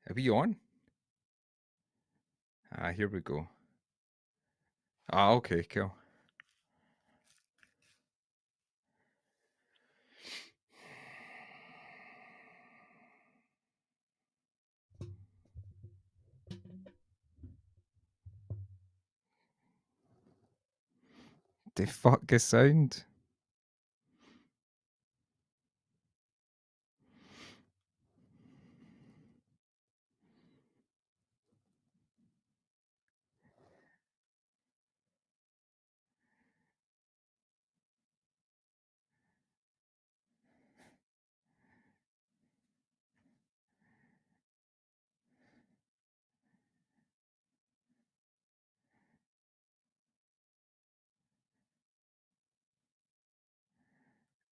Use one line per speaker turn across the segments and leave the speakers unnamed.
Are we on? Here we go. Okay, cool. The fuck is sound?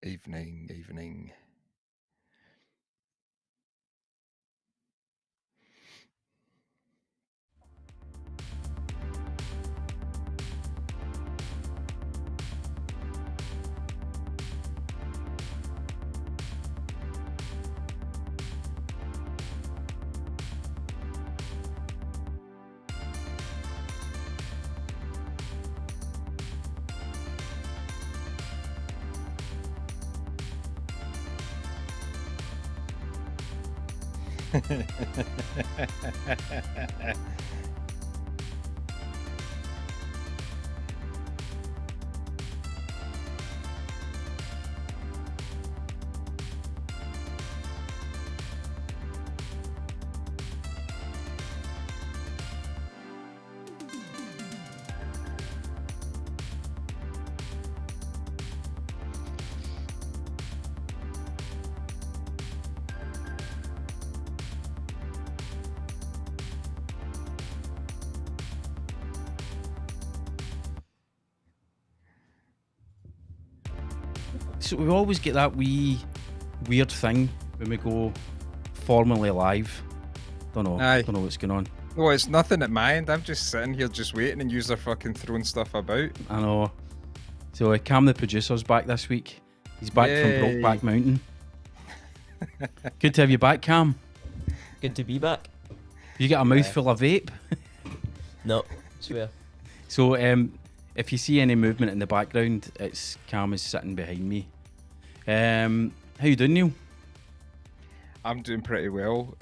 Evening.
So we always get that weird thing when we go formally live. Don't know what's going on.
Well, it's nothing at my end. I'm just sitting here just waiting and you're fucking throwing stuff about.
I know. So Cam, the producer's back this week. He's back from Brokeback Mountain. Good to have you back, Cam.
Good to be back.
You got a mouthful of vape?
No, swear.
So if you see any movement in the background, it's Cam is sitting behind me. How you doing, Neil?
I'm doing pretty well.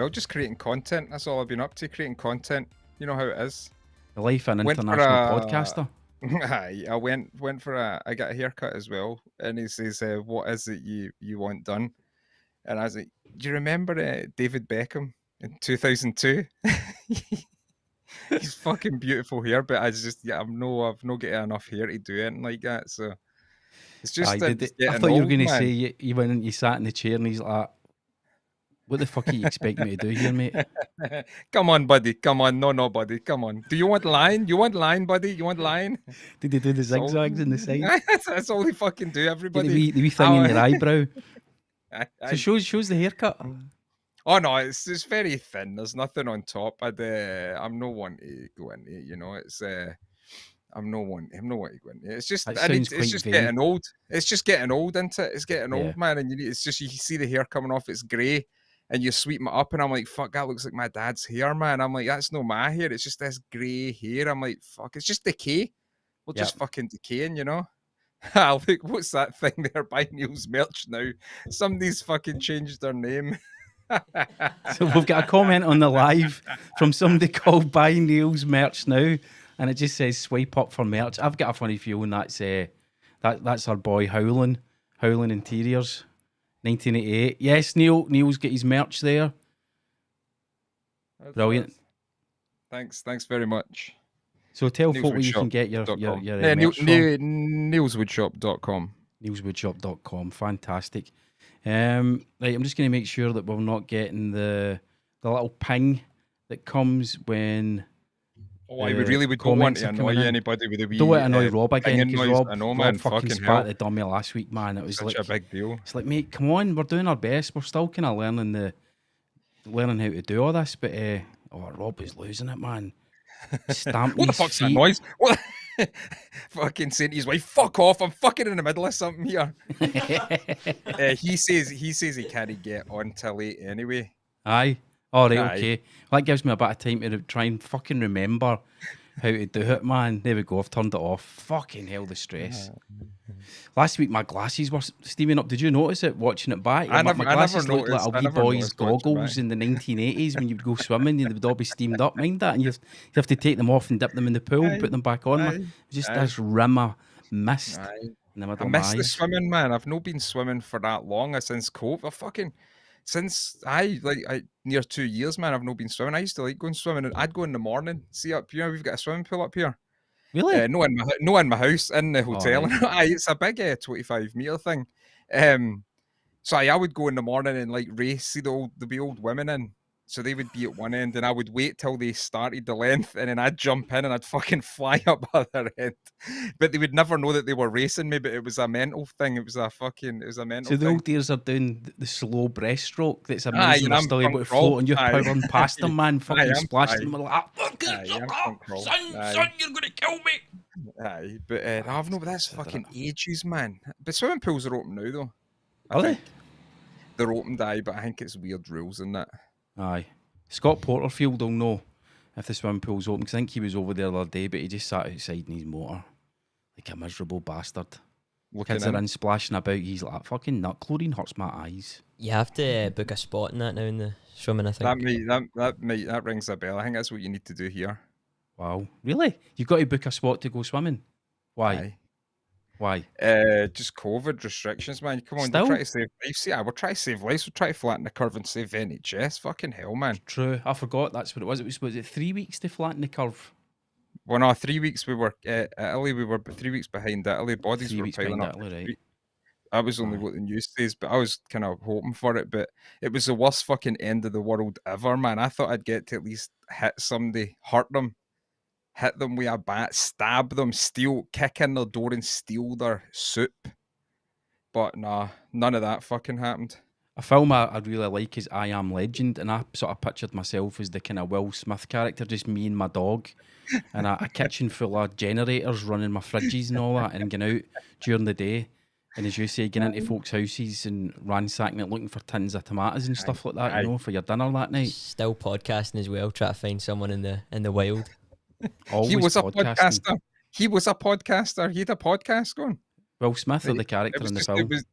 Just creating content. That's all I've been up to, creating content. You know how it is.
The life of an international podcaster.
I went for I got a haircut as well, and he says, "What is it you want done?" And I was like, "Do you remember David Beckham in 2002?" He's fucking beautiful hair, but I've not getting enough hair to do anything like that. So it's just
I thought you were going to say you went and you sat in the chair and he's like, "What the fuck are you expecting me to do here, mate?"
Come on, buddy. Come on. No, buddy. Come on. Do you want line? You want line, buddy? You want line?
Did he do the zigzags in the side?
That's all they fucking do, everybody.
The wee thing in your eyebrow. So shows the haircut.
Oh no, it's very thin. There's nothing on top. I'm no one to go into it, you know. It's I'm no one to go into it. It's just getting old. It's just getting old, isn't it? It's getting old, man. And you see the hair coming off, it's grey, and you sweep it up, and I'm like, fuck, that looks like my dad's hair, man. I'm like, that's not my hair, it's just this grey hair. I'm like, fuck, it's just decay. We're just fucking decaying, you know. Look, what's that thing there by Neil's merch now? Somebody's fucking changed their name.
So we've got a comment on the live from somebody called Buy Neil's Merch Now, and it just says swipe up for merch. I've got a funny feeling that's our boy Howlin Interiors, 1988. Yes, Neil's got his merch there. Brilliant.
Thanks very much.
So tell folk where you can get your merch from.
Neilswoodshop.com.
Neilswoodshop.com. Fantastic. Right, I'm just going to make sure that we're not getting the little ping that comes when.
We really don't want to annoy anybody with a wee.
Don't want to annoy Rob again, because Rob fucking spat the dummy last week, man. It was
such a big deal.
It's like, mate, come on, we're doing our best. We're still kind of learning how to do all this, but Rob is losing it, man.
What the fuck's that noise? What? Fucking saying to his wife, fuck off, I'm fucking in the middle of something here. He says he can't get on till late anyway.
Aye. All right,
Aye.
okay. Well, that gives me a bit of time to try and fucking remember how to do it, man. There we go. I've turned it off. Fucking hell, the stress. Last week, my glasses were steaming up. Did you notice it watching it back?
I
My
never
glasses looked like
noticed.
a
I
wee
never
boy's
noticed watching
goggles
back.
in the 1980s when you would go swimming and they would all be steamed up. Mind that? And you have to take them off and dip them in the pool and put them back on.
Aye.
It was just
Aye.
this rim of mist
Aye.
in the middle
I
of my
miss the
eyes.
swimming, man. I've not been swimming for that long since COVID. Near 2 years, man. I've not been swimming. I used to like going swimming, and I'd go in the morning. See up here, we've got a swimming pool up here.
Really?
No in my house, in the hotel.
right.
Aye, it's a big 25-meter thing. So I would go in the morning and like race. See there'd be old women in. So they would be at one end, and I would wait till they started the length, and then I'd jump in and I'd fucking fly up other end. But they would never know that they were racing me. But it was a mental thing. It was a mental
So the
thing.
old dears are doing the slow breaststroke. That's
Aye,
amazing.
and
They're
I'm
still able to
front crawl.
float, and you're
Aye.
powering past them, man. Fucking
I'm-
splashed
aye.
them like,
Aye, I'm front crawl. Aye.
son, you're gonna kill me.
Aye, but I've no. But that's fucking ages, man. But swimming pools are open now, though.
Are they?
They're open, aye, but I think it's weird rules in that.
Aye. Scott Porterfield will know if the swimming pool's open, because I think he was over there the other day, but he just sat outside in his motor like a miserable bastard. Kids are in splashing about. He's like, fucking nut. Chlorine hurts my eyes.
You have to book a spot in that now in the swimming, I think.
That rings a bell. I think that's what you need to do here.
Wow. Really? You've got to book a spot to go swimming? Why?
Aye.
Why?
Just COVID restrictions, man. Come on,
Still?
we're trying to save lives. Yeah, we're trying to save lives. We're trying to flatten the curve and save NHS. Fucking hell, man.
True. I forgot that's what it was. Was it 3 weeks to flatten the curve?
Well, no, 3 weeks we were Italy. We were 3 weeks behind Italy. Bodies
3
were
weeks
piling
behind
up.
Italy, right?
That was only
Aye.
what the news says, but I was kind of hoping for it. But it was the worst fucking end of the world ever, man. I thought I'd get to at least hit somebody, hurt them, hit them with a bat, stab them, kick in their door and steal their soup. But nah, none of that fucking happened.
A film I'd really like is I Am Legend, and I sort of pictured myself as the kind of Will Smith character, just me and my dog, and a kitchen full of generators running my fridges and all that, and going out during the day. And as you say, getting into folks' houses and ransacking it, looking for tins of tomatoes and stuff like that, you know, for your dinner that night.
Still podcasting as well, try to find someone in the wild.
Always
He was a
podcasting.
podcaster. He was a podcaster. He had a podcast going.
Will Smith or the character in the film?
It was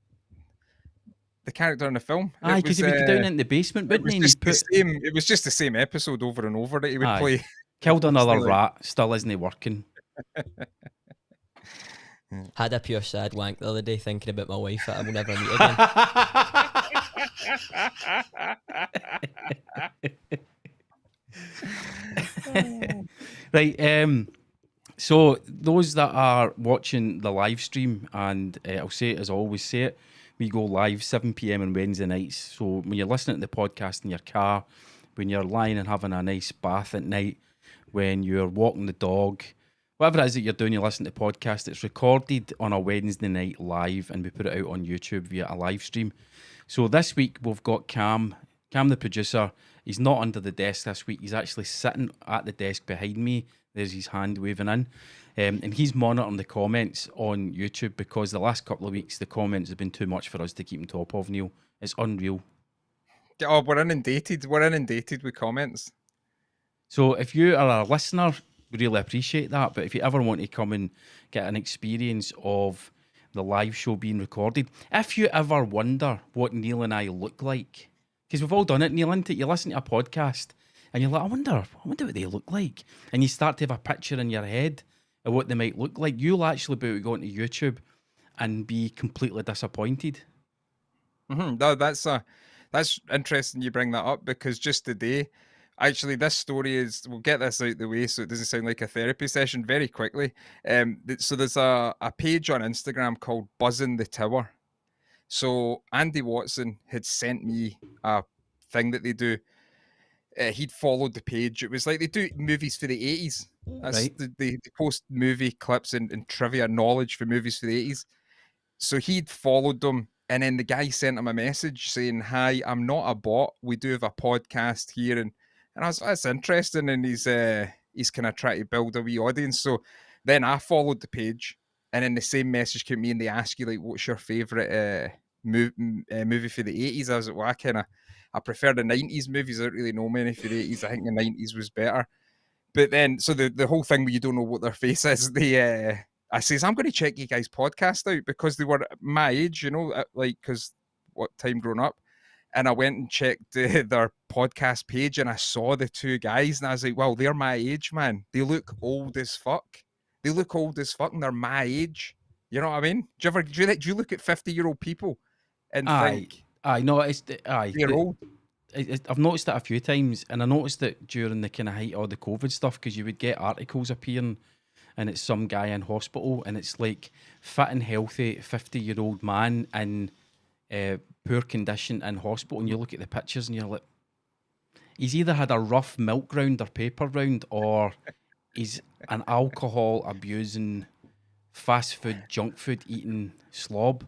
the character in the film.
Aye, because he would go down in the basement,
It
wouldn't
was,
he? And
it was just the same episode over and over that he would
Aye.
play.
killed another
Still,
rat, still isn't working.
Had a pure sad wank the other day thinking about my wife that I will never meet again.
Right, so those that are watching the live stream, and I'll say it as I always say it, we go live 7 p.m. on Wednesday nights. So when you're listening to the podcast in your car, when you're lying and having a nice bath at night, when you're walking the dog, whatever it is that you're doing, you listen to the podcast, it's recorded on a Wednesday night live, and we put it out on YouTube via a live stream. So this week we've got Cam the producer. He's not under the desk this week. He's actually sitting at the desk behind me. There's his hand waving in. And he's monitoring the comments on YouTube, because the last couple of weeks the comments have been too much for us to keep on top of, Neil. It's unreal.
Oh, we're inundated. We're inundated with comments.
So if you are a listener, we really appreciate that. But if you ever want to come and get an experience of the live show being recorded, if you ever wonder what Neil and I look like, because we've all done it, Neil, isn't it? You listen to a podcast and you're like, I wonder what they look like. And you start to have a picture in your head of what they might look like. You'll actually be able to go onto YouTube and be completely disappointed.
Mm-hmm. No, that's interesting you bring that up, because just today, actually, this story is, we'll get this out the way so it doesn't sound like a therapy session very quickly. So there's a page on Instagram called Buzzing the Tower. So Andy Watson had sent me a thing that they do. He'd followed the page. It was like they do movies for the 80s. That's
Right.
they post movie clips and trivia knowledge for movies for the 80s. So he'd followed them, and then the guy sent him a message saying, "Hi, I'm not a bot. We do have a podcast here," and I was, that's interesting. And he's kind of trying to build a wee audience. So then I followed the page, and then the same message came to me, and they ask you like, "What's your favorite movie for the 80s. I was like, well, I prefer the 90s movies. I don't really know many for the 80s. I think the 90s was better. But then, so the whole thing where you don't know what their face is, I says, I'm going to check you guys' podcast out because they were my age, you know, like, because what time growing up. And I went and checked their podcast page and I saw the two guys and I was like, well, they're my age, man. They look old as fuck. They look old as fuck and they're my age. You know what I mean? Do you look at 50-year-old people and think,
no, it's
they're old?
I've noticed that a few times, and I noticed it during the kind of height of the COVID stuff, because you would get articles appearing and it's some guy in hospital and it's like fit and healthy 50-year-old man in poor condition in hospital, and you look at the pictures and you're like, he's either had a rough milk round or paper round, or he's an alcohol abusing, fast food, junk food eating slob.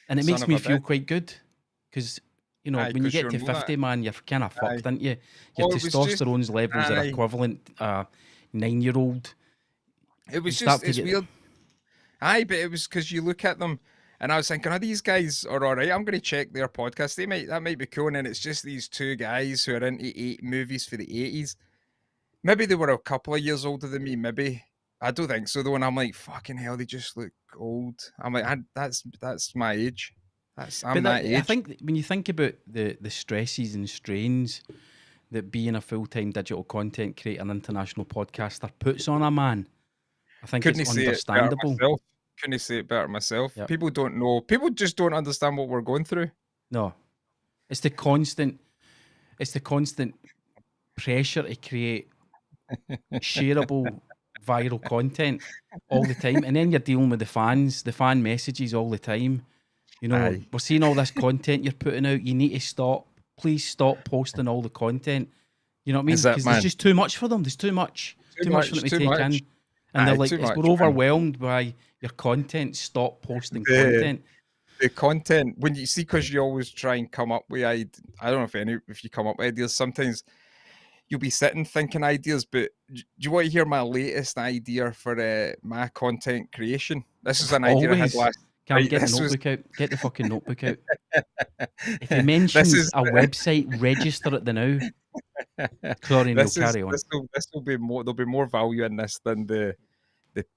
And it makes me feel quite good, because you know, when you get to 50, man, you're kind of fucked, aren't you? Your testosterone levels are equivalent 9-year-old.
It was just, it's weird. But it was because you look at them and I was thinking, these guys are all right. I'm going to check their podcast. That might be cool. And then it's just these two guys who are into movies for the 80s. Maybe they were a couple of years older than me. Maybe. I don't think so, though. And I'm like, fucking hell, they just look old. I'm like, that's my age. I'm that age.
I think when you think about the stresses and strains that being a full-time digital content creator and international podcaster puts on a man, I think it's understandable.
Couldn't say it better myself. Yep. People don't know. People just don't understand what we're going through.
No. It's the constant pressure to create shareable viral content all the time. And then you're dealing with the fan messages all the time. You know, we're seeing all this content you're putting out. You need to stop. Please stop posting all the content. You know what I mean? Because there's just too much for them. There's too much for them to take in. And they're like, we're overwhelmed by your content. Stop posting content.
The content, when you see, because you always try and come up with I don't know if you come up with ideas. Sometimes you'll be sitting thinking ideas, but do you want to hear my latest idea for my content creation? This is an idea I had last.
Get the notebook out. Get the fucking notebook out. If he mentions a website, register it now. Sorry, no, carry on.
This will be more. There'll be more value in this than the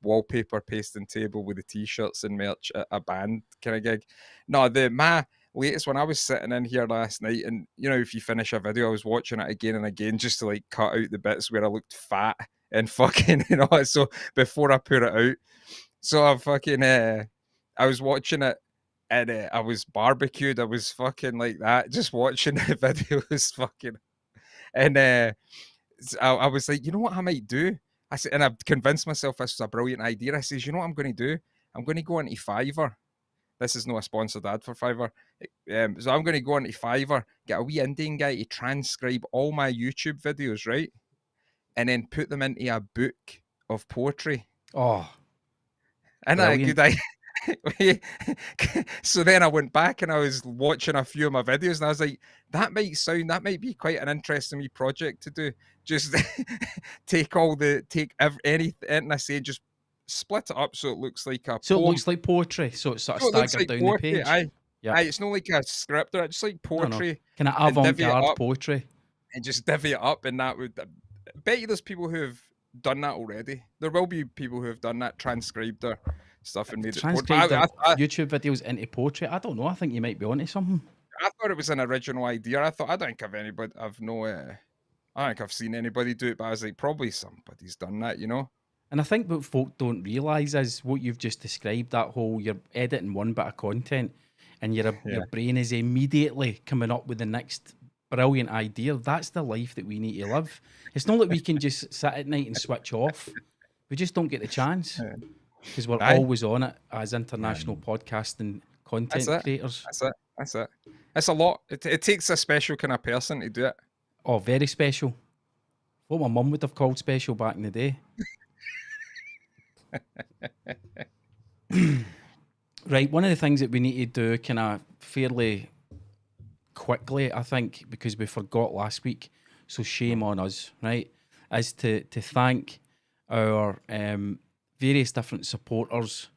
wallpaper pasting table with the t-shirts and merch at a band kind of gig. No, my latest one. I was sitting in here last night, and you know, if you finish a video, I was watching it again and again just to like cut out the bits where I looked fat and fucking, you know. So before I put it out, so I fucking. I was watching it and I was barbecued. I was fucking like that, just watching the videos fucking. And I was like, you know what I might do? I said, and I've convinced myself this was a brilliant idea. I says, you know what I'm going to do? I'm going to go into Fiverr. This is not a sponsored ad for Fiverr. So I'm going to go into Fiverr, get a wee Indian guy to transcribe all my YouTube videos, right? And then put them into a book of poetry.
Oh.
And a good idea. So then I went back and I was watching a few of my videos and I was like, that might be quite an interesting wee project to do. Just take anything I say, just split it up so it looks like a
poem. It looks like poetry, so it's sort of staggered down poetry, the page.
It's not like a script, or just like poetry.
Kind of avant-garde poetry.
And just divvy it up, and that would. I bet you there's people who have done that already. There will be people who have done that, transcribed their stuff and made it poetry.
YouTube videos into poetry. I don't know. I think you might be onto something.
I thought it was an original idea. I don't think I've seen anybody do it, but I was like, probably somebody's done that, you know.
And I think what folk don't realise is what you've just described, that whole, you're editing one bit of content and your brain is immediately coming up with the next brilliant idea. That's the life that we need to live. It's not that we can just sit at night and switch off. We just don't get the chance because we're always on it as international podcasting content creators.
That's it. It's a lot. It takes a special kind of person to do it.
Oh, very special. What my mum would have called special back in the day. Right, one of the things that we need to do kind of fairly quickly, I think, because we forgot last week, so shame on us, right, is to thank our various different supporters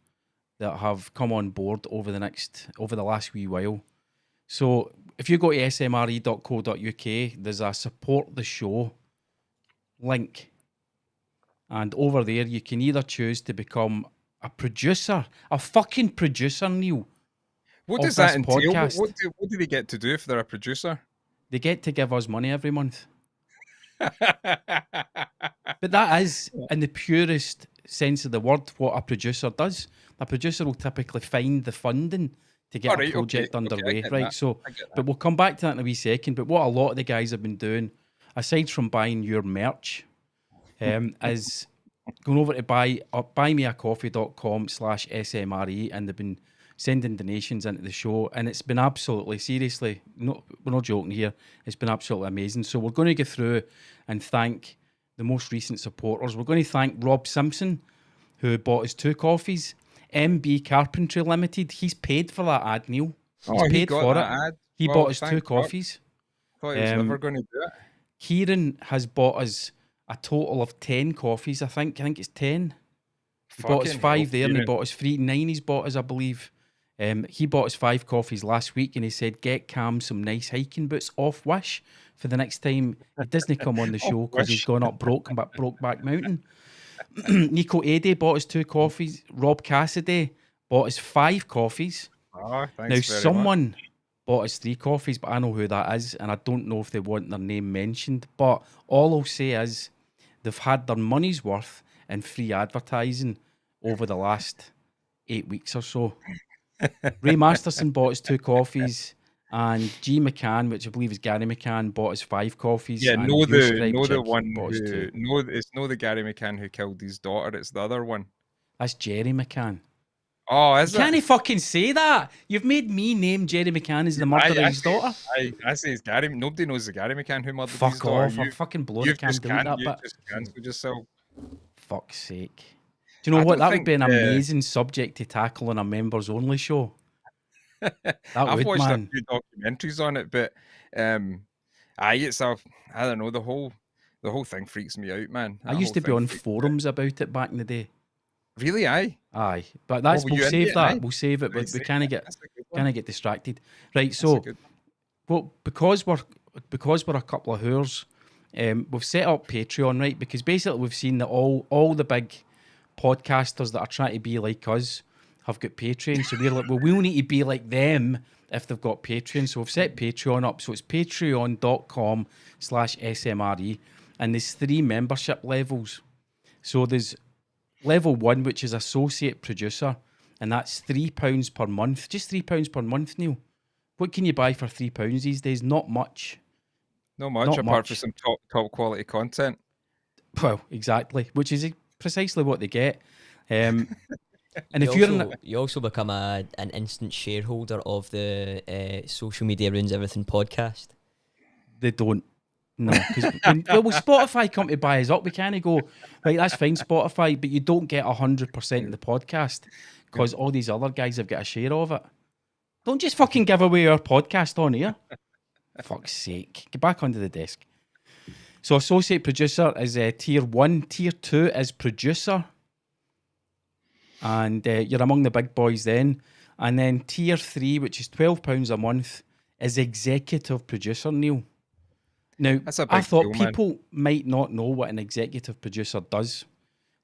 that have come on board over the last wee while. So if you go to smre.co.uk, there's a support the show link. And over there, you can either choose to become a producer, a fucking producer, Neil.
What does that entail? What do they get to do if they're a producer?
They get to give us money every month. But that is, in the purest sense of the word, what a producer does. A producer will typically find the funding to get a project underway, right? So, but we'll come back to that in a wee second. But what a lot of the guys have been doing, aside from buying your merch, is going over to buymeacoffee.com/smre, and they've been sending donations into the show, and it's been absolutely, seriously, no, we're not joking here, it's been absolutely amazing. So we're going to go through and thank the most recent supporters. We're going to thank Rob Simpson, who bought us 2 coffees. MB Carpentry Limited, he's paid for that ad, Neil. He's paid for it. Ad. He bought us 2 coffees.
I thought he was never going to do it.
Kieran has bought us a total of 10 coffees, I think. I think it's 10. He bought us 5 there, and he bought us 3. 9 he's bought us, I believe. He bought us 5 coffees last week, and he said, get Cam some nice hiking boots off Wish for the next time he doesn't come on the show because he's gone up Brokeback Mountain. Nico Eddy bought us 2 coffees. Rob Cassidy bought us 5 coffees.
Oh, thanks
now, someone bought us 3 coffees, but I know who that is, and I don't know if they want their name mentioned. But all I'll say is they've had their money's worth in free advertising over the last 8 weeks or so. Ray Masterson bought us 2 coffees, and G McCann, which I believe is Gary McCann, bought us 5 coffees.
Yeah, it's not the Gary McCann who killed his daughter. It's the other one.
That's Jerry McCann.
Oh, is it?
Can't he fucking say that? You've made me name Jerry McCann as the murderer of his daughter.
I say it's Gary. Nobody knows the Gary McCann who murdered his daughter.
Fuck off! I fucking blow the candle that bit.
Just cancelled yourself.
Fuck's sake. Do you know what? That would be an amazing subject to tackle on a members only show.
I've watched a few documentaries on it, but I don't know, the whole thing freaks me out, man.
I used to be on forums about it back in the day.
Really? Aye,
but we'll save that. We'll save it. But we kind of get distracted, right? So, well, because we're a couple of whores, we've set up Patreon, right? Because basically we've seen that all the big podcasters that are trying to be like us have got Patreon, so we're like, well, we'll need to be like them if they've got Patreon. So we've set Patreon up. So it's patreon.com/smre, and there's 3 membership levels. So there's level 1, which is associate producer, and that's £3 per month. Just £3 per month, Neil. What can you buy for £3 these days? Not much.
Not much, apart from some top quality content.
Well, exactly, which is precisely what they get. And
you also become an instant shareholder of the Social Media Ruins Everything podcast.
They don't. No, because will Spotify come to buy us up? We can't go, right, that's fine, Spotify, but you don't get 100% of the podcast because all these other guys have got a share of it. Don't just fucking give away our podcast on here. Fuck's sake. Get back onto the desk. So associate producer is tier 1. Tier 2 is producer. And you're among the big boys then. And then tier 3, which is £12 a month, is executive producer, Neil. Now, I thought people might not know what an executive producer does.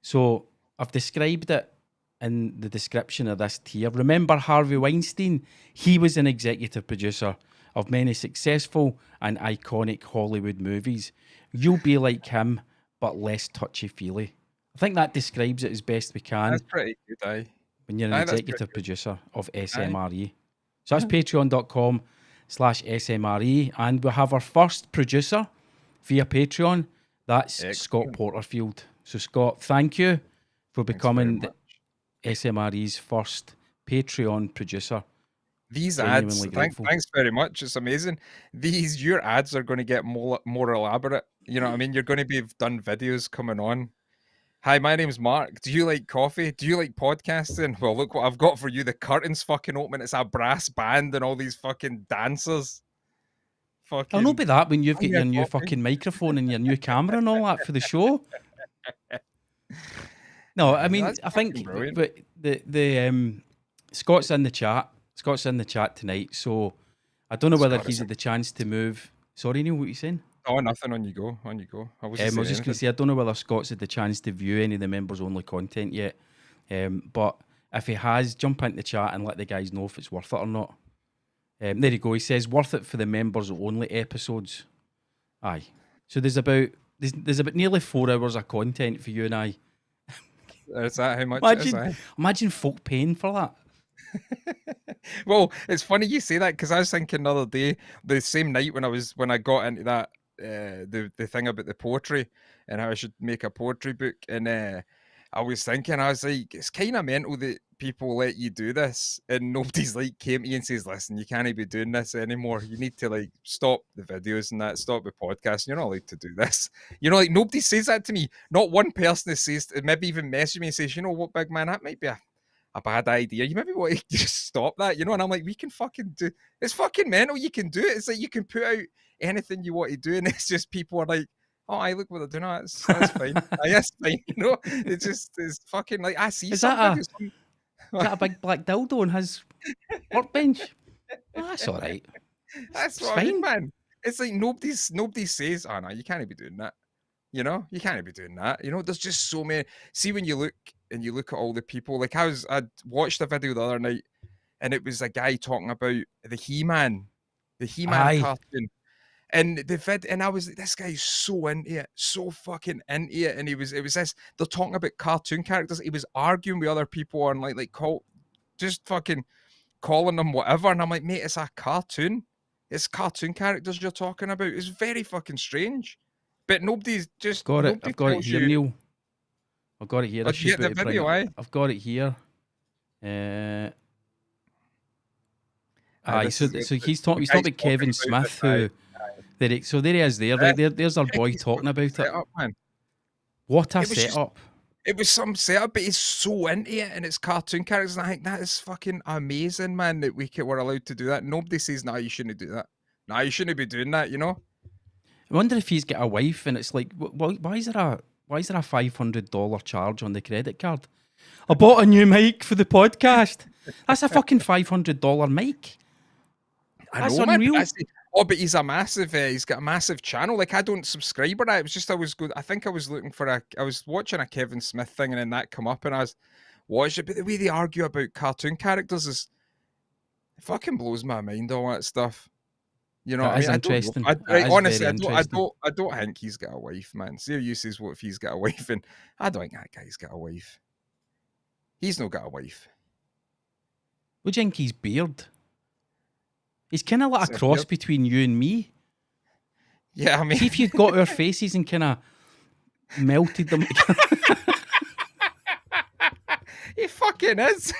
So I've described it in the description of this tier. Remember Harvey Weinstein? He was an executive producer of many successful and iconic Hollywood movies. You'll be like him, but less touchy-feely. I think that describes it as best we can.
That's pretty good, aye.
When you're an executive producer of SMRE. So that's patreon.com/SMRE. And we'll have our first producer via Patreon. That's Scott Porterfield. So Scott, thank you for becoming SMRE's first Patreon producer.
These ads, thanks very much. It's amazing. Your ads are going to get more elaborate. You know what I mean? You're going to be done videos coming on. Hi, my name's Mark. Do you like coffee? Do you like podcasting? Well, look what I've got for you. The curtains fucking open. It's a brass band and all these fucking dancers. Fucking.
I'll not be that when you've got your new fucking microphone and your new camera and all that for the show. No, I mean,
That's
I think
brilliant.
but the Scott's in the chat. Scott's in the chat tonight, so I don't know whether
Scott,
he's had the chance to move. Sorry, Neil, what you saying?
oh, nothing. On you go. On you go. I wasn't
I
saying
was just going
anything.
to say, I don't know whether Scott's had the chance to view any of the members-only content yet. But if he has, jump into the chat and let the guys know if it's worth it or not. There you go. He says, worth it for the members-only episodes. Aye. So there's about nearly 4 hours of content for you and I.
Is that how much it is?
Imagine folk paying for that.
Well, it's funny you say that because I was thinking the other day, the same night when I got into that the thing about the poetry and how I should make a poetry book, and I was thinking, I was like, it's kind of mental that people let you do this and nobody's like came to you and says, listen, you can't be doing this anymore. You need to like stop the videos and that, stop the podcast. You're not allowed to do this. You know, like nobody says that to me. Not one person says, maybe even message me and says, you know what, big man, that might be a bad idea. You maybe want to just stop that, you know? And I'm like, we can fucking do it's fucking mental. You can do it. It's like you can put out anything you want to do, and it's just people are like, oh, I look what they're doing. That's fine. That's fine. You know, it's fucking like I see something.
Is that a big black dildo on his workbench? Oh, that's all right.
That's what I mean, man. It's like nobody says, oh no, you can't be doing that. You know, you can't be doing that. You know, there's just so many. See, when you look at all the people, like I watched a video the other night, and it was a guy talking about the He-Man cartoon. And the vid, and I was like, this guy's so into it, so fucking into it. And it was this, they're talking about cartoon characters. He was arguing with other people on just fucking calling them whatever. And I'm like, mate, it's a cartoon. It's cartoon characters you're talking about. It's very fucking strange. But nobody's just
got it. I've got it here, Neil. I've got it here.
Did you get the video?
I've got it here. So he's talking about Kevin Smith, who. So there he is. There's our boy talking about it.
Setup, man.
What a setup!
It was some setup, but he's so into it, and it's cartoon characters. And I think that is fucking amazing, man. That we're allowed to do that. Nobody says, "No, you shouldn't do that. No, you shouldn't be doing that." You know.
I wonder if he's got a wife, and it's like, why is there a $500 charge on the credit card? I bought a new mic for the podcast. That's a fucking $500 mic. That's unreal.
Man. Oh, but he's a massive. He's got a massive channel. Like I don't subscribe or that. It was just I was good. I think I was looking for I was watching a Kevin Smith thing, and then that come up, and I was watching it. But the way they argue about cartoon characters it fucking blows my mind. All that stuff. You know,
that is interesting.
Honestly, I don't think he's got a wife, man. See how you says, what if he's got a wife? And I don't think that guy's got a wife. He's not got a wife.
What do you think his beard? He's kind of like a cross between you and me.
Yeah, I mean,
see if you'd got our faces and kind of melted them.
He fucking is.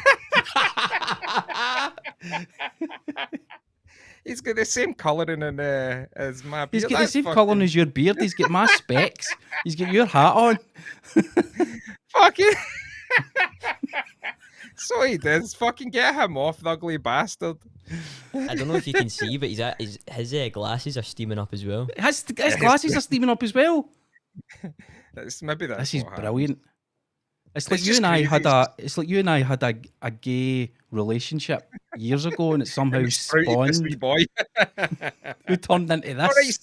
He's got the same colouring as my beard.
He's got the same colouring as your beard. He's got my specs. He's got your hat on.
Fucking. So he does. Fucking get him off, the ugly bastard.
I don't know if you can see, but his glasses are steaming up as well.
His glasses are steaming up as well.
This
is brilliant. It's like you and I had a gay relationship years ago, and it somehow spawned.
Boy.
Who turned into this?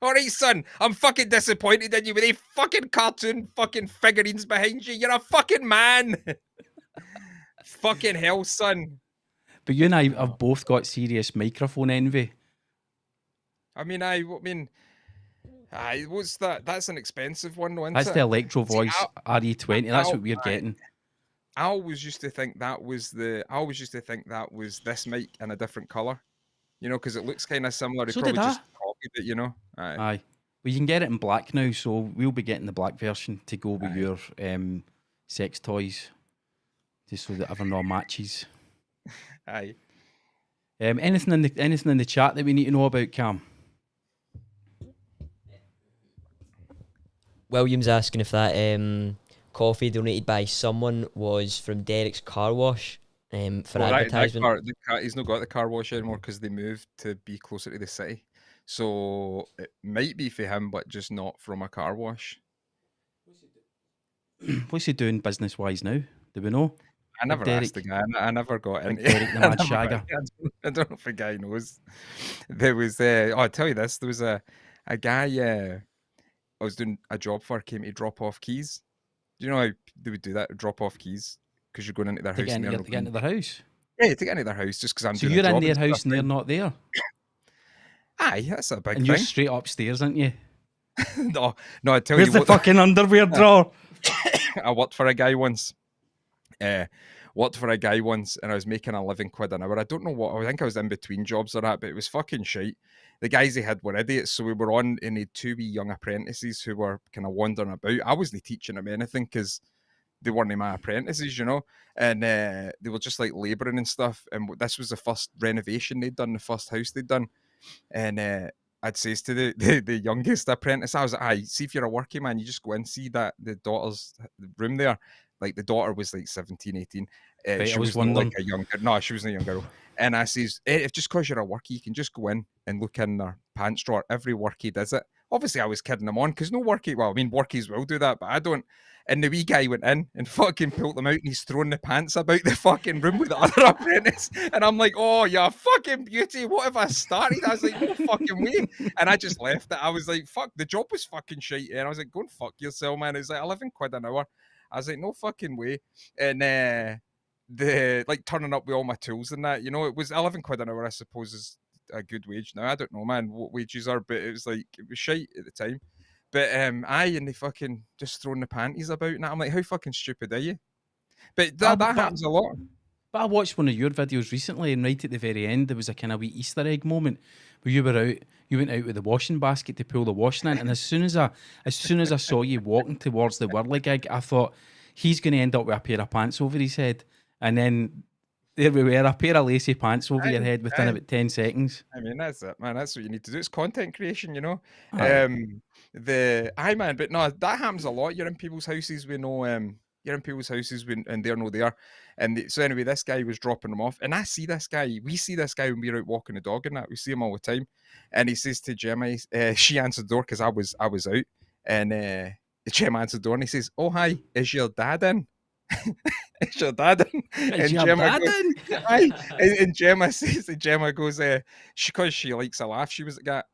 All right, son. I'm fucking disappointed in you with a fucking cartoon fucking figurines behind you. You're a fucking man. Fucking hell, son.
But you and I have both got serious microphone envy.
I mean, what's that? That's an expensive one, though, isn't
That's
it?
the Electro Voice RE20. That's what we're getting.
I always used to think that was this mic in a different color, you know, because it looks kind of similar.
So
probably just copied it, you know.
Aye. Well, you can get it in black now, so we'll be getting the black version to go with your sex toys, just so that everyone all matches.
Aye.
Anything in the chat that we need to know about, Cam?
William's asking if that coffee donated by someone was from Derek's car wash for advertisement.
He's not got the car wash anymore because they moved to be closer to the city. So it might be for him, but just not from a car wash.
What's he doing business-wise now? Do we know?
I never asked the guy. I never got into
Derek the Mad Shagger.
I don't know if the guy knows. There was, I'll tell you this. There was a guy I was doing a job for, came to drop off keys. Do you know how they would do that? Drop off keys because you're going into their house.
To get into their house?
Yeah, to get into their house just because I'm
so
doing a job.
So you're in their house and they're not there?
Aye, that's a big
and
thing.
You're straight upstairs, aren't you?
no, I tell
Where's
you
what. Where's the fucking underwear drawer?
I worked for a guy once. And I was making £11 an hour. I don't know what, I think I was in between jobs or that, but it was fucking shite. The guys they had were idiots, so we were on and they had 2 wee young apprentices who were kind of wandering about. I wasn't teaching them anything because they weren't my apprentices, you know, and they were just like labouring and stuff. And this was the first renovation they'd done, the first house they'd done. And I'd say to the youngest apprentice, I was like, aye, see if you're a working man, you just go in, see that the daughter's room there. Like the daughter was like 17, 18. She was like a young girl. No, she wasn't a young girl. And I says, if just because you're a workie, you can just go in and look in their pants drawer. Every workie does it. Obviously, I was kidding them on because no workie, well, I mean, workies will do that, but I don't. And the wee guy went in and fucking pulled them out and he's throwing the pants about the fucking room with the other apprentice. And I'm like, oh, you fucking beauty. What have I started? I was like, no fucking way. And I just left it. I was like, fuck, the job was fucking shite. And I was like, go and fuck yourself, man. It's like £11 an hour. I was like, no fucking way. And the like turning up with all my tools and that, you know, it was £11 an hour, I suppose, is a good wage now. I don't know, man, what wages are, but it was shite at the time. But and they fucking just throwing the panties about and that. I'm like, how fucking stupid are you? But that happens a lot.
But I watched one of your videos recently, and right at the very end, there was a kind of wee Easter egg moment where you went out with the washing basket to pull the washing in, and as soon as I saw you walking towards the whirligig, I thought he's going to end up with a pair of pants over his head, and then there we were, a pair of lacy pants over your head within about 10 seconds.
I mean, that's it, man. That's what you need to do. It's content creation, you know. Man, but no, that happens a lot. You're in people's houses with no you're in people's houses and they're no there. And so anyway, this guy was dropping them off. And we see this guy when we're out walking the dog and that. We see him all the time. And he says to Gemma, she answered the door because I was out. And Gemma answered the door and he says, oh, hi, is your dad in? Is your dad in?
And Gemma goes,
hi. And Gemma goes, because she likes a laugh, she was like,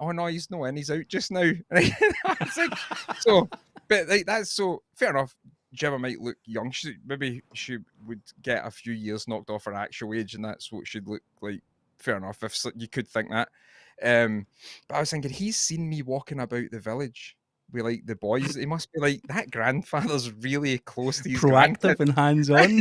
oh no, he's not in, he's out just now. I was like, so, but like that's so fair enough. Gemma might look young. Maybe she would get a few years knocked off her actual age, and that's what she'd look like. Fair enough, if you could think that. But I was thinking, he's seen me walking about the village with like the boys. He must be like, that grandfather's really close to his
proactive and hands-on.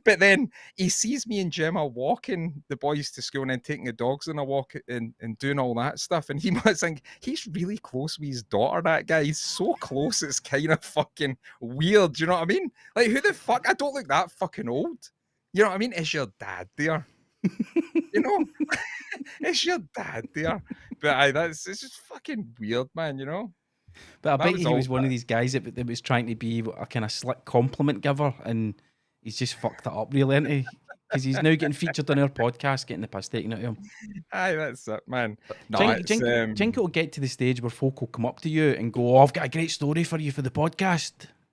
But then he sees me and Gemma walking the boys to school and then taking the dogs on a walk and doing all that stuff. And he must think he's really close with his daughter, that guy. He's so close, it's kind of fucking weird. Do you know what I mean? Like, who the fuck? I don't look that fucking old. You know what I mean? Is your dad there? You know? Is your dad there? But it's just fucking weird, man, you know?
But I bet he was one of these guys that was trying to be a kind of slick compliment giver, and he's just fucked it up, really, isn't he? Because he's now getting featured on our podcast, getting the piss taken out of him.
Aye, that's it, man. No,
do you think it'll get to the stage where folk will come up to you and go, oh, I've got a great story for you for the podcast?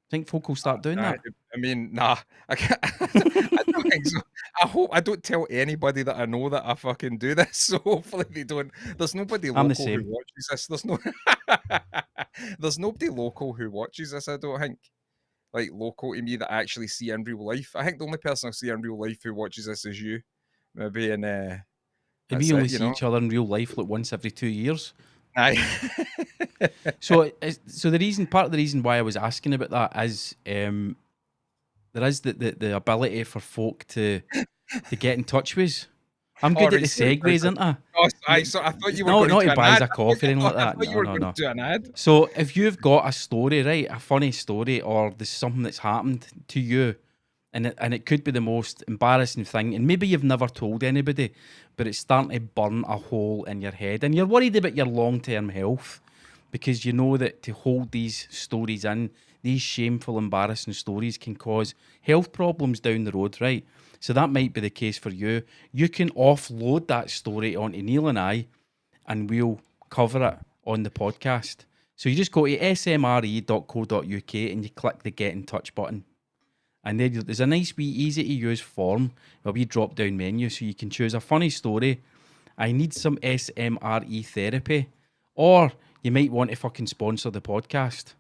Think folk will start doing that?
I mean, nah. I don't think so. I don't tell anybody that I know that I fucking do this, so hopefully they don't. There's nobody local who watches this. There's nobody local who watches this, I don't think. Like, local to me that I actually see in real life. I think the only person I see in real life who watches this is you. Maybe in...
and we only see each other in real life like once every 2 years.
Aye.
So part of the reason why I was asking about that is there is the ability for folk to get in touch with us. I'm good at the segues, aren't I?
I thought you were going
not
to
buy us a coffee or anything like that. No.
Do an ad.
So if you've got a story, right, a funny story, or there's something that's happened to you, and it could be the most embarrassing thing, and maybe you've never told anybody, but it's starting to burn a hole in your head, and you're worried about your long-term health, because you know that to hold these stories in, these shameful, embarrassing stories can cause health problems down the road, right? So that might be the case for you. You can offload that story onto Neil and I, and we'll cover it on the podcast. So you just go to smre.co.uk and you click the Get in Touch button. And then there's a nice wee easy to use form, a wee drop down menu, so you can choose a funny story. I need some SMRE therapy. Or you might want to fucking sponsor the podcast.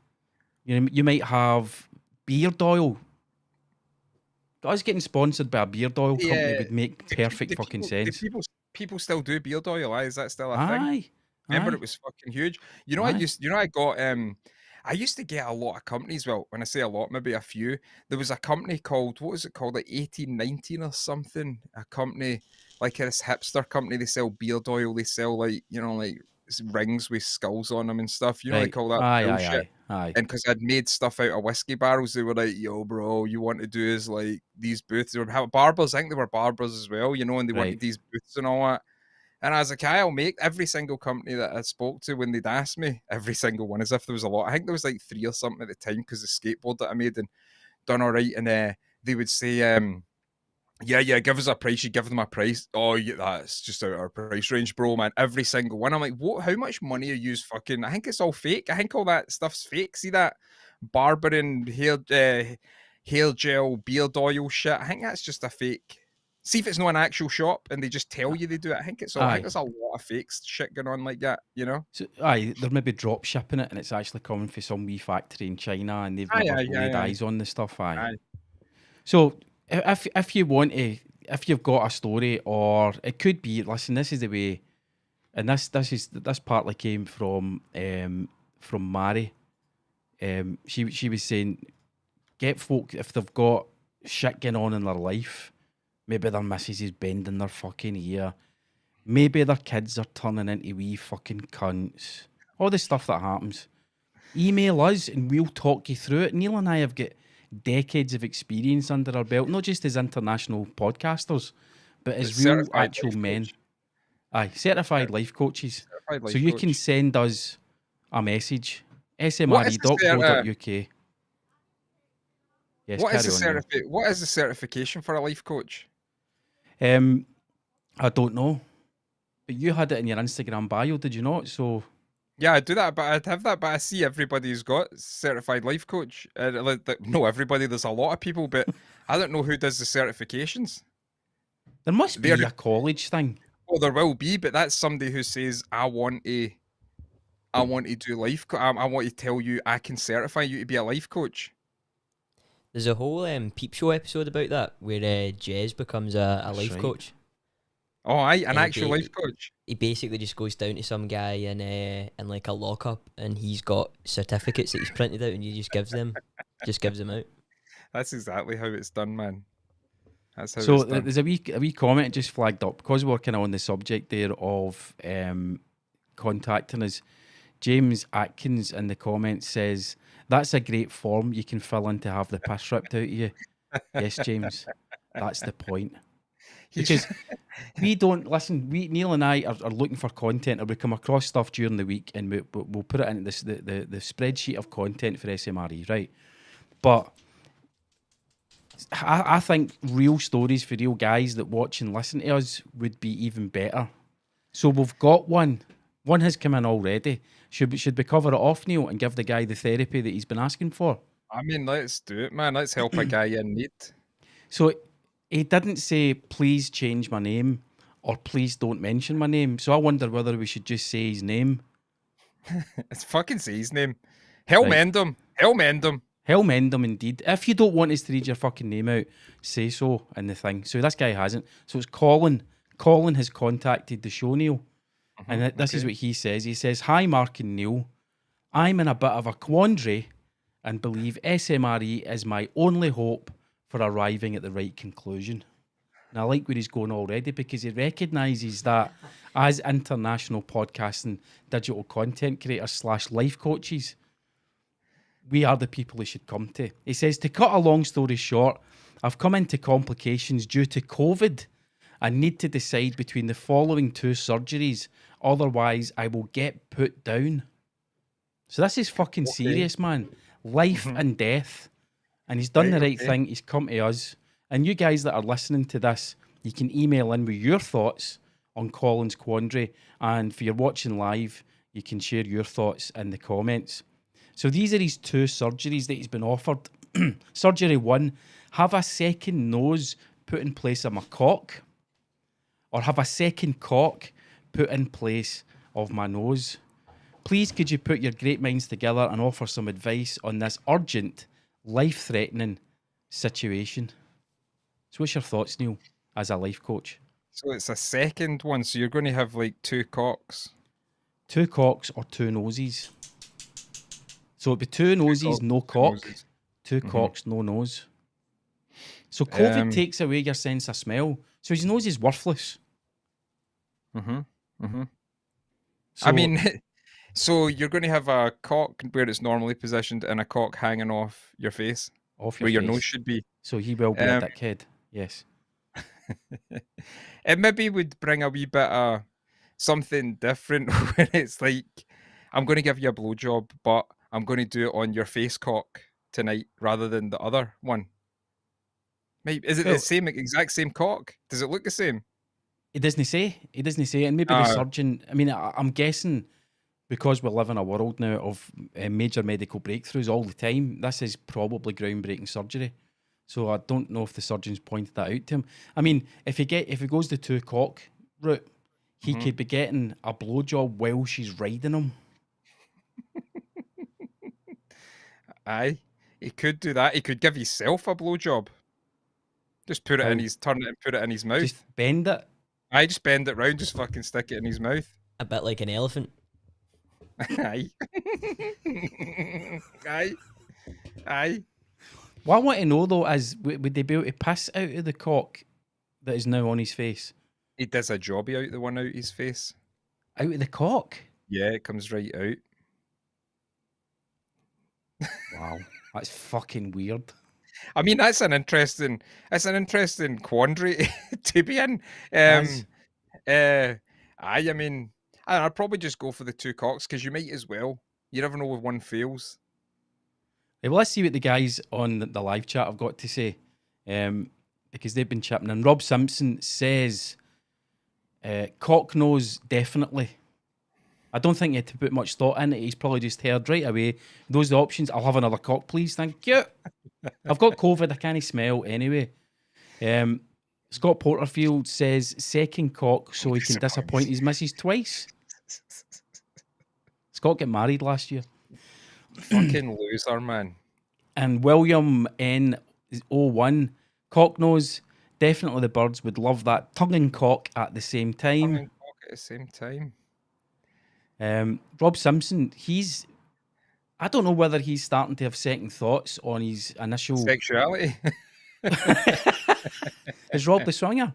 You might have beard oil. Us getting sponsored by a beard oil company would make perfect fucking sense.
People still do beard oil, is that still a thing?
Aye.
Remember it was fucking huge. I used to get a lot of companies. Well, when I say a lot, maybe a few. There was a company called, what was it called? Like 1819 or something. A company, like this hipster company, they sell beard oil. They sell like rings with skulls on them and stuff. You know, they call that bullshit.
Aye.
And because I'd made stuff out of whiskey barrels, they were like, yo, bro, you want to do is like these booths. They were barbers. I think they were barbers as well, and they wanted these booths and all that. And I was like, I'll make every single company that I spoke to when they'd asked me, every single one, as if there was a lot. I think there was like 3 or something at the time because the skateboard that I made and done all right. And they would say, yeah, give us a price. You give them a price. Oh, yeah, that's just out of our price range, bro, man. Every single one. I'm like, what? How much money are you fucking? I think it's all fake. I think all that stuff's fake. See that barbering, hair gel, beard oil shit? I think that's just a fake. See if it's not an actual shop and they just tell you they do it. I think it's all. I think there's a lot of fake shit going on like that, So,
they're maybe drop shipping it and it's actually coming from some wee factory in China and they've never laid eyes on the stuff. So if you want to, if you've got a story, or it could be, listen, this is the way, and this partly came from Mary. She was saying, get folk if they've got shit going on in their life. Maybe their missus is bending their fucking ear. Maybe their kids are turning into wee fucking cunts. All the stuff that happens. Email us and we'll talk you through it. Neil and I have got decades of experience under our belt, not just as international podcasters, but as real actual men. Certified life coaches. You can send us a message. smre.co.uk. Yes,
what is the certification for a life coach?
I don't know, but you had it in your Instagram bio, did you not? So
yeah, I do that, but I'd have that. But I see everybody's got certified life coach. No, everybody. There's a lot of people, but I don't know who does the certifications.
There must be a college thing.
Well, there will be, but that's somebody who says, I want to do life. I want to tell you I can certify you to be a life coach.
There's a whole Peep Show episode about that where Jez becomes a life coach.
Oh, an actual life coach.
He basically just goes down to some guy in like a lockup, and he's got certificates that he's printed out, and he just gives them out.
That's exactly how it's done, man. That's how.
So
it's done.
There's a wee comment just flagged up because we're kind of on the subject there of contacting us. James Atkins in the comments says, that's a great form you can fill in to have the piss ripped out of you. Yes, James, that's the point. Because we don't listen. Neil and I are looking for content, or we come across stuff during the week, and we'll put it into the spreadsheet of content for SMRE, right? But I think real stories for real guys that watch and listen to us would be even better. So we've got one. One has come in already. Should we cover it off, Neil, and give the guy the therapy that he's been asking for?
I mean, let's do it, man. Let's help a guy in need.
So he didn't say, please change my name or please don't mention my name. So I wonder whether we should just say his name.
It's fucking say his name. Hell mend him. Hell mend him.
Hell mend him indeed. If you don't want us to read your fucking name out, say so in the thing. So this guy hasn't. So it's Colin. Colin has contacted the show, Neil. And this is what he says. He says, hi, Mark and Neil. I'm in a bit of a quandary and believe SMRE is my only hope for arriving at the right conclusion. And I like where he's going already because he recognises that as international podcasting digital content creators / life coaches, we are the people he should come to. He says, to cut a long story short, I've come into complications due to COVID and need to decide between the following 2 surgeries. Otherwise, I will get put down. So this is fucking serious, man. Life and death. And he's done the right thing. He's come to us. And you guys that are listening to this, you can email in with your thoughts on Colin's quandary. And if you're watching live, you can share your thoughts in the comments. So these are his 2 surgeries that he's been offered. Surgery 1, have a second nose put in place of my cock, or have a second cock put in place of my nose. Please could you put your great minds together and offer some advice on this urgent, life-threatening situation? So what's your thoughts, Neil, as a life coach?
So it's a second one, so you're going to have like 2 cocks.
2 cocks or 2 noses. So it'd be 2 noses, no cock. 2 cocks, no nose. So COVID takes away your sense of smell. So his nose is worthless.
So,
So,
I mean, so you're going to have a cock where it's normally positioned and a cock hanging off your face,
off
where your
face.
nose should be.
So he will be a dickhead. Yes.
It maybe would bring a wee bit of something different when it's like, I'm going to give you a blowjob, but I'm going to do it on your face cock tonight rather than the other one. Maybe is it the same exact same cock? Does it look the same?
He doesn't say. He doesn't say. And maybe the surgeon. I mean, I'm guessing because we live in a world now of major medical breakthroughs all the time. This is probably groundbreaking surgery. So I don't know if the surgeon's pointed that out to him. I mean, if he goes the 2 cock route, he could be getting a blowjob while she's riding him.
Aye, he could do that. He could give himself a blowjob. Just put it in his, turn it and put it in his mouth.
Just bend it.
I just bend it round, just fucking stick it in his mouth.
A bit like an elephant.
Aye. Aye. Aye.
What I want to know though is, would they be able to piss out of the cock that is now on his face?
He does a jobby out the one out his face.
Out of the cock?
Yeah, it comes right out.
Wow, that's fucking weird.
I mean, that's an interesting quandary to be in. I mean, I'd probably just go for the 2 cocks because you might as well. You never know if one fails.
Well, let's see what the guys on the live chat have got to say, because they've been chipping in. Rob Simpson says, cock nose, definitely. I don't think he had to put much thought in it. He's probably just heard right away. Those are the options. I'll have another cock, please. Thank you. I've got COVID. I can't smell anyway. Scott Porterfield says, second cock so he can disappoint his missus twice. Scott got married last year.
Fucking loser, man.
And William N01, cock nose, definitely the birds would love that. Tongue and cock at the same time.
Tongue and cock at the same time.
Rob Simpson, I don't know whether he's starting to have second thoughts on his initial
sexuality.
Is Rob the swinger?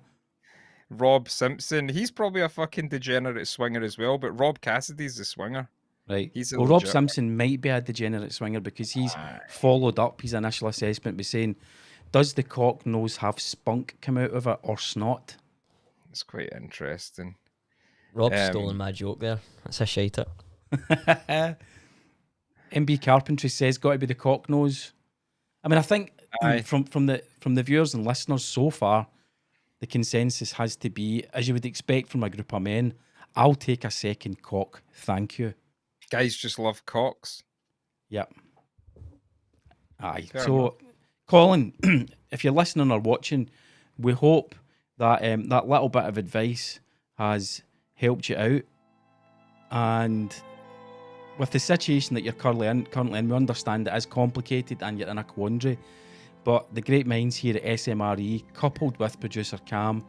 Rob Simpson, he's probably a fucking degenerate swinger as well, but Rob Cassidy's the swinger.
Right. Well, Rob Simpson might be a degenerate swinger because he's followed up his initial assessment by saying, does the cock nose have spunk come out of it or snot?
It's quite interesting.
Rob's stolen my joke there. That's a shiter.
MB Carpentry says, got to be the cock nose. I mean, I think from the viewers and listeners so far, the consensus has to be, as you would expect from a group of men, I'll take a second cock, thank you.
Guys just love cocks.
Yep. Aye. So, Colin, if you're listening or watching, we hope that that little bit of advice has helped you out. And with the situation that you're currently in, we understand it is complicated and you're in a quandary. But the great minds here at SMRE, coupled with producer Cam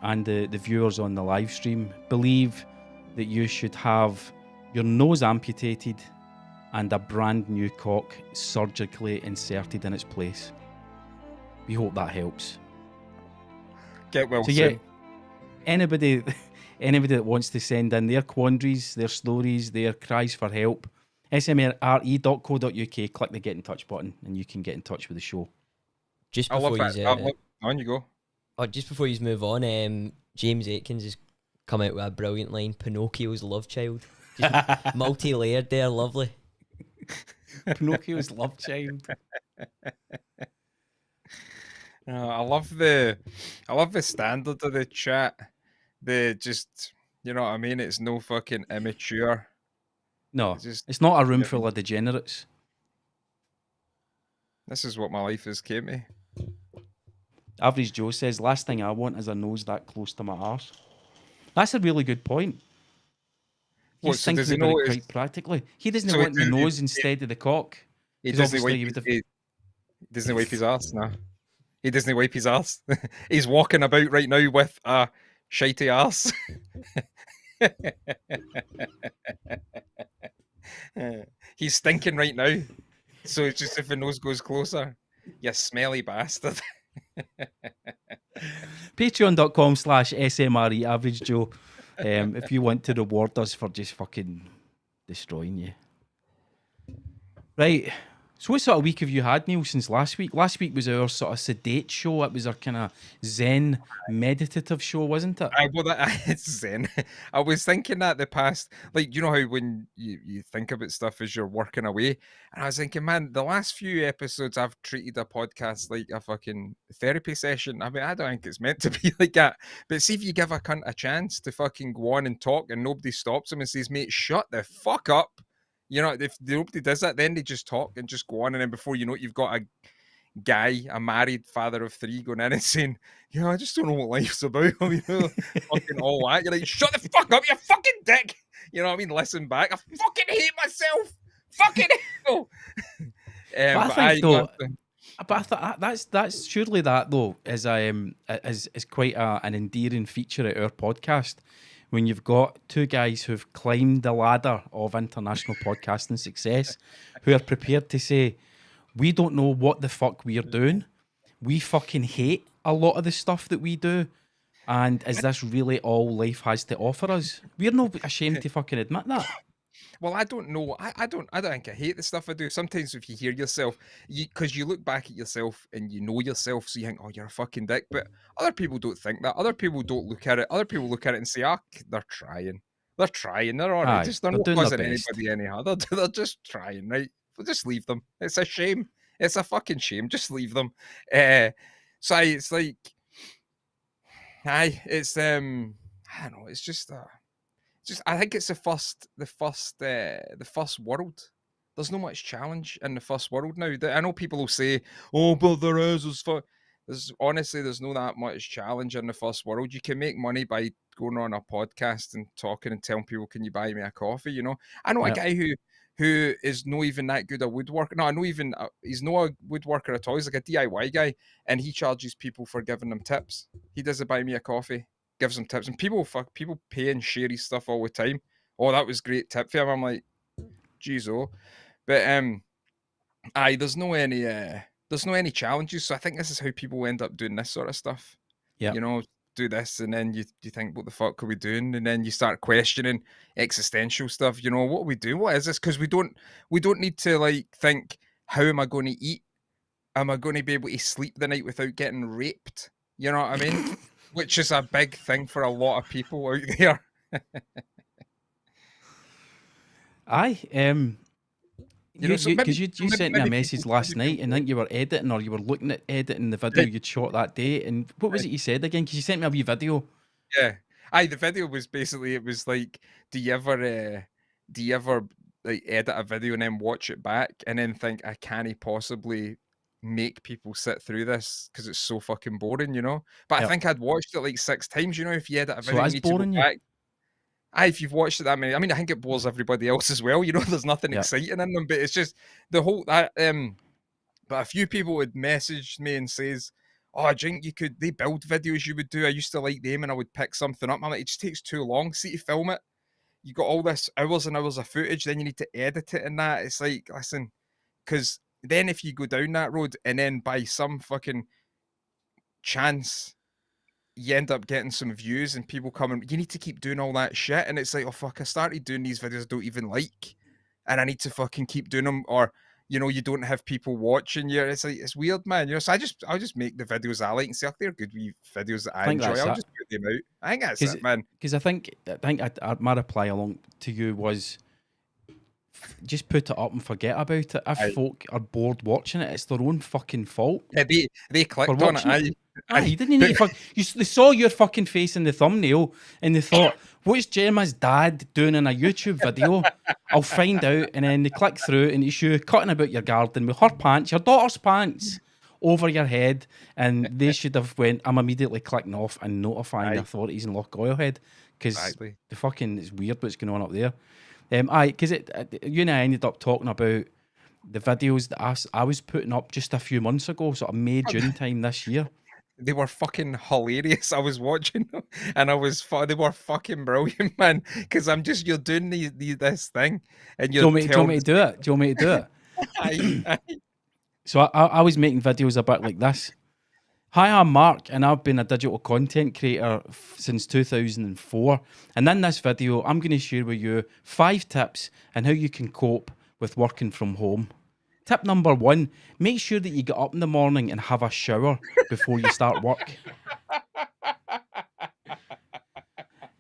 and the viewers on the live stream, believe that you should have your nose amputated and a brand new cock surgically inserted in its place. We hope that helps.
Get well
soon. Yeah, anybody that wants to send in their quandaries, their stories, their cries for help, smre.co.uk, click the get in touch button and you can get in touch with the show.
Just before
on you go.
Oh, just before you move on, James Atkins has come out with a brilliant line, Pinocchio's love child. Just multi-layered there, lovely.
Pinocchio's love child.
I love the standard of the chat. The just You know what I mean? It's no fucking immature.
No, it's not a room
Yeah.
full of degenerates.
This is what my life has came to.
Average Joe says, last thing I want is a nose that close to my arse. That's a really good point. He's
So does he
thinking about
know
it quite practically. He doesn't want the nose instead of the cock.
He doesn't wipe his arse, no. He doesn't wipe his arse. He's walking about right now with a shitey arse. He's stinking right now. So it's just if the nose goes closer, you smelly bastard.
Patreon.com/SMRE Average Joe. If you want to reward us for just fucking destroying you. Right. So what sort of week have you had, Neil, since last week? Last week was our sort of sedate show. It was our kind of zen meditative show, wasn't it?
It's zen. I was thinking that the past, like, you know how when you think about stuff as you're working away, and I was thinking, man, the last few episodes I've treated a podcast like a fucking therapy session. I mean, I don't think it's meant to be like that. But see if you give a cunt a chance to fucking go on and talk and nobody stops him and says, mate, shut the fuck up. You know, if nobody does that, then they just talk and just go on. And then before you know it, you've got a guy, a married father of 3, going in and saying, yeah, I just don't know what life's about. I mean, fucking all that. You're like, shut the fuck up, you fucking dick. You know what I mean? Listen back. I fucking hate myself. Fucking hell.
But I think, though, but I thought that's surely that, though, is quite an endearing feature at our podcast. When you've got two guys who've climbed the ladder of international podcasting success, who are prepared to say, we don't know what the fuck we're doing. We fucking hate a lot of the stuff that we do. And is this really all life has to offer us? We're not ashamed to fucking admit that.
Well, I don't know. I don't think I hate the stuff I do. Sometimes if you hear yourself, because you look back at yourself and you know yourself, so you think, oh, you're a fucking dick. But other people don't think that. Other people don't look at it. Other people look at it and say, ah, they're trying. They're trying. They're all right. They're not causing anybody any harm. They're just trying, right? We'll just leave them. It's a shame. It's a fucking shame. Just leave them. So it's like, it's I don't know. It's just I think it's the first world. There's no much challenge in the first world now. I know people will say, "Oh, but there is." There's honestly, there's not that much challenge in the first world. You can make money by going on a podcast and talking and telling people, "Can you buy me a coffee?" You know, I know a guy who is not even that good at woodwork. No, I know even he's not a woodworker at all. He's like a DIY guy, and he charges people for giving them tips. He does a buy me a coffee. Gives them tips, and people pay and share his stuff all the time. Oh, that was great tip for him. I'm like, geez, oh, but there's no any challenges. So I think this is how people end up doing this sort of stuff.
Yeah,
you know, do this, and then you think, what the fuck are we doing? And then you start questioning existential stuff. You know, what are we doing? What is this? Because we don't need to like think, how am I going to eat? Am I going to be able to sleep the night without getting raped? You know what I mean? Which is a big thing for a lot of people out there.
You sent me a message last night, and I think you were editing, or you were looking at editing the video you'd shot that day. And what was it you said again? Because you sent me a wee video.
Yeah, the video was basically, it was like, do you ever like edit a video and then watch it back and then think, I can't possibly make people sit through this because it's so fucking boring, you know? But I think I'd watched it like 6 times, you know, if you edit a video,
so you need boring, to go back.
If you've watched it that many, I mean, I think it bores everybody else as well, you know, there's nothing exciting in them, but it's just the whole, but a few people would message me and says, oh, I think they build videos you would do, I used to like them and I would pick something up. I'm like, it just takes too long, see, to film it. You got all this hours and hours of footage, then you need to edit it and that. It's like, listen, because then if you go down that road and then by some fucking chance you end up getting some views and people coming, you need to keep doing all that shit. And it's like, oh fuck, I started doing these videos I don't even like, and I need to fucking keep doing them, or you know, you don't have people watching you. It's like, it's weird, man. You know, so I'll just make the videos I like and say, oh, they're good wee videos that I enjoy. I'll just put them out. I think that's it, man.
Because I think my reply along to you was, just put it up and forget about it. If folk are bored watching it, it's their own fucking fault.
Yeah, they clicked on it.
You didn't need to they saw your fucking face in the thumbnail and they thought, what's Gemma's dad doing in a YouTube video? I'll find out. And then they click through and it's you cutting about your garden with her pants, your daughter's pants, over your head. And they should have went, I'm immediately clicking off and notifying the authorities in Loch Oilhead. Because the fucking, it's weird what's going on up there. Because you and I ended up talking about the videos that I was putting up just a few months ago, sort of May, June time this year.
They were fucking hilarious. I was watching them, and they were fucking brilliant, man. Because you're doing this thing, and you're.
Do you want me to do it? Do you want me to do it? So I was making videos a bit like this. Hi, I'm Mark, and I've been a digital content creator since 2004. And in this video, I'm going to share with you 5 tips on how you can cope with working from home. Tip number 1, make sure that you get up in the morning and have a shower before you start work.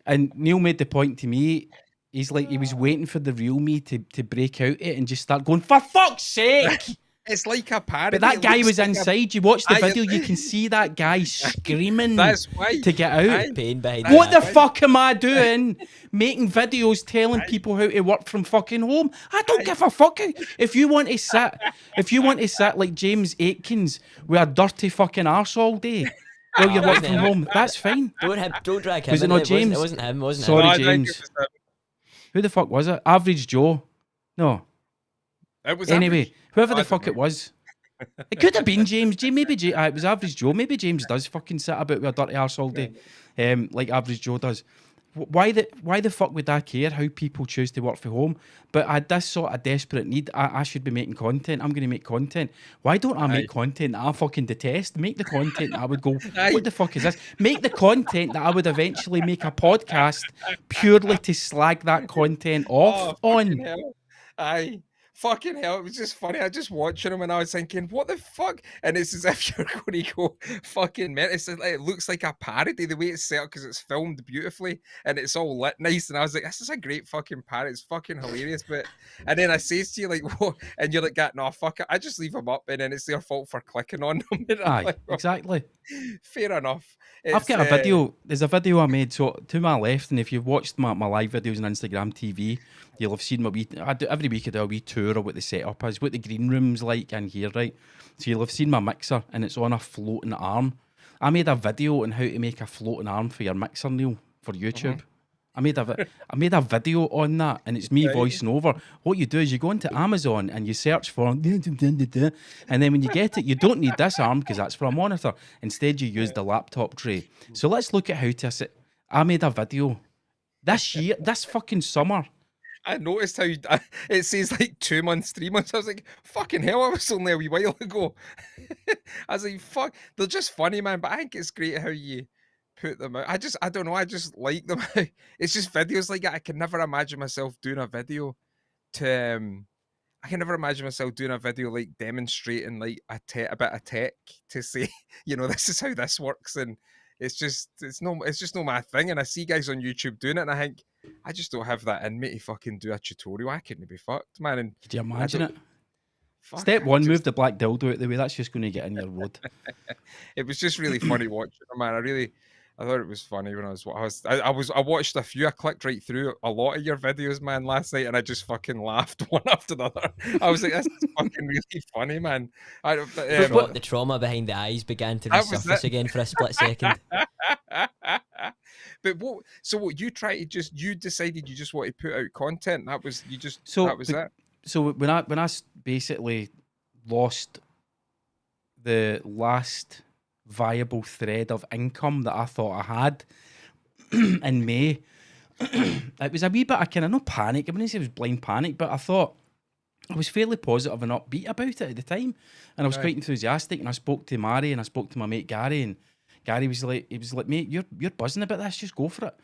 And Neil made the point to me, he's like, he was waiting for the real me to break out it and just start going, for fuck's sake!
It's like a parody.
But that guy was like inside. You watch the video, you can see that guy screaming to get out.
Pain behind
what the fuck am I doing? Making videos telling people how to work from fucking home? I don't give a fuck. If you want to sit like James Atkins with a dirty fucking arse all day while you're working from home, that's fine.
Don't drag him.
Was it not James?
It wasn't him.
Sorry, James. Who the fuck was it? Average Joe? No.
It was
anyway, whoever the fuck it was. It could have been James. Maybe it was Average Joe. Maybe James does fucking sit about with a dirty arse all day, like Average Joe does. Why the fuck would I care how people choose to work from home? But I had this sort of desperate need. I should be making content. I'm going to make content. Why don't I make content that I fucking detest? Make the content that I would go, what the fuck is this? Make the content that I would eventually make a podcast purely to slag that content off on.
Hell. Fucking hell, it was just funny. I just watching him and I was thinking, what the fuck? And it's as if you're going to go fucking mad. It looks like a parody the way it's set up because it's filmed beautifully and it's all lit nice. And I was like, this is a great fucking parody. It's fucking hilarious. And then I says to you, like, what? And you're like, no, fuck it. I just leave them up and then it's their fault for clicking on them.
Aye, exactly.
Fair enough.
I've got a video. There's a video I made to my left, and if you've watched my live videos on Instagram TV, you'll have seen every week I do a wee tour of what the setup is, what the green room's like in here, right? So you'll have seen my mixer, and it's on a floating arm. I made a video on how to make a floating arm for your mixer, Neil, for YouTube. I made a video on that, and it's me voicing over. What you do is you go into Amazon and you search for, and then when you get it, you don't need this arm because that's for a monitor. Instead, you use the laptop tray. So let's look at how to sit. I made a video this fucking summer.
I noticed how it says like 2 months, 3 months. I was like, fucking hell, I was only a wee while ago. I was like, fuck, they're just funny, man. But I think it's great how you put them out. I don't know, I just like them. It's just videos like that. I can never imagine myself doing a video like demonstrating like a bit of tech to say, this is how this works, and it's just not my thing. And I see guys on YouTube doing it and I think I just don't have that in me to fucking do a tutorial. I couldn't be fucked, man. And
could you imagine it? Step 1, move the black dildo out the way. That's just going to get in your road.
It was just really funny watching it, man. I thought it was funny when I watched a few. I clicked right through a lot of your videos, man, last night, and I just fucking laughed one after the other. I was like, this is fucking really funny, man.
The trauma behind the eyes began to resurface again for a split second.
But what you decided you just want to put out content. That was it.
So when I basically lost the last viable thread of income that I thought I had in May, it was a wee bit of kind of no panic. I wouldn't say it was blind panic, but I thought I was fairly positive and upbeat about it at the time, and I was quite enthusiastic. And I spoke to Mary and I spoke to my mate Gary, and Gary was like, mate, you're buzzing about this, just go for it,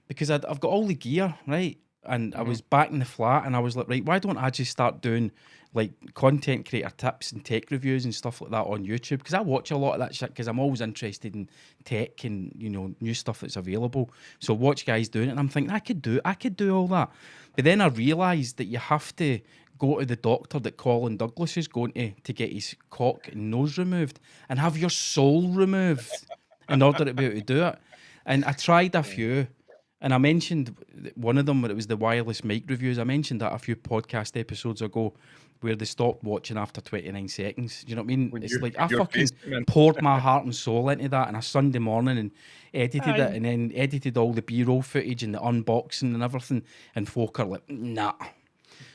because I've got all the gear, right? And I was back in the flat and I was like, right, why don't I just start doing like content creator tips and tech reviews and stuff like that on YouTube? Because I watch a lot of that shit because I'm always interested in tech and, new stuff that's available. So watch guys doing it and I'm thinking, I could do all that. But then I realised that you have to go to the doctor that Colin Douglas is going to get his cock and nose removed and have your soul removed in order to be able to do it. And I tried a few, and I mentioned one of them where it was the wireless mic reviews. I mentioned that a few podcast episodes ago where they stopped watching after 29 seconds. Do you know what I mean? It's like I fucking poured my heart and soul into that on a Sunday morning and edited it, and then edited all the B-roll footage and the unboxing and everything, and folk are like, nah.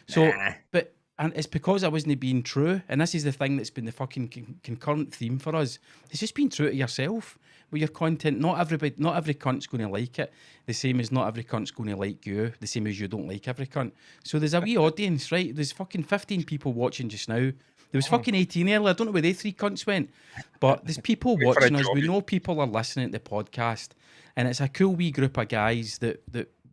So, but and it's because I wasn't being true, and this is the thing that's been the fucking concurrent theme for us. It's just being true to yourself with your content. Not every cunt's going to like it, the same as not every cunt's going to like you, the same as you don't like every cunt. So there's a wee audience, right? There's fucking 15 people watching just now. There was fucking 18 earlier. I don't know where they 3 cunts went, but there's people watching us. We know people are listening to the podcast, and it's a cool wee group of guys that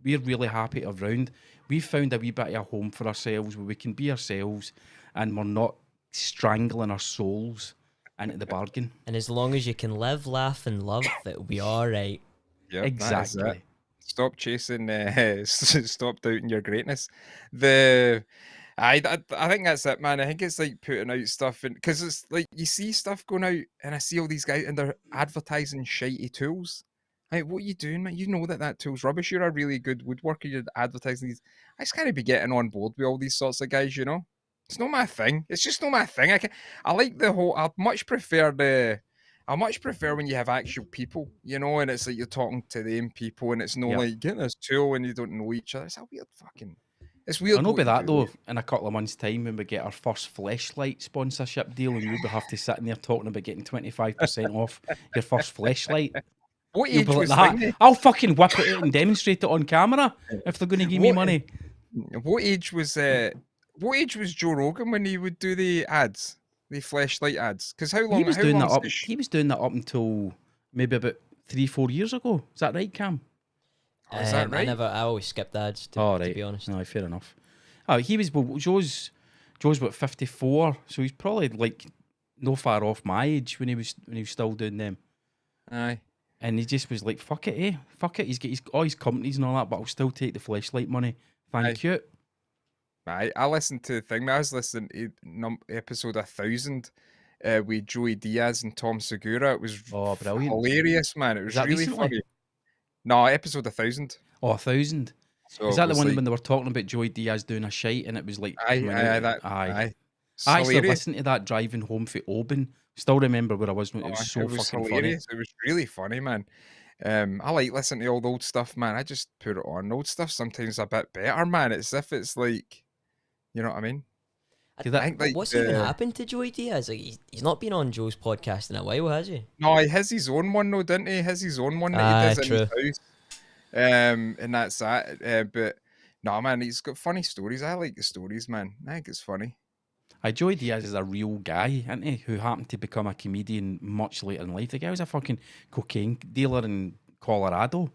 we're really happy to have round. We've found a wee bit of a home for ourselves where we can be ourselves and we're not strangling our souls into the bargain.
And as long as you can live, laugh, and love, it'll be all right.
Yep,
exactly.
Stop chasing, stop doubting your greatness. I think that's it, man. I think it's like putting out stuff, and because it's like you see stuff going out, and I see all these guys and they're advertising shitey tools. Like, what are you doing, man? You know that tool's rubbish. You're a really good woodworker. You're advertising these. I just can't be getting on board with all these sorts of guys, you know? It's not my thing. It's just not my thing. I like the whole. I much prefer when you have actual people, you know, and it's like you're talking to them people, and it's no like getting this tool and you don't know each other. It's a weird fucking. It's weird.
I know about that though. In a couple of months' time, when we get our first Fleshlight sponsorship deal, and you'll have to sit in there talking about getting 25% off your first Fleshlight.
What age was
that? I'll fucking whip it out and demonstrate it on camera if they're going to give me money.
What age was Joe Rogan when he would do the ads, the Fleshlight ads? Because how long?
He was doing that up until maybe about 3-4 years ago. Is that right, Cam?
Oh, is that right?
I always skipped ads. To be honest.
No, fair enough. Oh, he was. Well, Joe's about 54, so he's probably like no far off my age when he was still doing them.
Aye.
And he just was like, fuck it, fuck it. He's got all his companies and all that, but I'll still take the Fleshlight money. Thank you.
I listened to the thing. I was listening to episode 1000 with Joey Diaz and Tom Segura. It was
brilliant.
Hilarious, man. It was really recently? Funny. No, episode 1000.
Oh, 1000. So is that the one when they were talking about Joey Diaz doing a shite and it was like... Aye. I actually listened to that driving home for Oban. Still remember where I was when it was so fucking hilarious.
Funny. It was really funny, man. I like listening to all the old stuff, man. I just put it on. Old stuff sometimes a bit better, man. It's if it's like, you know what I mean?
I think, like, what's even happened to Joey Diaz? Like, he's not been on Joe's podcast in a while, has he?
No, he has his own one, though, didn't he? He has his own one that he does in his house. And that's that. But no, man, he's got funny stories. I like the stories, man. I think it's funny.
Joey Diaz is a real guy, isn't he? Who happened to become a comedian much later in life. The guy was a fucking cocaine dealer in Colorado,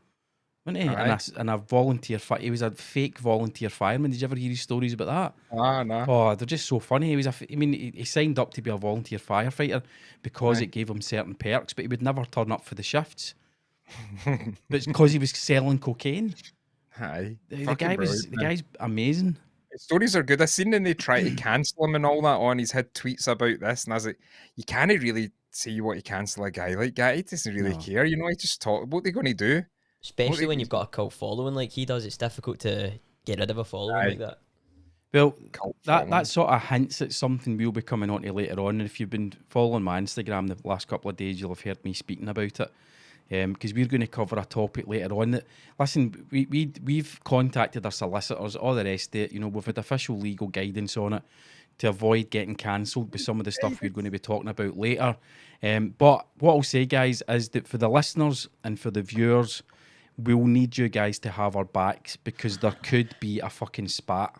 wasn't he? And a volunteer. He was a fake volunteer fireman. Did you ever hear his stories about that?
No.
Oh, they're just so funny. He signed up to be a volunteer firefighter because it gave him certain perks, but he would never turn up for the shifts. But it's because he was selling cocaine. The guy's amazing.
His stories are good. I've seen them, they try to cancel him and all that on. He's had tweets about this, and I was like, you can't really see you want to cancel a guy like that. He doesn't really care, you know. He just talk. What are they going to do?
Especially when you've got a cult following like he does, it's difficult to get rid of a following like that.
Well, that sort of hints at something we'll be coming on to later on. And if you've been following my Instagram the last couple of days, you'll have heard me speaking about it. Because we're going to cover a topic later on that, listen, we've contacted our solicitors, all the rest of it, you know, we've had official legal guidance on it to avoid getting cancelled with some of the stuff we're going to be talking about later. But what I'll say, guys, is that for the listeners and for the viewers, we'll need you guys to have our backs because there could be a fucking spat.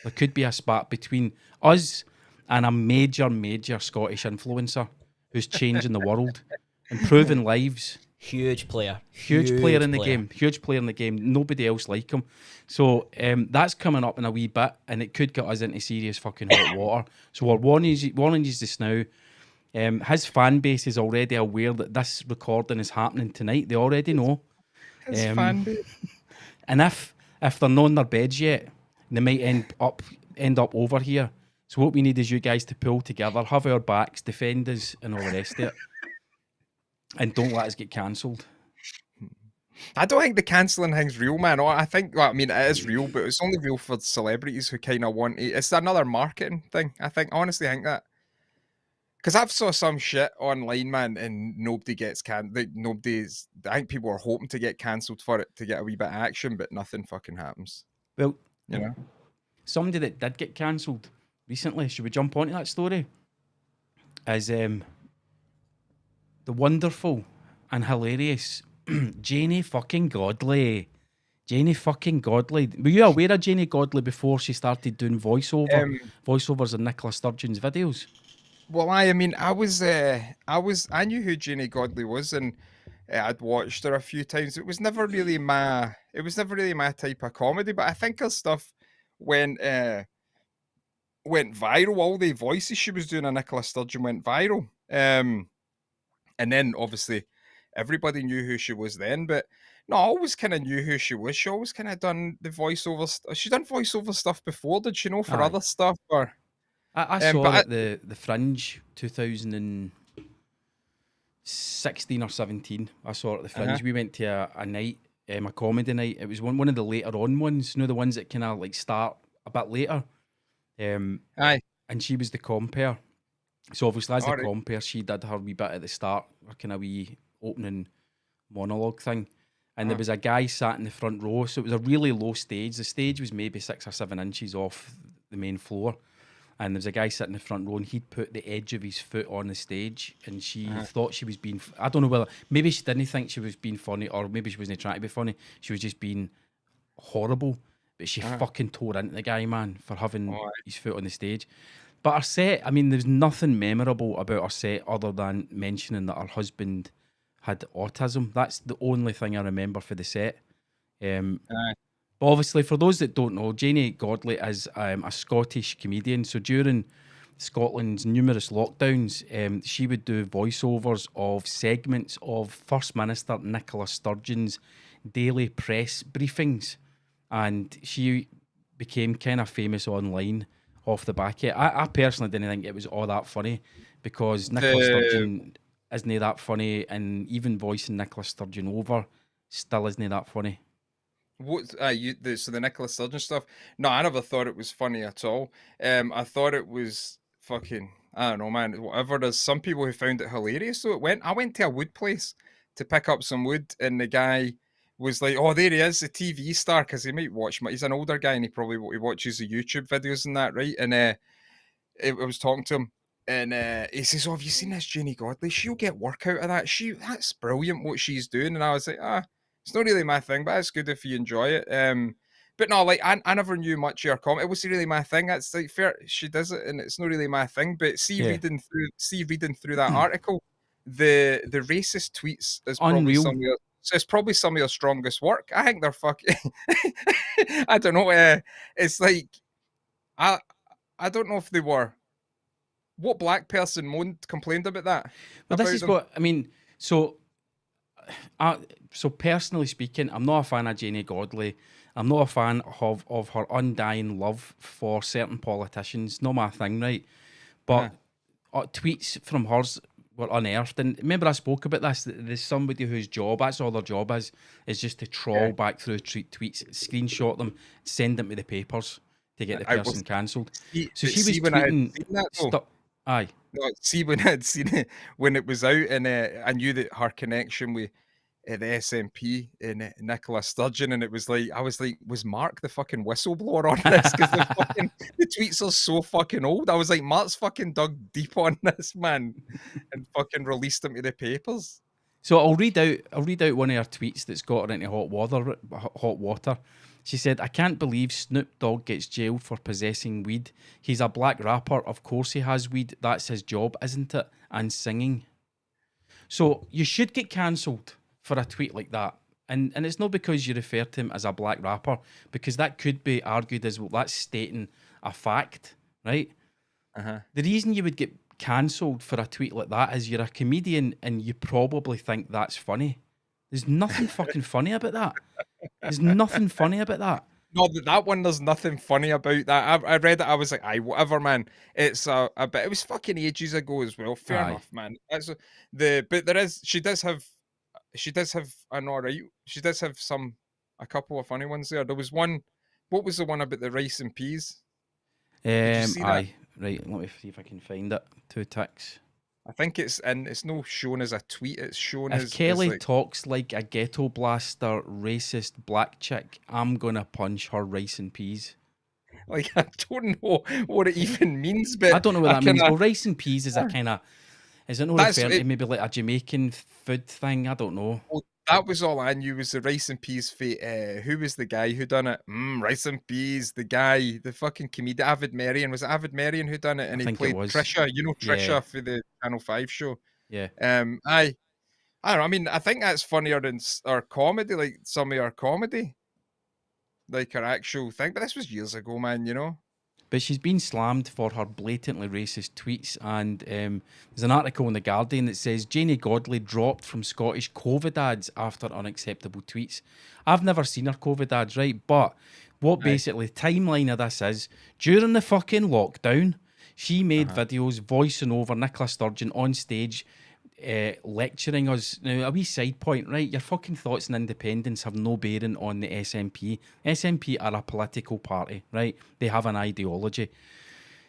There could be a spat between us and a major Scottish influencer who's changing the world, improving lives.
Huge player
in the game. Huge player in the game. Nobody else like him. So that's coming up in a wee bit, and it could get us into serious fucking hot water. So we're warning you just now. His fan base is already aware that this recording is happening tonight. They already know.
His fan base.
And if they're not in their beds yet, they might end up end up over here. So what we need is you guys to pull together, have our backs, defend us, and all the rest of it, and don't let us get cancelled.
I don't think the cancelling thing's real, man. I think, well, I mean, it is real, but it's only real for celebrities who kind of want it. It's another marketing thing. I honestly think that. Because I've saw some shit online, man, and nobody gets nobody's. I think people are hoping to get cancelled for it to get a wee bit of action, but nothing fucking happens.
Well,
you know,
somebody that did get cancelled recently. Should we jump onto that story? As the wonderful and hilarious Janie fucking Godley. Janie fucking Godley. Were you aware of Janie Godley before she started doing voiceovers in Nicola Sturgeon's videos?
Well, I mean, I knew who Janie Godley was, and I'd watched her a few times. It was never really my type of comedy, but I think her stuff went viral. All the voices she was doing on Nicola Sturgeon went viral. And then obviously everybody knew who she was then, but no, I always kind of knew who she was. She always kind of done the voiceover. She done voiceover stuff before, did she? For other stuff, or
I saw her at the Fringe 2016 or 17. I saw her at the Fringe. We went to a night, a comedy night. It was one of the later on ones, the ones that kind of like start a bit later.
Aye.
And she was the compere. So obviously as the compere, she did her wee bit at the start, her kind of wee opening monologue thing. And there was a guy sat in the front row. So it was a really low stage. The stage was maybe 6 or 7 inches off the main floor. And there was a guy sitting in the front row, and he'd put the edge of his foot on the stage, and she thought she was being. I don't know whether maybe she didn't think she was being funny, or maybe she wasn't trying to be funny. She was just being horrible. But she fucking tore into the guy, man, for having his foot on the stage. But her set, I mean, there's nothing memorable about her set other than mentioning that her husband had autism. That's the only thing I remember for the set. But obviously, for those that don't know, Janie Godley is a Scottish comedian. So during Scotland's numerous lockdowns, she would do voiceovers of segments of First Minister Nicola Sturgeon's daily press briefings. And she became kind of famous online off the back of it. I personally didn't think it was all that funny, because Nicola Sturgeon isn't that funny, and even voicing Nicola Sturgeon over still isn't that funny.
What so the Nicola Sturgeon stuff? No, I never thought it was funny at all. I thought it was fucking, I don't know, man. Whatever. There's some people who found it hilarious. So I went to a wood place to pick up some wood, and the guy was like, "Oh, there he is, the TV star," because he might watch. He's an older guy, and he watches the YouTube videos and that, right? And I was talking to him, and he says, "Oh, have you seen this Janie Godley? She'll get work out of that. That's brilliant what she's doing." And I was like, it's not really my thing, but it's good if you enjoy it. But no, like I never knew much of her comment. It wasn't really my thing. That's like fair. She does it, and it's not really my thing. But reading through that article, the racist tweets is probably some of your strongest work. I think they're fucking. I don't know. It's like I don't know if they were. What black person complained about that?
But this is what I mean. So personally speaking, I'm not a fan of Janie Godley. I'm not a fan of her undying love for certain politicians. Not my thing, right? But tweets from hers were unearthed. And remember I spoke about this, there's somebody whose job, that's all their job is just to trawl back through tweets, screenshot them, send them to the papers to get the person cancelled. So she was tweeting... Aye.
No, see, when I had seen it, when it was out, and I knew that her connection with the SNP and Nicola Sturgeon, and it was like, I was like, was Mark the fucking whistleblower on this? Because the tweets are so fucking old. I was like, Mark's fucking dug deep on this, man, and fucking released them to the papers.
So I'll read out one of her tweets that's got her into hot water. She said, "I can't believe Snoop Dogg gets jailed for possessing weed. He's a black rapper. Of course he has weed. That's his job, isn't it? And singing." So you should get cancelled for a tweet like that. And it's not because you refer to him as a black rapper, because that could be argued as, well, that's stating a fact, right? The reason you would get cancelled for a tweet like that is you're a comedian and you probably think that's funny. There's nothing fucking funny about that. There's nothing funny about that.
No, that one, there's nothing funny about that. I read it, I was like, aye, whatever, man. It's a bit, it was fucking ages ago as well. Fair enough, man. That's but she does have an alright, she does have a couple of funny ones there. There was one, what was the one about the rice and peas? Did you see that?
Right, let me see if I can find it. 2 ticks.
I think it's not shown as a tweet, it's shown as...
If Kelly
like,
talks like a ghetto blaster, racist black chick, I'm gonna punch her rice and peas.
Like, I don't know what it even means, but...
I don't know what that means. Well, rice and peas is a kind of... Is it not referring to maybe like a Jamaican food thing? I don't know.
Well, that was all I knew was the rice and peas who was the guy who done it? Rice and peas, the guy, the fucking comedian, Avid Marion. Was it Avid Marion who done it? And he played Trisha, Trisha for the Channel 5 show.
Yeah.
I don't know, I mean, I think that's funnier than our comedy, like some of our comedy. Like our actual thing. But this was years ago, man,
But she's been slammed for her blatantly racist tweets, and there's an article in The Guardian that says Janie Godley dropped from Scottish COVID ads after unacceptable tweets. I've never seen her COVID ads, right? But what basically the timeline of this is, during the fucking lockdown, she made videos voicing over Nicola Sturgeon on stage, lecturing us. Now, a wee side point, right? Your fucking thoughts on independence have no bearing on the SNP. SNP are a political party, right? They have an ideology.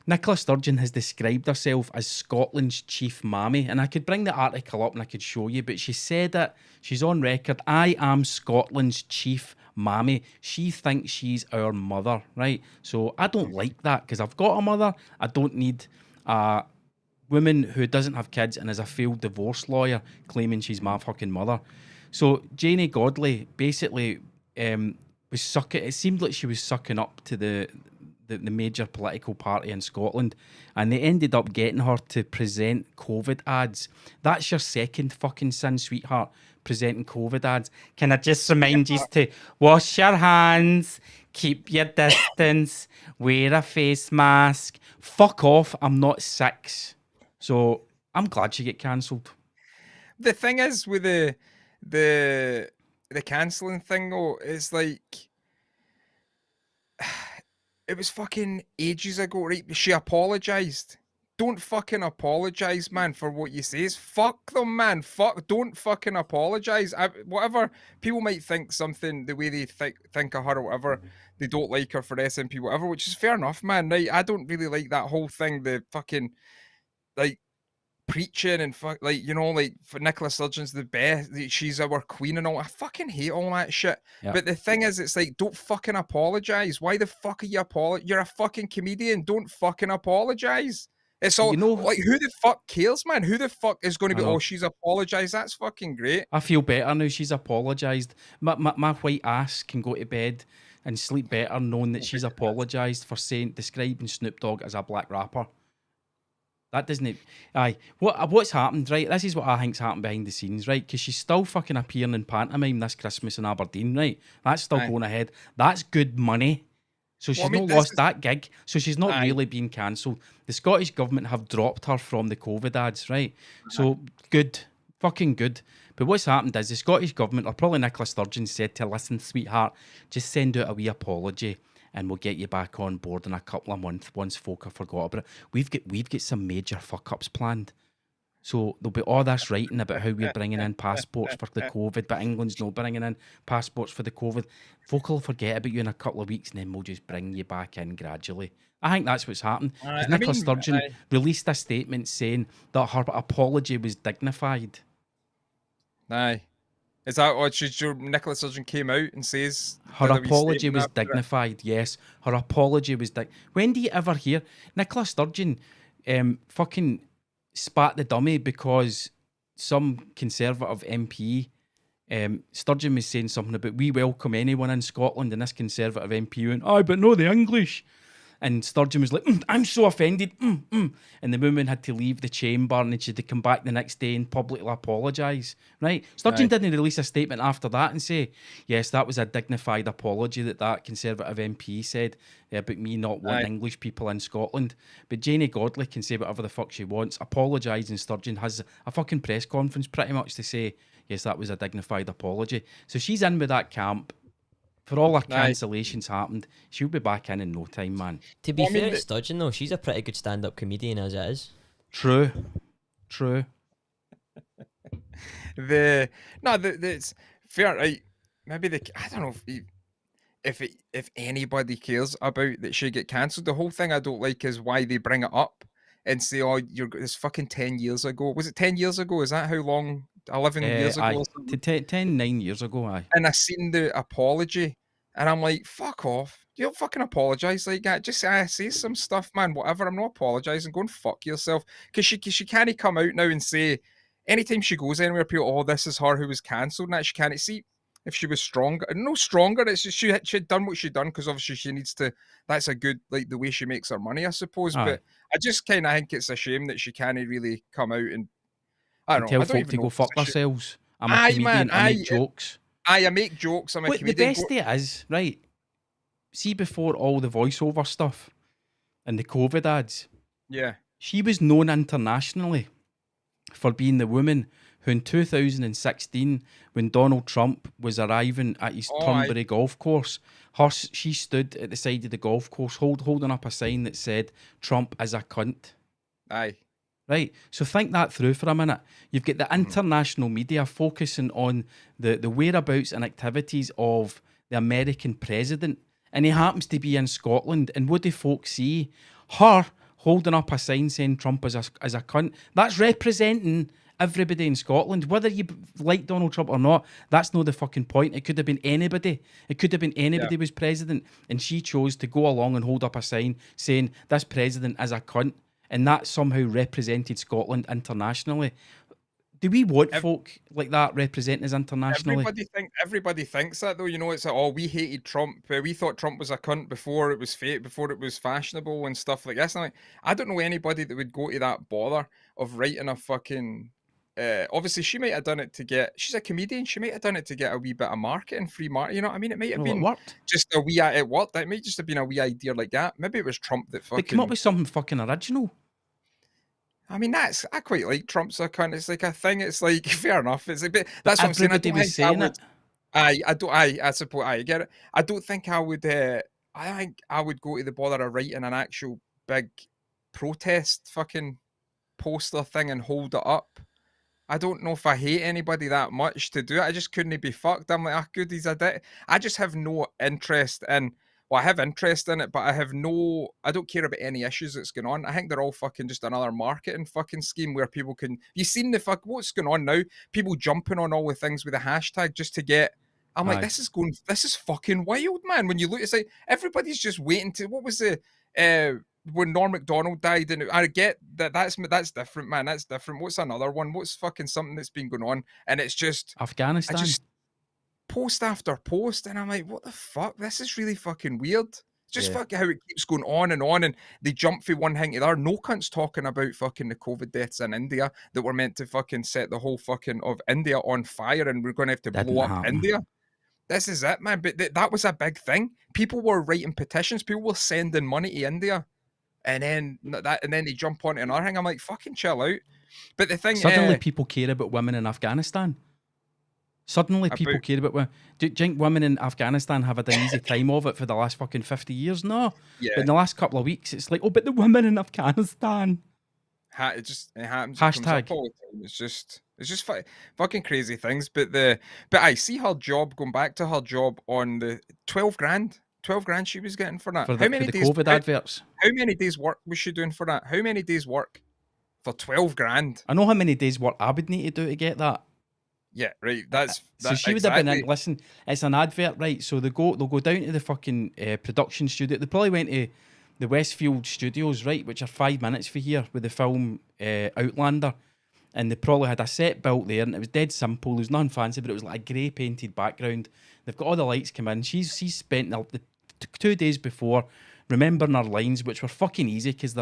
Nicola Sturgeon has described herself as Scotland's chief mammy, and I could bring the article up and I could show you, but she said it, she's on record, I am Scotland's chief mammy. She thinks she's our mother, right? So I don't like that, because I've got a mother. I don't need a woman who doesn't have kids and is a failed divorce lawyer claiming she's my fucking mother. So Janie Godley basically was sucking. It seemed like she was sucking up to the major political party in Scotland, and they ended up getting her to present COVID ads. That's your second fucking sin, sweetheart, presenting COVID ads. Can I just remind you to wash your hands, keep your distance, wear a face mask. Fuck off, I'm not 6. So I'm glad she get cancelled.
The thing is with the cancelling thing, though, it's like it was fucking ages ago, right? She apologized. Don't fucking apologize, man, for what you say. Fuck them, man. Don't fucking apologize. Whatever people might think something, the way they think of her or whatever, they don't like her for SNP, whatever, which is fair enough, man. Right? I don't really like that whole thing. The fucking like preaching and like for Nicola Sturgeon's the best, she's our queen and all. I fucking hate all that shit. Yep. But the thing is, it's like, don't fucking apologize. Why the fuck are you apologizing? You're a fucking comedian. Don't fucking apologize. It's all like, who the fuck cares, man? Who the fuck is going to be? Oh, she's apologized. That's fucking great.
I feel better now. She's apologized. My white ass can go to bed and sleep better knowing that she's apologized for describing Snoop Dogg as a black rapper. That doesn't... Aye. What's happened, right? This is what I think's happened behind the scenes, right? Because she's still fucking appearing in pantomime this Christmas in Aberdeen, right? That's still going ahead. That's good money. So she's not lost that gig. So she's not really been cancelled. The Scottish Government have dropped her from the COVID ads, right? So good. Fucking good. But what's happened is the Scottish Government, or probably Nicola Sturgeon, said to her, listen, sweetheart, just send out a wee apology and we'll get you back on board in a couple of months once folk have forgot about it. We've got some major fuck-ups planned. So there'll be all this writing about how we're bringing in passports for the COVID, but England's not bringing in passports for the COVID. Folk will forget about you in a couple of weeks and then we'll just bring you back in gradually. I think that's what's happened. Nicola Sturgeon released a statement saying that her apology was dignified.
Aye. Is that what Nicola Sturgeon came out and says?
Her apology was dignified, yes. Her apology was when do you ever hear Nicola Sturgeon fucking spat the dummy because some Conservative MP, Sturgeon was saying something about we welcome anyone in Scotland, and this Conservative MP went, aye, but no the English. And Sturgeon was like, I'm so offended. And the woman had to leave the chamber and she had to come back the next day and publicly apologise. Right? Sturgeon didn't release a statement after that and say, yes, that was a dignified apology that Conservative MP said about me not wanting English people in Scotland. But Janie Godley can say whatever the fuck she wants, apologise, and Sturgeon has a fucking press conference pretty much to say, yes, that was a dignified apology. So she's in with that camp. For all our cancellations happened, she'll be back in no time, man.
To be fair to Sturgeon, though, she's a pretty good stand-up comedian as it is.
True.
It's fair, right? Maybe I don't know if anybody cares about that she get cancelled. The whole thing I don't like is why they bring it up and say, "Oh, it's fucking 10 years ago." Was it 10 years ago? Is that how long? 11 years ago?
9 years ago, aye.
And I seen the apology, and I'm like, "Fuck off! You don't fucking apologize like that. Just say some stuff, man. Whatever. I'm not apologizing. Go and fuck yourself." Because she can't come out now and say anytime she goes anywhere, people, "Oh, this is her who was cancelled." Now she can't see. If she was stronger, no stronger, it's just she'd done what she'd done because obviously she needs to. That's a good like the way she makes her money, I suppose. But I just kind of think it's a shame that she can't really come out and I don't know.
Tell
I don't
folk to go fuck themselves. I'm a comedian.
Man,
I make jokes.
I make jokes. I'm a comedian.
The best it is, right? See, before all the voiceover stuff and the COVID ads, she was known internationally for being the woman who in 2016, when Donald Trump was arriving at his Turnberry golf course, she stood at the side of the golf course holding up a sign that said, "Trump is a cunt."
Aye.
Right, so think that through for a minute. You've got the international media focusing on the whereabouts and activities of the American president, and he happens to be in Scotland, and what do folks see? Her holding up a sign saying Trump is a cunt. That's representing everybody in Scotland, whether you like Donald Trump or not. That's not the fucking point. It could have been anybody. Was president, and she chose to go along and hold up a sign saying this president is a cunt, and that somehow represented Scotland internationally. Do we want folk like that representing us internationally?
Everybody thinks that though. You know, it's like, oh, we hated Trump. We thought Trump was a cunt before it was before it was fashionable and stuff like this. And I don't know anybody that would go to that bother of writing a fucking. Obviously, she might have done it to get. She's a comedian. She might have done it to get a wee bit of marketing, free market. You know what I mean? It might have been just a wee. It worked. It might just have been a wee idea like that. Maybe it was Trump that fucking.
They come up with something fucking original.
I mean, I quite like Trump's a cunt. It's like a thing. It's like fair enough. It's a bit. That's what I'm saying.
Everybody was saying it.
I suppose I get it. I don't think I would. I think I would go to the bother of writing an actual big protest fucking poster thing and hold it up. I don't know if I hate anybody that much to do it. I just couldn't be fucked. I'm like, good, he's a dick. I just have no interest in. Well, I have interest in it, but I don't care about any issues that's going on. I think they're all fucking just another marketing fucking scheme where people can. You seen what's going on now? People jumping on all the things with a hashtag just to get. I'm like, this is fucking wild, man. When you look, it's like everybody's just waiting to. What was the when Norm Macdonald died? And I get that's different, man. That's different. What's another one? What's fucking something that's been going on? And it's just
Afghanistan.
Post after post, and I'm like, what the fuck? This is really fucking weird. Just fucking how it keeps going on, and they jump from one thing to the other. No cunt's talking about fucking the COVID deaths in India that were meant to fucking set the whole fucking of India on fire, and we're going to have to blow up India. This is it, man. But that was a big thing. People were writing petitions. People were sending money to India, and then they jump onto another thing. I'm like, fucking chill out. But the thing
suddenly people care about women in Afghanistan. Suddenly people care about women. Do you think women in Afghanistan have had an easy time of it for the last fucking 50 years? No. Yeah. But in the last couple of weeks, it's like, oh, but the women in Afghanistan.
It happens.
Hashtag.
It's just fucking crazy things. But I see her job, going back to her job on the 12 grand. 12 grand she was getting for that.
For the COVID adverts.
How many days work was she doing for that? How many days work for 12 grand?
I know how many days work I would need to do to get that.
Yeah, right.
So she would have been in. Listen, it's an advert, right? So they'll go down to the fucking production studio. They probably went to the Westfield Studios, right, which are 5 minutes for here with the film Outlander, and they probably had a set built there, and it was dead simple. There was nothing fancy, but it was like a grey painted background. They've got all the lights come in. She's spent the 2 days before remembering her lines, which were fucking easy because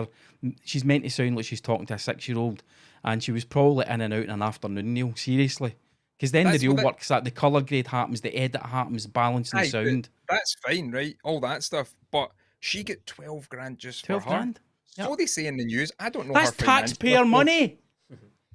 she's meant to sound like she's talking to a 6-year-old, and she was probably in and out in an afternoon, Neil. Seriously. Because then the real work's that the colour grade happens, the edit happens, balancing the sound.
That's fine, right? All that stuff. But she get 12 grand just
12
for her.
Grand?
So they say in the news. I don't know.
That's taxpayer money.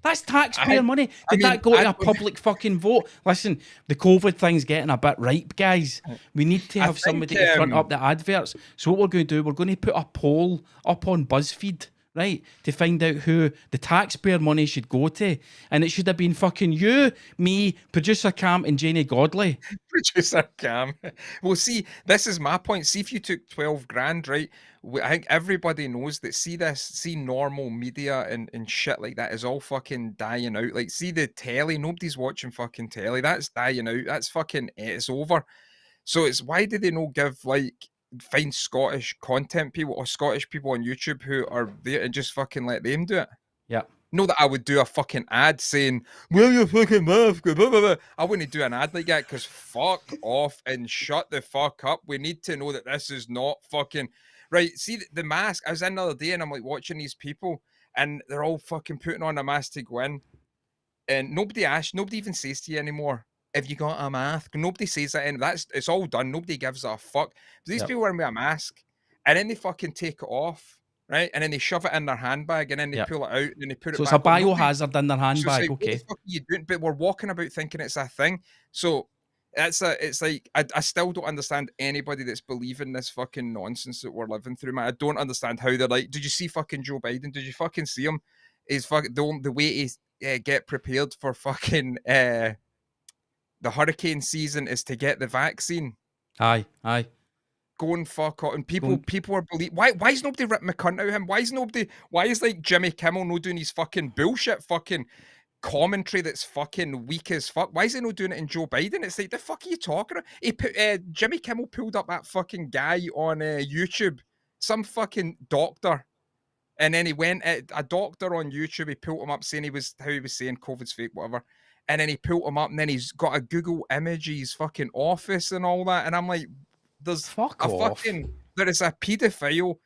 That's taxpayer money. Did that go to a public fucking vote? Listen, the COVID thing's getting a bit ripe, guys. We need to have somebody to front up the adverts. So what we're going to do, we're going to put a poll up on BuzzFeed, right, to find out who the taxpayer money should go to. And it should have been fucking you, me, producer Cam, and Janie Godley.
Producer Cam. Well, see, this is my point. See, if you took 12 grand, right? I think everybody knows that. See normal media and shit like that is all fucking dying out. Like, see the telly, nobody's watching fucking telly. That's dying out. That's fucking, it's over. So it's, why do they not give, like, find Scottish content people or Scottish people on YouTube who are there and just fucking let them do it?
Yeah.
Know that I would do a fucking ad saying, "Wear your fucking mask." Blah, blah, blah. I wouldn't do an ad like that, because fuck off and shut the fuck up. We need to know that this is not fucking right. See the mask. I was in the other day and I'm like watching these people and they're all fucking putting on a mask to go in, and nobody even says to you anymore, "Have you got a mask?" Nobody says that, and it's all done. Nobody gives a fuck. But these people wearing with a mask, and then they fucking take it off. Right, and then they shove it in their handbag, and then they pull it out, and then they put it back.
So it's a biohazard in their handbag.
So it's like,
okay.
what the fuck are you doing? But we're walking about thinking it's a thing. So it's like I still don't understand anybody that's believing this fucking nonsense that we're living through, man. I don't understand how they're like. Did you see fucking Joe Biden? Did you fucking see him? He's fucking the way to get prepared for fucking the hurricane season is to get the vaccine.
Aye.
Go and fuck off. And people are believing. Why is nobody ripping my cunt out of him? Why is like Jimmy Kimmel no doing his fucking bullshit fucking commentary that's fucking weak as fuck? Why is he not doing it in Joe Biden? It's like, the fuck are you talking about? He put Jimmy Kimmel pulled up that fucking guy on YouTube, some fucking doctor. And then he went at a doctor on YouTube, he pulled him up saying he was saying COVID's fake, whatever. And then he pulled him up, and then he's got a Google image, his fucking office and all that. And I'm like, there is a paedophile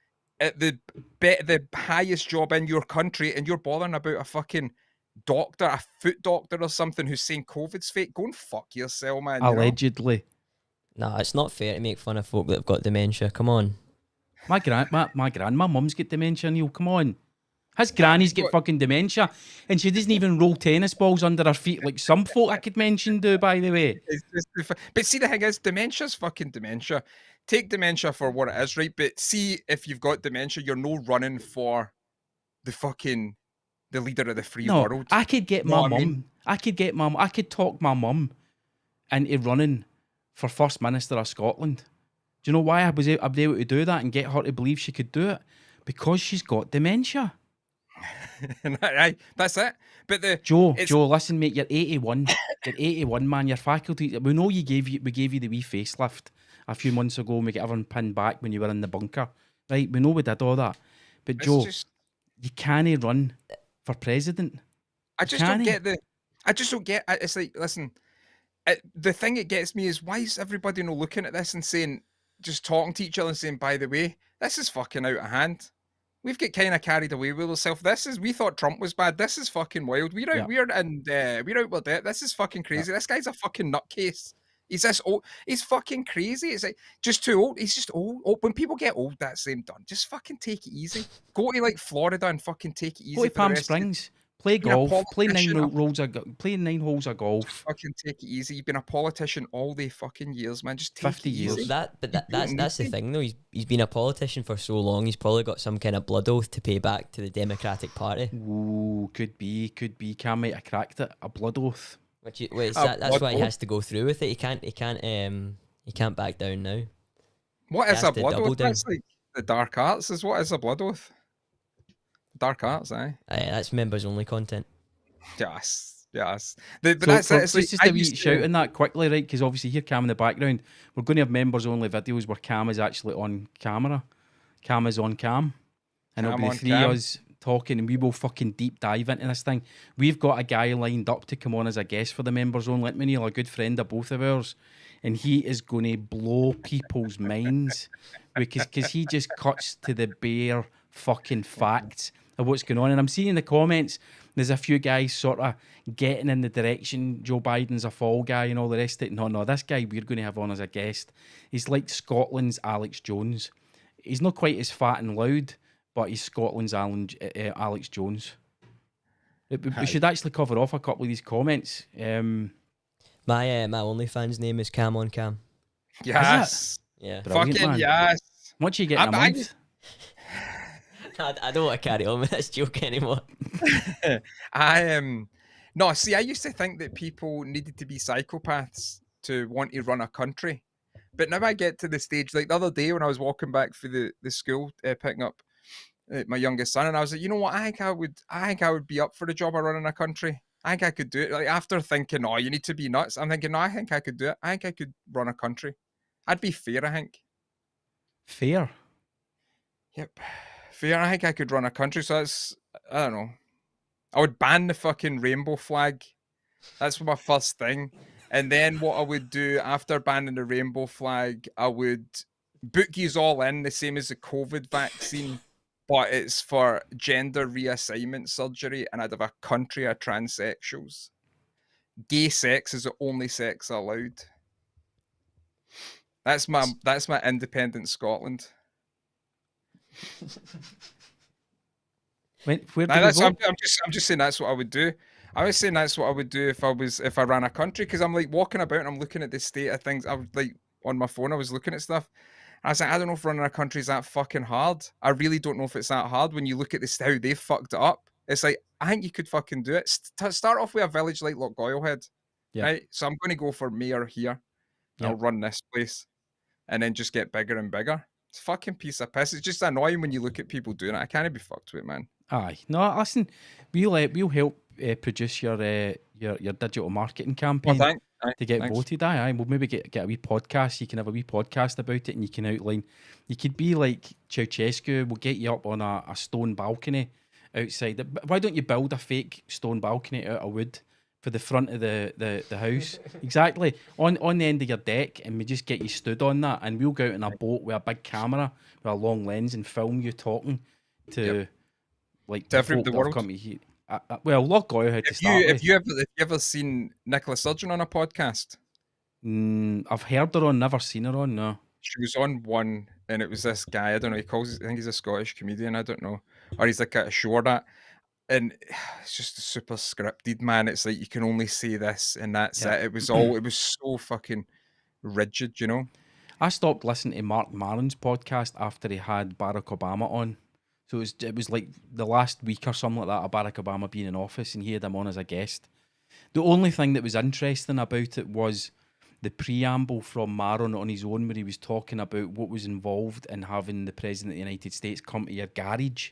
at the highest job in your country, and you're bothering about a fucking doctor, a foot doctor or something, who's saying COVID's fake. Go and fuck yourself, man.
Allegedly.
Nah, it's not fair to make fun of folk that have got dementia. Come on.
My grandma mum's got dementia, Neil. Come on. His granny's got fucking dementia, and she doesn't even roll tennis balls under her feet like some folk I could mention do, by the way.
But see, the thing is, dementia's fucking dementia. Take dementia for what it is, right? But see, if you've got dementia, you're no running for the leader of the free world.
I could get my mum. I could talk my mum into running for First Minister of Scotland. Do you know why I'd be able to do that and get her to believe she could do it? Because she's got dementia.
That's it. But
Joe, listen, mate, you're 81. You're 81, man. Your faculty. We know we gave you the wee facelift a few months ago and we got everyone pinned back when you were in the bunker. Right? We know we did all that. But Joe, you can't run for president.
I just don't get. It's like, listen, the thing that gets me is, why is everybody not looking at this and saying, just talking to each other and saying, by the way, this is fucking out of hand. We've got kind of carried away with ourselves. We thought Trump was bad. This is fucking wild. We're out with it. This is fucking crazy. This guy's a fucking nutcase. He's this old. He's fucking crazy. It's like, just too old. He's just old. When people get old, that's them done. Just fucking take it easy. Go to like Florida and fucking take it easy.
Go to Palm Springs. Play golf. Play 9 holes of golf.
Just fucking take it easy. You've been a politician all the fucking years, man. Just take
50
it
years.
easy.
That's the thing though. He's been a politician for so long. He's probably got some kind of blood oath to pay back to the Democratic Party.
Ooh, could be. Cam might have cracked it. A blood oath.
That's why he has to go through with it. He can't back down now.
What is a blood oath? That's like the dark arts. What is a blood oath? Dark arts, aye.
That's members only content.
Yes.
But that's it. It's just a wee shout on that quickly, right? Because obviously here, Cam in the background, we're going to have members only videos where Cam is actually on camera. Cam is on cam. And it'll be the three of us talking, and we will fucking deep dive into this thing. We've got a guy lined up to come on as a guest for the members only. Let me know, a good friend of both of ours. And he is going to blow people's minds because he just cuts to the bare fucking facts of what's going on. And I'm seeing in the comments, there's a few guys sort of getting in the direction Joe Biden's a fall guy and all the rest of it. No, this guy we're going to have on as a guest, he's like Scotland's Alex Jones. He's not quite as fat and loud, but he's Scotland's Alex Jones. We should actually cover off a couple of these comments.
My OnlyFans name is Cam on Cam.
Yes.
Yeah.
Brilliant,
Fucking
man.
yes.
What do you get in a month?
I don't want to carry on with this joke anymore.
No, see, I used to think that people needed to be psychopaths to want to run a country. But now I get to the stage, like the other day when I was walking back through the school, picking up my youngest son, and I was like, you know what, I think I would be up for the job of running a country. I think I could do it. Like after thinking, oh, you need to be nuts, I'm thinking, no, I think I could do it. I think I could run a country. I'd be fair, I think.
Fair?
Yep. Fair, I think I could run a country, so that's, I don't know. I would ban the fucking rainbow flag. That's my first thing. And then what I would do after banning the rainbow flag, I would book yous all in, the same as the COVID vaccine, but it's for gender reassignment surgery, and I'd have a country of transsexuals. Gay sex is the only sex allowed. That's my independent Scotland.
Where do
I'm just saying that's what I would do. I was saying that's what I would do if I ran a country, because I'm like walking about and I'm looking at the state of things. I was like on my phone, I was looking at stuff. And I was like, I don't know if running a country is that fucking hard. I really don't know if it's that hard when you look at this how they fucked it up. It's like, I think you could fucking do it. Start off with a village like Lochgoilhead, right? So I'm going to go for mayor here. And I'll run this place, and then just get bigger and bigger. It's a fucking piece of piss. It's just annoying when you look at people doing it. I can't be fucked with it, man.
Aye, no, listen, we'll help produce your digital marketing campaign to get voted. Aye, we'll maybe get a wee podcast. You can have a wee podcast about it, and you can outline. You could be like Ceausescu. We'll get you up on a stone balcony outside. Why don't you build a fake stone balcony out of wood for the front of the house? Exactly, on the end of your deck, and we just get you stood on that, and we'll go out in a boat with a big camera with a long lens and film you talking to. Like
to the world.
Well, Lochgoilhead to start with.
Have you ever seen Nicola Sturgeon on a podcast?
I've heard her on, never seen her on. No.
She was on one, and it was this guy. I don't know. I think he's a Scottish comedian. I don't know, or he's like a show or that. And it's just super scripted, man. It's like you can only say this, and that's it. It was so fucking rigid, you know.
I stopped listening to Mark Maron's podcast after he had Barack Obama on. So it was like the last week or something like that of Barack Obama being in office, and he had him on as a guest. The only thing that was interesting about it was the preamble from Maron on his own, where he was talking about what was involved in having the President of the United States come to your garage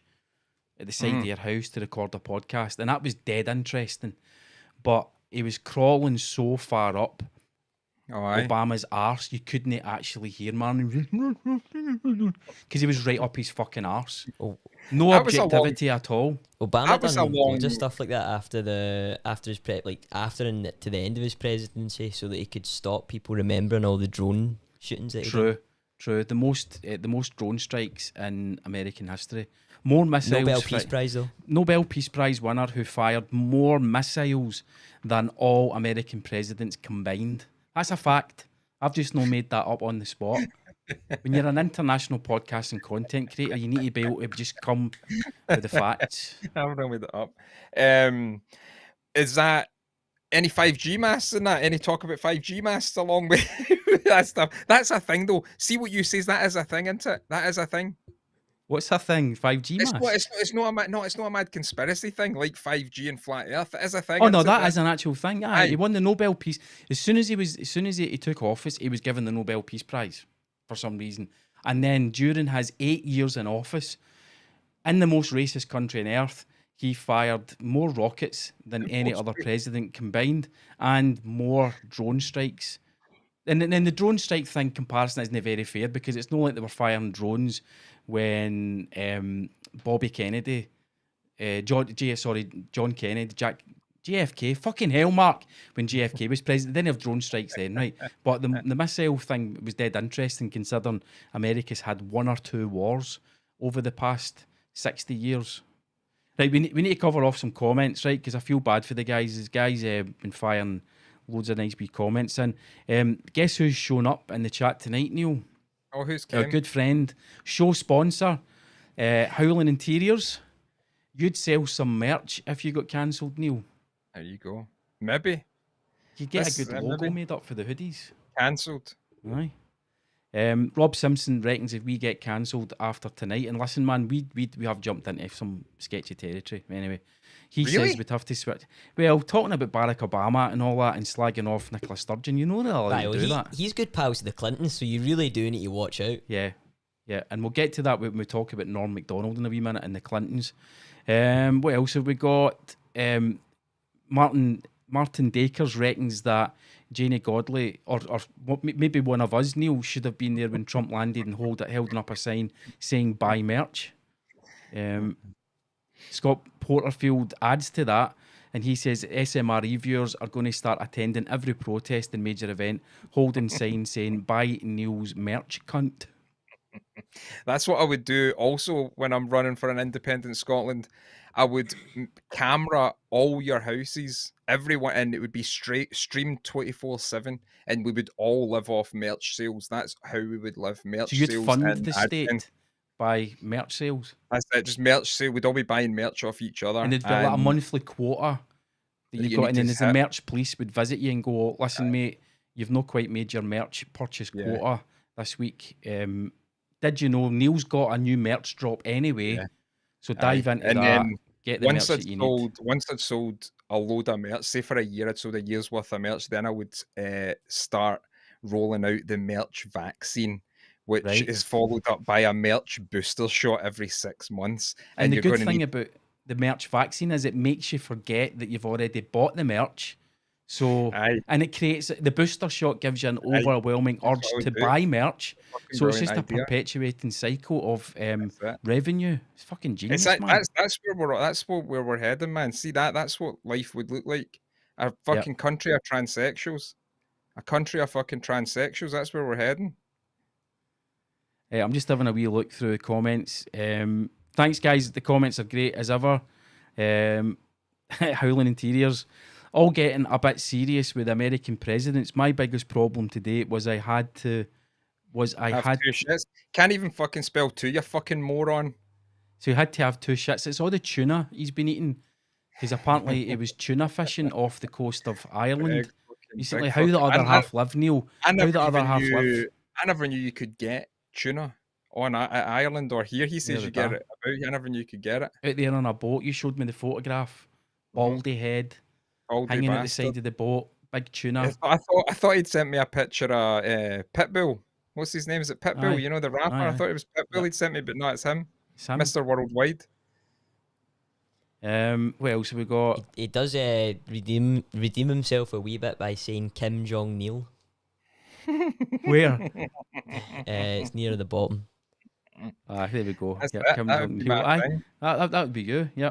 at the side of your house to record a podcast. And that was dead interesting. But he was crawling so far up Obama's arse, you couldn't actually hear Maron, because he was right up his fucking arse. No objectivity at all.
Obama done loads of stuff like that after his to the end of his presidency, so that he could stop people remembering all the drone shootings that he did.
True. The most drone strikes in American history. More missiles.
Nobel Peace Prize though.
Nobel Peace Prize winner who fired more missiles than all American presidents combined. That's a fact. I've just not made that up on the spot. When you're an international podcast and content creator, you need to be able to just come with the facts.
I've not made that up. Is that any 5G masts in that? Any talk about 5G masts along with that stuff? That's a thing, though. See what you say, that is a thing, isn't it? That is a thing.
What's a thing? 5G masts?
It's not a mad conspiracy thing like 5G and flat Earth. It is a thing.
Oh no, that is an actual thing. Aye. He won the Nobel Peace as soon as he took office. He was given the Nobel Peace Prize for some reason, and then during his 8 years in office, in the most racist country on earth, he fired more rockets than any other president combined, and more drone strikes. And then the drone strike thing comparison isn't very fair, because it's not like they were firing drones when Bobby Kennedy, John Kennedy, JFK, fucking hell, Mark, when JFK was president. They didn't have drone strikes then, right? But the missile thing was dead interesting, considering America's had 1 or 2 wars over the past 60 years. Right, we need to cover off some comments, right? Because I feel bad for the guys. These guys been firing loads of nice wee comments in. Guess who's shown up in the chat tonight, Neil?
Oh, who's came?
Our good friend, show sponsor, Howling Interiors. You'd sell some merch if you got cancelled, Neil.
There you go. Maybe.
You get a good logo made up for the hoodies.
Cancelled.
Aye. Rob Simpson reckons if we get cancelled after tonight, and listen, man, we have jumped into some sketchy territory. Anyway, he says we'd have to switch. Well, talking about Barack Obama and all that, and slagging off Nicola Sturgeon, you know they'll do that.
He's good pals with the Clintons, so you really do need to watch out.
Yeah, and we'll get to that when we talk about Norm Macdonald in a wee minute and the Clintons. What else have we got? Martin Dakers reckons that Janie Godley, or maybe one of us, Neil, should have been there when Trump landed and holding up a sign saying buy merch. Scott Porterfield adds to that, and he says SMRE viewers are going to start attending every protest and major event, holding signs saying buy Neil's merch, cunt.
That's what I would do also when I'm running for an independent Scotland. I would camera all your houses, everyone, and it would be streamed 24/7, and we would all live off merch sales. That's how we would live. Merch sales. So
you'd fund the state by merch sales.
That's it. Just merch sale. We'd all be buying merch off each other,
and there'd be like a monthly quota that you got, and then as the merch police would visit you and go, "Listen, mate, you've not quite made your merch purchase quota this week. Did you know Neil's got a new merch drop anyway?" So dive into that. Then get the merch that you need.
Once I'd sold a load of merch, say for a year, I'd sold a year's worth of merch. Then I would start rolling out the merch vaccine, which is followed up by a merch booster shot every 6 months.
And the good thing about the merch vaccine is it makes you forget that you've already bought the merch. So, and it creates, the booster shot gives you an overwhelming urge to buy merch. So it's just a perpetuating cycle of revenue. It's fucking genius, man.
That's where we're heading, man. See that's what life would look like. A fucking country of transsexuals. A country of fucking transsexuals. That's where we're heading.
I'm just having a wee look through the comments. Thanks, guys. The comments are great as ever. Howling Interiors. All getting a bit serious with American presidents. My biggest problem today was I had two shits.
Can't even fucking spell two, you fucking moron.
So he had to have two shits. It's all the tuna he's been eating. Because apparently he was tuna fishing off the coast of Ireland. Recently, how the other half live, Neil?
I never knew you could get tuna on Ireland or here. He says you get it. I never knew you could get it.
Out there on a boat, you showed me the photograph. Baldy head. Hanging at the side of the boat, big tuna.
I thought he'd sent me a picture of Pitbull. What's his name? Is it Pitbull? You know, the rapper? I thought it was Pitbull he'd sent me, but no, it's him. Mr. Worldwide.
What else have we got?
He does redeem himself a wee bit by saying Kim Jong-il.
Where?
It's near the bottom.
There we go. That would be you. Yeah.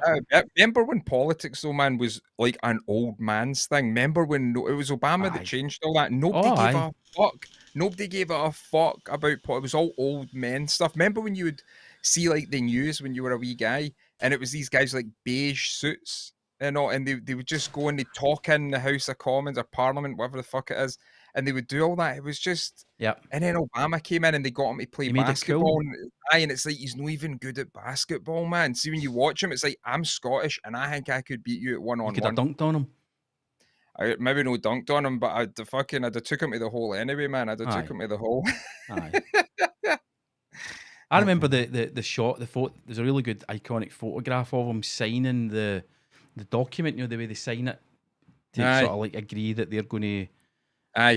Remember when politics, though, man, was like an old man's thing? Remember when it was Obama that changed all that? Nobody gave a fuck. Nobody gave a fuck about it was all old men stuff. Remember when you would see like the news when you were a wee guy, and it was these guys like beige suits and all, and they would just go and they'd talk in the House of Commons or Parliament, whatever the fuck it is. And they would do all that. It was just, And then Obama came in and they got him to play basketball.
Cool.
And it's like he's not even good at basketball, man. See, when you watch him, it's like I'm Scottish and I think I could beat you at one-on-one.
You could have dunked on him.
I maybe no dunked on him, but I'd have took him to the hole anyway, man. I'd have took him to the hole.
I remember the shot, the photo. There's a really good iconic photograph of him signing the document. You know, the way they sign it to sort of like agree that they're going to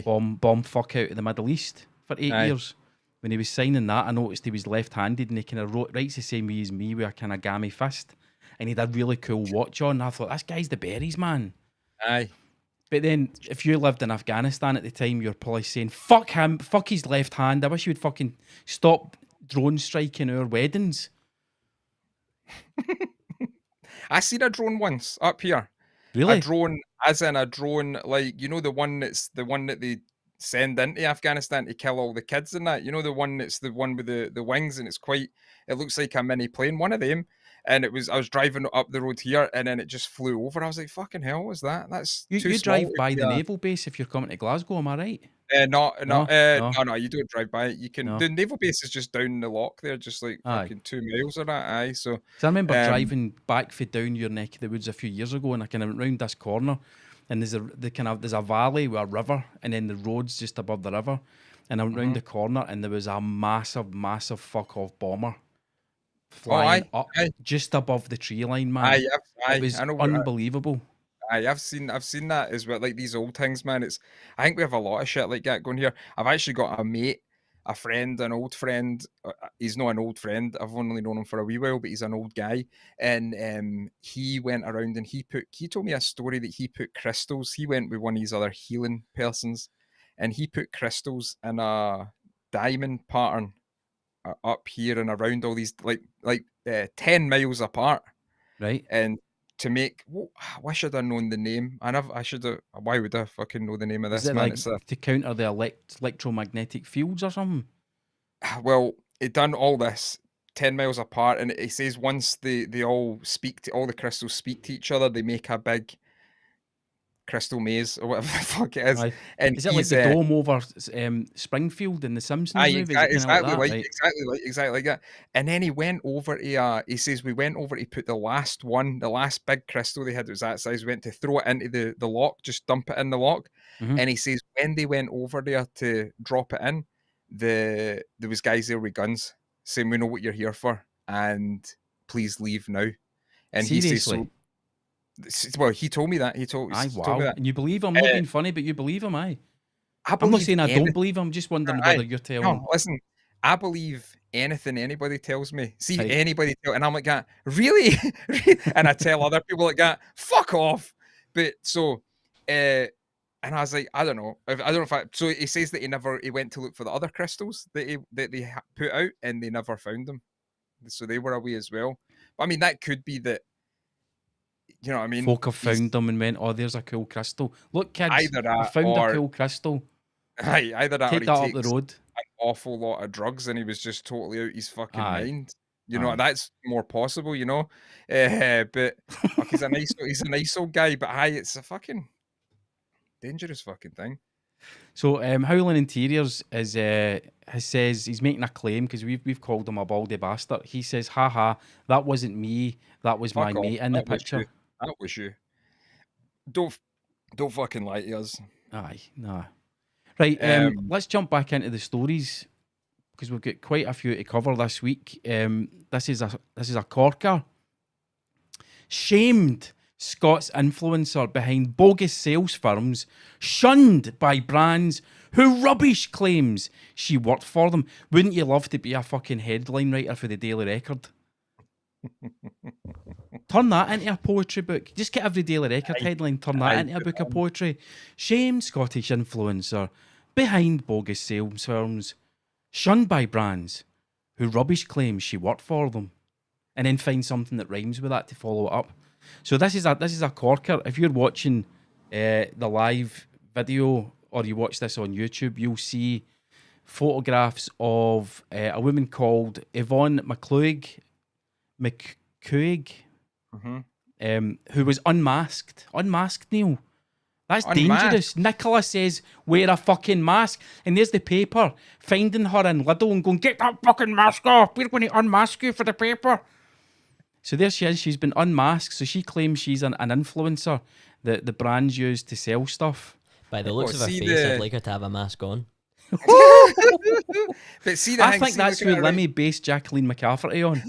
bomb fuck out of the Middle East for 8 years. When he was signing that, I noticed he was left-handed and he kind of writes the same way as me with a kind of gammy fist. And he had a really cool watch on. And I thought, this guy's the berries, man.
Aye.
But then, if you lived in Afghanistan at the time, you're probably saying, fuck him, fuck his left hand. I wish he would fucking stop drone striking our weddings.
I seen a drone once up here.
Really?
A drone, like, you know, the one that they send into Afghanistan to kill all the kids and that. You know, the one that's the one with the wings, and it looks like a mini plane. One of them, and I was driving up the road here, and then it just flew over. I was like, "Fucking hell, what was that? That's too
You
small."
drive by the naval base if you're coming to Glasgow, am I right?
No,
No,
no, you don't drive by it. You can.
no.
The naval base is just down the lock there, just like
Aye.
fucking 2 miles or that. Aye, so.
'Cause I remember driving back for down your neck of the woods a few years ago, and I kind of went round this corner, and there's a valley with a river, and then the road's just above the river, and I went round the corner, and there was a massive fuck off bomber flying up just above the tree line, man. It was unbelievable.
I've seen that as well. Like these old things, man. I think we have a lot of shit like that going here. I've actually got a mate, a friend, an old friend. He's not an old friend. I've only known him for a wee while, but he's an old guy. And he went around and he told me a story that he put crystals. He went with one of these other healing persons, and he put crystals in a diamond pattern up here and around all these like 10 miles apart,
right?
And to make, why should I have known the name? I should have. Why would I fucking know the name of this?
Is it man? Like to counter the electromagnetic fields or something?
Well, it done all this 10 miles apart, and it says once they all the crystals speak to each other, they make a big crystal maze or whatever the fuck it is.
Right. And is it like the dome over Springfield in the Simpsons movie?
Exactly like that. And then he went over to he says we went over to put the last big crystal they had, it was that size, went to throw it into the lock, just dump it in the lock. And he says when they went over there to drop it in, there was guys there with guns saying, "We know what you're here for, and please leave now." And
seriously?
He says, well, he told me that. He told me that.
And you believe him? I'm not being funny, but you believe him, I'm not saying I don't believe him. I'm just wondering whether you're telling.
No, listen, I believe anything anybody tells me. See, anybody tell, and I'm like that. Really? And I tell other people like that. Fuck off. But so, and I was like, I don't know. So he says that he went to look for the other crystals that they put out, and they never found them. So they were away as well. But I mean, that could be that. You know what I mean?
Folk have found them and went, "Oh, there's a cool crystal. Look, kids, I found a cool crystal."
Either that,
take
or
that up the road.
An awful lot of drugs, and he was just totally out his fucking mind. You know, that's more possible. You know, but he's a nice old guy. But it's a fucking dangerous fucking thing.
So, Howling Interiors says he's making a claim because we've called him a baldy bastard. He says, "Haha, that wasn't me. That was my mate in the picture."
That was you. Don't fucking lie to us.
Aye, nah. Right, let's jump back into the stories because we've got quite a few to cover this week. This is a corker. Shamed Scots influencer behind bogus sales firms, shunned by brands who rubbish claims she worked for them. Wouldn't you love to be a fucking headline writer for the Daily Record? Turn that into a poetry book. Just get every Daily Record headline, turn that into a book of poetry. Shamed Scottish influencer behind bogus sales firms, shunned by brands who rubbish claims she worked for them. And then find something that rhymes with that to follow it up. So this is a corker. If you're watching the live video or you watch this on YouTube, you'll see photographs of a woman called Yvonne McCuig, who was unmasked. Unmasked, Neil. That's dangerous. Nicola says, wear a fucking mask. And there's the paper finding her in Lidl and going, get that fucking mask off. We're going to unmask you for the paper. So there she is. She's been unmasked. So she claims she's an influencer that the brands use to sell stuff.
By the looks of her face, I'd like her to have a mask on.
But see,
I think that's who Lemmy based Jacqueline McCafferty on.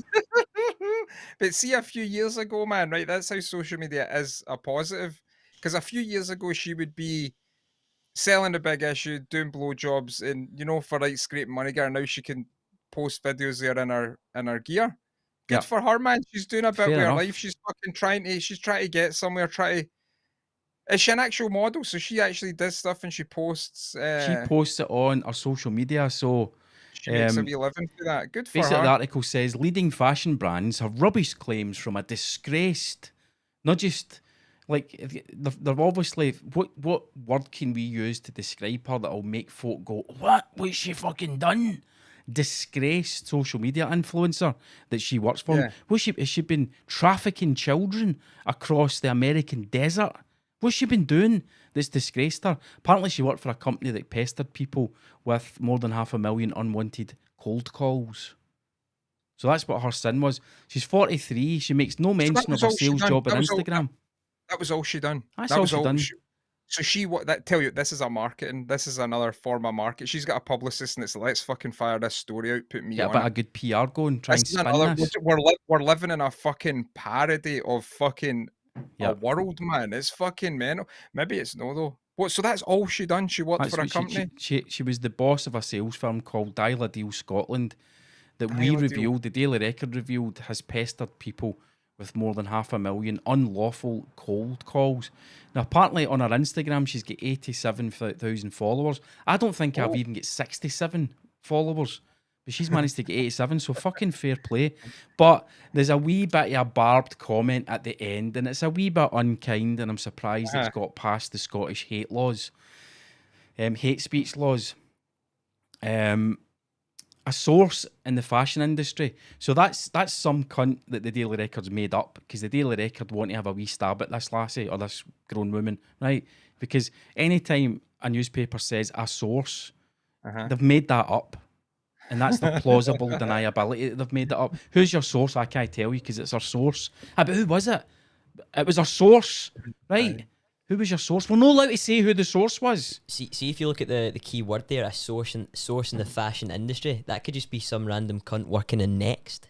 But see, a few years ago, man, right? That's how social media is a positive. Because a few years ago, she would be selling a big issue, doing blowjobs, and for like scraping money. And now she can post videos there in her gear. Good for her, man. She's doing a bit with her life. She's fucking trying to get somewhere. Is she an actual model? So she actually does stuff and she posts.
She posts it on her social media. So
she makes a wee living for that. Good for her.
Basically, the article says leading fashion brands have rubbish claims from a disgraced, not just like they're obviously what word can we use to describe her that'll make folk go, what's she fucking done? disgraced social media influencer that she works for.
Yeah.
Has she been trafficking children across the American desert? What's she been doing that's disgraced her? Apparently she worked for a company that pestered people with more than 500,000 unwanted cold calls. So that's what her sin was. She's 43. She makes no mention of her sales job on Instagram.
That was all she done.
That's all she done.
Tell you, this is a marketing. This is another form of market. She's got a publicist and it's let's fucking fire this story out, put me on
but a good PR going, try and spin this.
We're living in a fucking parody of fucking a world, man. It's fucking mental. Maybe it's no though. What? So that's all she done. She worked for a company.
She was the boss of a sales firm called Dial a Deal Scotland that the Daily Record revealed has pestered people with more than 500,000 unlawful cold calls. Now, apparently on her Instagram, she's got 87,000 followers. I don't think I've even got 67 followers, but she's managed to get 87, so fucking fair play. But there's a wee bit of a barbed comment at the end, and it's a wee bit unkind, and I'm surprised it's got past the Scottish hate speech laws. A source in the fashion industry. So that's some cunt that the Daily Record's made up, because the Daily Record want to have a wee stab at this lassie or this grown woman, right? Because anytime a newspaper says a source, they've made that up. And that's the plausible deniability that they've made it up. Who's your source? I can't tell you because it's our source. But who was it? It was our source, right? Who was your source? We're not allowed to say who the source was.
See if you look at the key word there, a source in the fashion industry, that could just be some random cunt working in Next.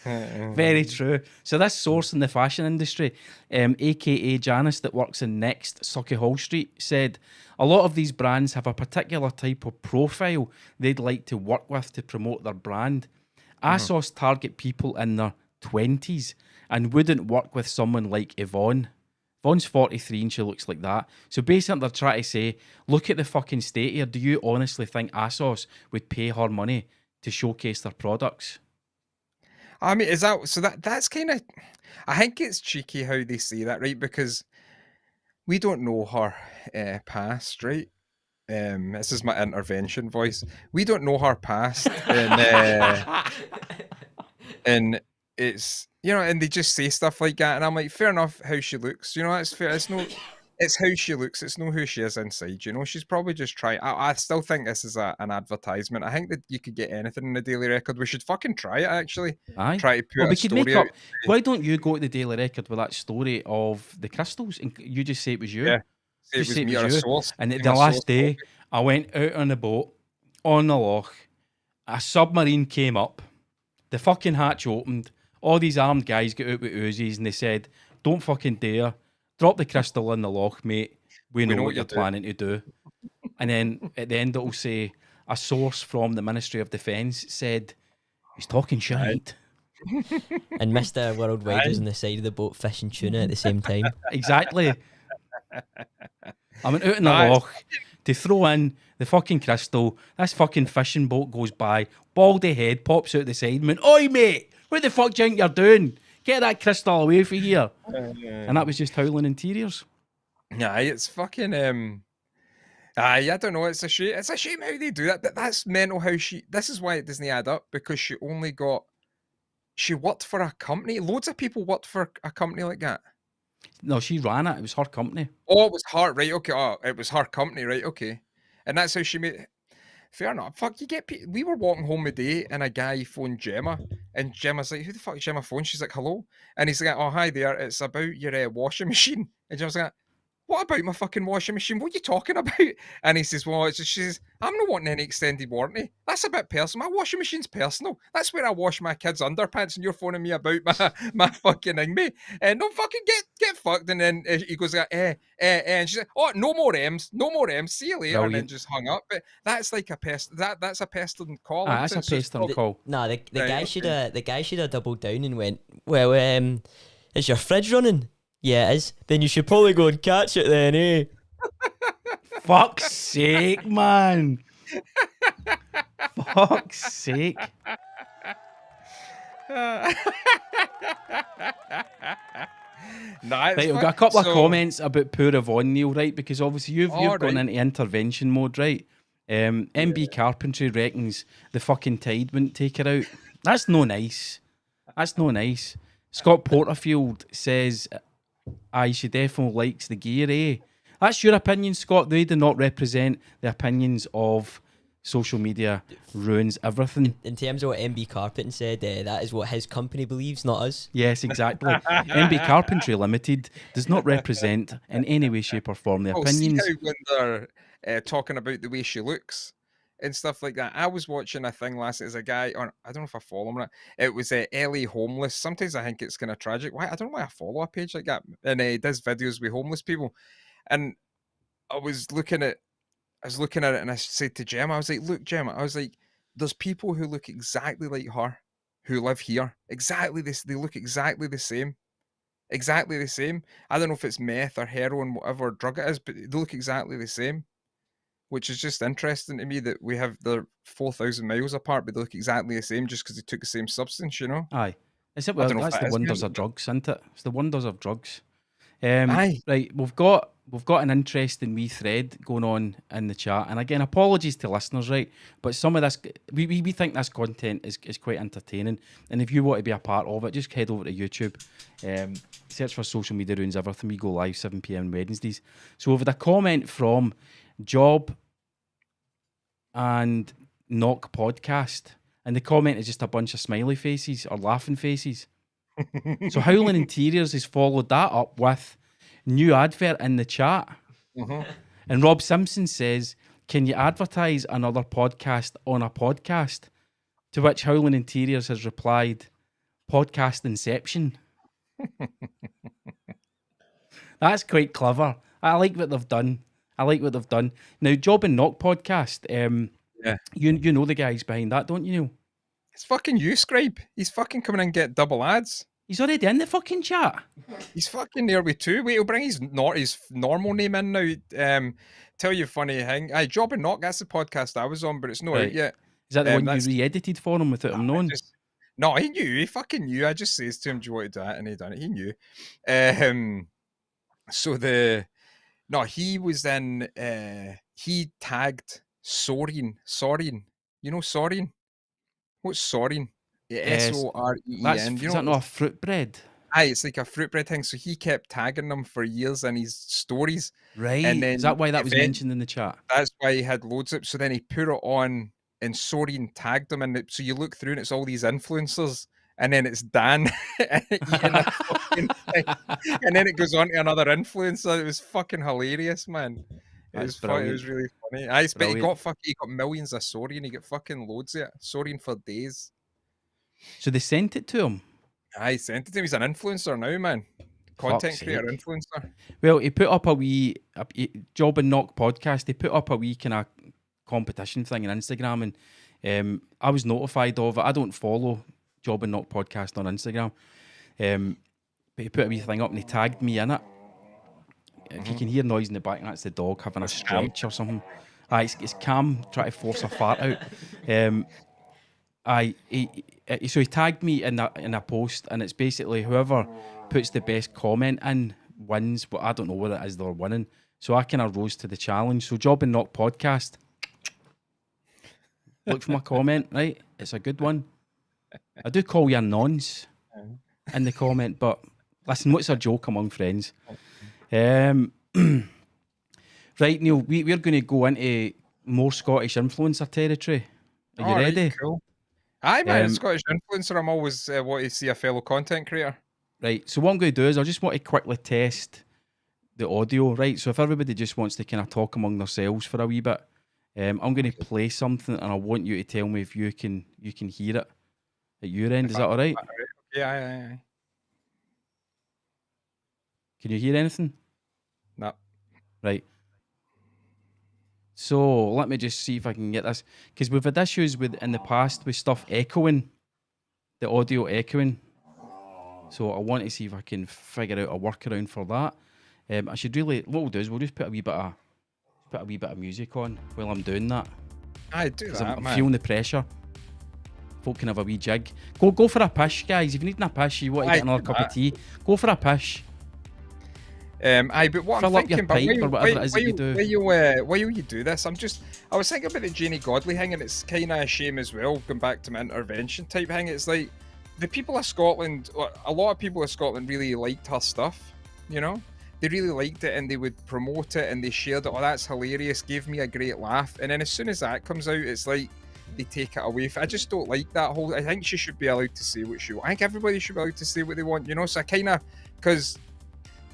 Very true. So this source in the fashion industry, aka Janice, that works in Next, Sauchiehall Street, said a lot of these brands have a particular type of profile they'd like to work with to promote their brand. ASOS target people in their 20s and wouldn't work with someone like Yvonne. Yvonne's 43 and she looks like that. So basically they're trying to say, look at the fucking state here. Do you honestly think ASOS would pay her money to showcase their products?
I mean, that's kind of, I think it's cheeky how they say that, right? Because we don't know her past, right? This is my intervention voice. We don't know her past, and it's, you know, and they just say stuff like that, and I'm like, fair enough, how she looks, you know, that's fair. It's how she looks. It's not who she is inside. You know, she's probably just trying. I still think this is an advertisement. I think that you could get anything in the Daily Record. We should fucking try it. Actually, try to put a story out.
Why don't you go to the Daily Record with that story of the crystals and you just say it was you?
Yeah. It was me or a source.
And the last day, I went out on a boat on the loch. A submarine came up. The fucking hatch opened. All these armed guys got out with Uzis and they said, "Don't fucking dare. Drop the crystal in the loch, mate. We know what you're planning to do." And then at the end it'll say, a source from the Ministry of Defence said, "He's talking shite."
And Mr. Worldwide was on the side of the boat fishing tuna at the same time.
Exactly. I went out in the loch to throw in the fucking crystal. This fucking fishing boat goes by. Baldy head pops out the side and went, "Oi, mate, what the fuck do you think you're doing? Get that crystal away from here." And that was just Howling Interiors.
Aye, it's fucking I don't know, it's a shame. It's a shame how they do that. But that's mental how this is why it doesn't add up, because she worked for a company. Loads of people worked for a company like that.
No, she ran it. It was her company.
Oh, it was her, right? Okay. Oh, it was her company, right? Okay. And that's how she made. Fair enough. Fuck, you get. We were walking home today, and a guy phoned Gemma, and Gemma's like, "Who the fuck is Gemma phone?" She's like, "Hello," and he's like, "Oh, hi there. It's about your washing machine." And Gemma's like, "What about my fucking washing machine? What are you talking about?" And he says, "Well, she says, I'm not wanting any extended warranty. That's a bit personal. My washing machine's personal. That's where I wash my kids' underpants, and you're phoning me about my fucking thing, mate. And no fucking get fucked." And then he goes like, and she's like, "Oh, no more M's. See you later." Brilliant. And then just hung up. But that's like a pest. That's a pestering call.
That's a pestering call.
No, the guy should have doubled down and went, "Well, is your fridge running?" "Yeah, it is." "Then you should probably go and catch it then, eh?"
Fuck's sake, man. Fuck's sake.
Nah,
right, we've got a couple of comments about poor Yvonne, Neil, right? Because obviously you've gone into intervention mode, right? MB Carpentry reckons the fucking tide wouldn't take her out. That's no nice. That's no nice. Scott Porterfield says, she definitely likes the gear, eh? That's your opinion, Scott. They do not represent the opinions of social media. Ruins everything.
In terms of what MB Carpenter said, that is what his company believes, not us.
Yes, exactly. MB Carpentry Limited does not represent in any way, shape or form the opinions.
See how when they're talking about the way she looks and stuff like that. I was watching a thing last night. There's a guy on, I don't know if I follow him or not. It was LA Homeless. Sometimes I think it's kind of tragic. Why? I don't know why I follow a page like that. And he does videos with homeless people. And I was looking at it and I said to Gemma, I was like, look, Gemma, I was like, there's people who look exactly like her who live here. Exactly this. They look exactly the same. Exactly the same. I don't know if it's meth or heroin, whatever drug it is, but they look exactly the same. Which is just interesting to me that they're 4,000 miles apart, but they look exactly the same just because they took the same substance, you know?
Aye. That's the wonders of drugs, isn't it? It's the wonders of drugs. Right, we've got an interesting wee thread going on in the chat, and again, apologies to listeners, right? But some of this, we think this content is quite entertaining, and if you want to be a part of it, just head over to YouTube, search for Social Media Ruins Everything. We go live 7 p.m. Wednesdays. So we've had a comment from Job and Knock Podcast, and the comment is just a bunch of smiley faces or laughing faces. So Howling Interiors has followed that up with new advert in the chat. And Rob Simpson says, can you advertise another podcast on a podcast? To which Howling Interiors has replied, podcast Inception. That's quite clever. I like what they've done. Now, Job and Knock Podcast, you know the guys behind that, don't you know?
It's fucking you, Scribe. He's fucking coming in and get double ads.
He's already in the fucking chat.
He's fucking there with two. Wait, he'll bring his normal name in now. Tell you a funny thing. Job and Knock, that's the podcast I was on, but it's not out yet.
Is that the one you re-edited for him without him knowing?
No, he knew. He fucking knew. I just says to him, do you want to do it? And he done it. He knew. He was in, he tagged Soren. You know Soren? What's Soren? S-O-R-E-N.
Is that not a fruit bread?
Aye, it's like a fruit bread thing. So he kept tagging them for years in his stories.
Right. And then is that why that was mentioned in the chat?
That's why he had loads of it. So then he put it on and Soren tagged them. And so you look through and it's all these influencers. And then it's Dan eating a fucking thing. And then it goes on to another influencer. It was fucking hilarious, man. It was really funny. But he got millions of Soren. He got fucking loads of it. Soren for days.
So they sent it to him?
I sent it to him. He's an influencer now, man. Content creator, influencer.
Well, he put up a Job and Knock podcast. He put up a wee kind of competition thing on Instagram, and I was notified of it. I don't follow Job and Knock podcast on Instagram, but he put a wee thing up and he tagged me in it. If you can hear noise in the back, that's the dog having a stretch or something. It's Cam trying to force a fart out. So he tagged me in a post, and it's basically whoever puts the best comment in wins, but I don't know what it is they're winning. So I kind of rose to the challenge. So Job and Knock podcast. Look for my comment, right? It's a good one. I do call you a nonce in the comment, but listen, what's a joke among friends? Right, Neil, we're going to go into more Scottish influencer territory. Are you ready?
Right, cool. Aye, man, Scottish influencer. I'm always want to see a fellow content creator.
Right, so what I'm going to do is I just want to quickly test the audio, right? So if everybody just wants to kind of talk among themselves for a wee bit, I'm going to play something, and I want you to tell me if you can hear it at your end. Is that all right?
Yeah, aye.
Can you hear anything?
No.
Right. So let me just see if I can get this, because we've had issues in the past with stuff echoing, the audio echoing. So I want to see if I can figure out a workaround for that. I should really. What we'll do is we'll just put a wee bit of music on while I'm doing that.
I do that.
I'm feeling the pressure. Folk can have a wee jig. Go for a push, guys. If you need a push, you want to get another cup of tea, go for a push.
But what
Fill
I'm
up your
thinking, but
pipe or whatever it is that you do.
why you do this? I was thinking about the Janie Godley thing, and it's kind of a shame as well. Going back to my intervention type thing, it's like the people of Scotland, a lot of people of Scotland really liked her stuff. You know, they really liked it, and they would promote it, and they shared it. Oh, that's hilarious! Gave me a great laugh. And then as soon as that comes out, it's like they take it away. I just don't like that whole. I think she should be allowed to say what she wants. I think everybody should be allowed to say what they want. You know, so I kind of because.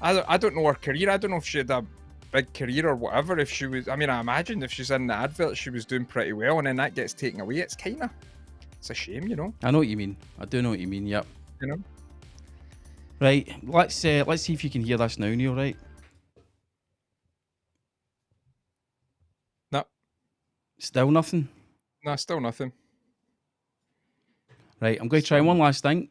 I don't know her career. I don't know if she had a big career or whatever. If she was, I imagine if she's in the advert, she was doing pretty well, and then that gets taken away. It's a shame, you know.
I know what you mean. I do know what you mean. Yep.
You know.
Right. Let's see if you can hear this now, Neil. Right.
No.
Still nothing.
No, still nothing.
Right. I'm going to try one last thing.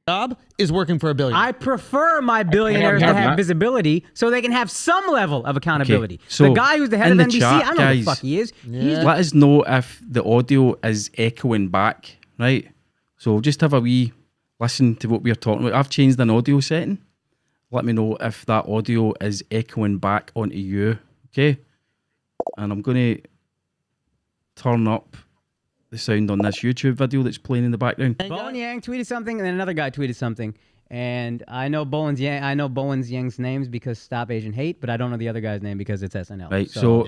Job is working for a billionaire.
I prefer my billionaires to have visibility so they can have some level of accountability. Okay, so the guy who's the head of NBC, I don't know who the fuck he is.
Yeah. Let us know if the audio is echoing back, right? So just have a wee listen to what we're talking about. I've changed an audio setting. Let me know if that audio is echoing back onto you, okay? And I'm going to turn up the sound on this YouTube video that's playing in the background.
Bowen Yang tweeted something, and then another guy tweeted something. And I know Bowen Yang's names because Stop Asian Hate, but I don't know the other guy's name because it's SNL.
Right, so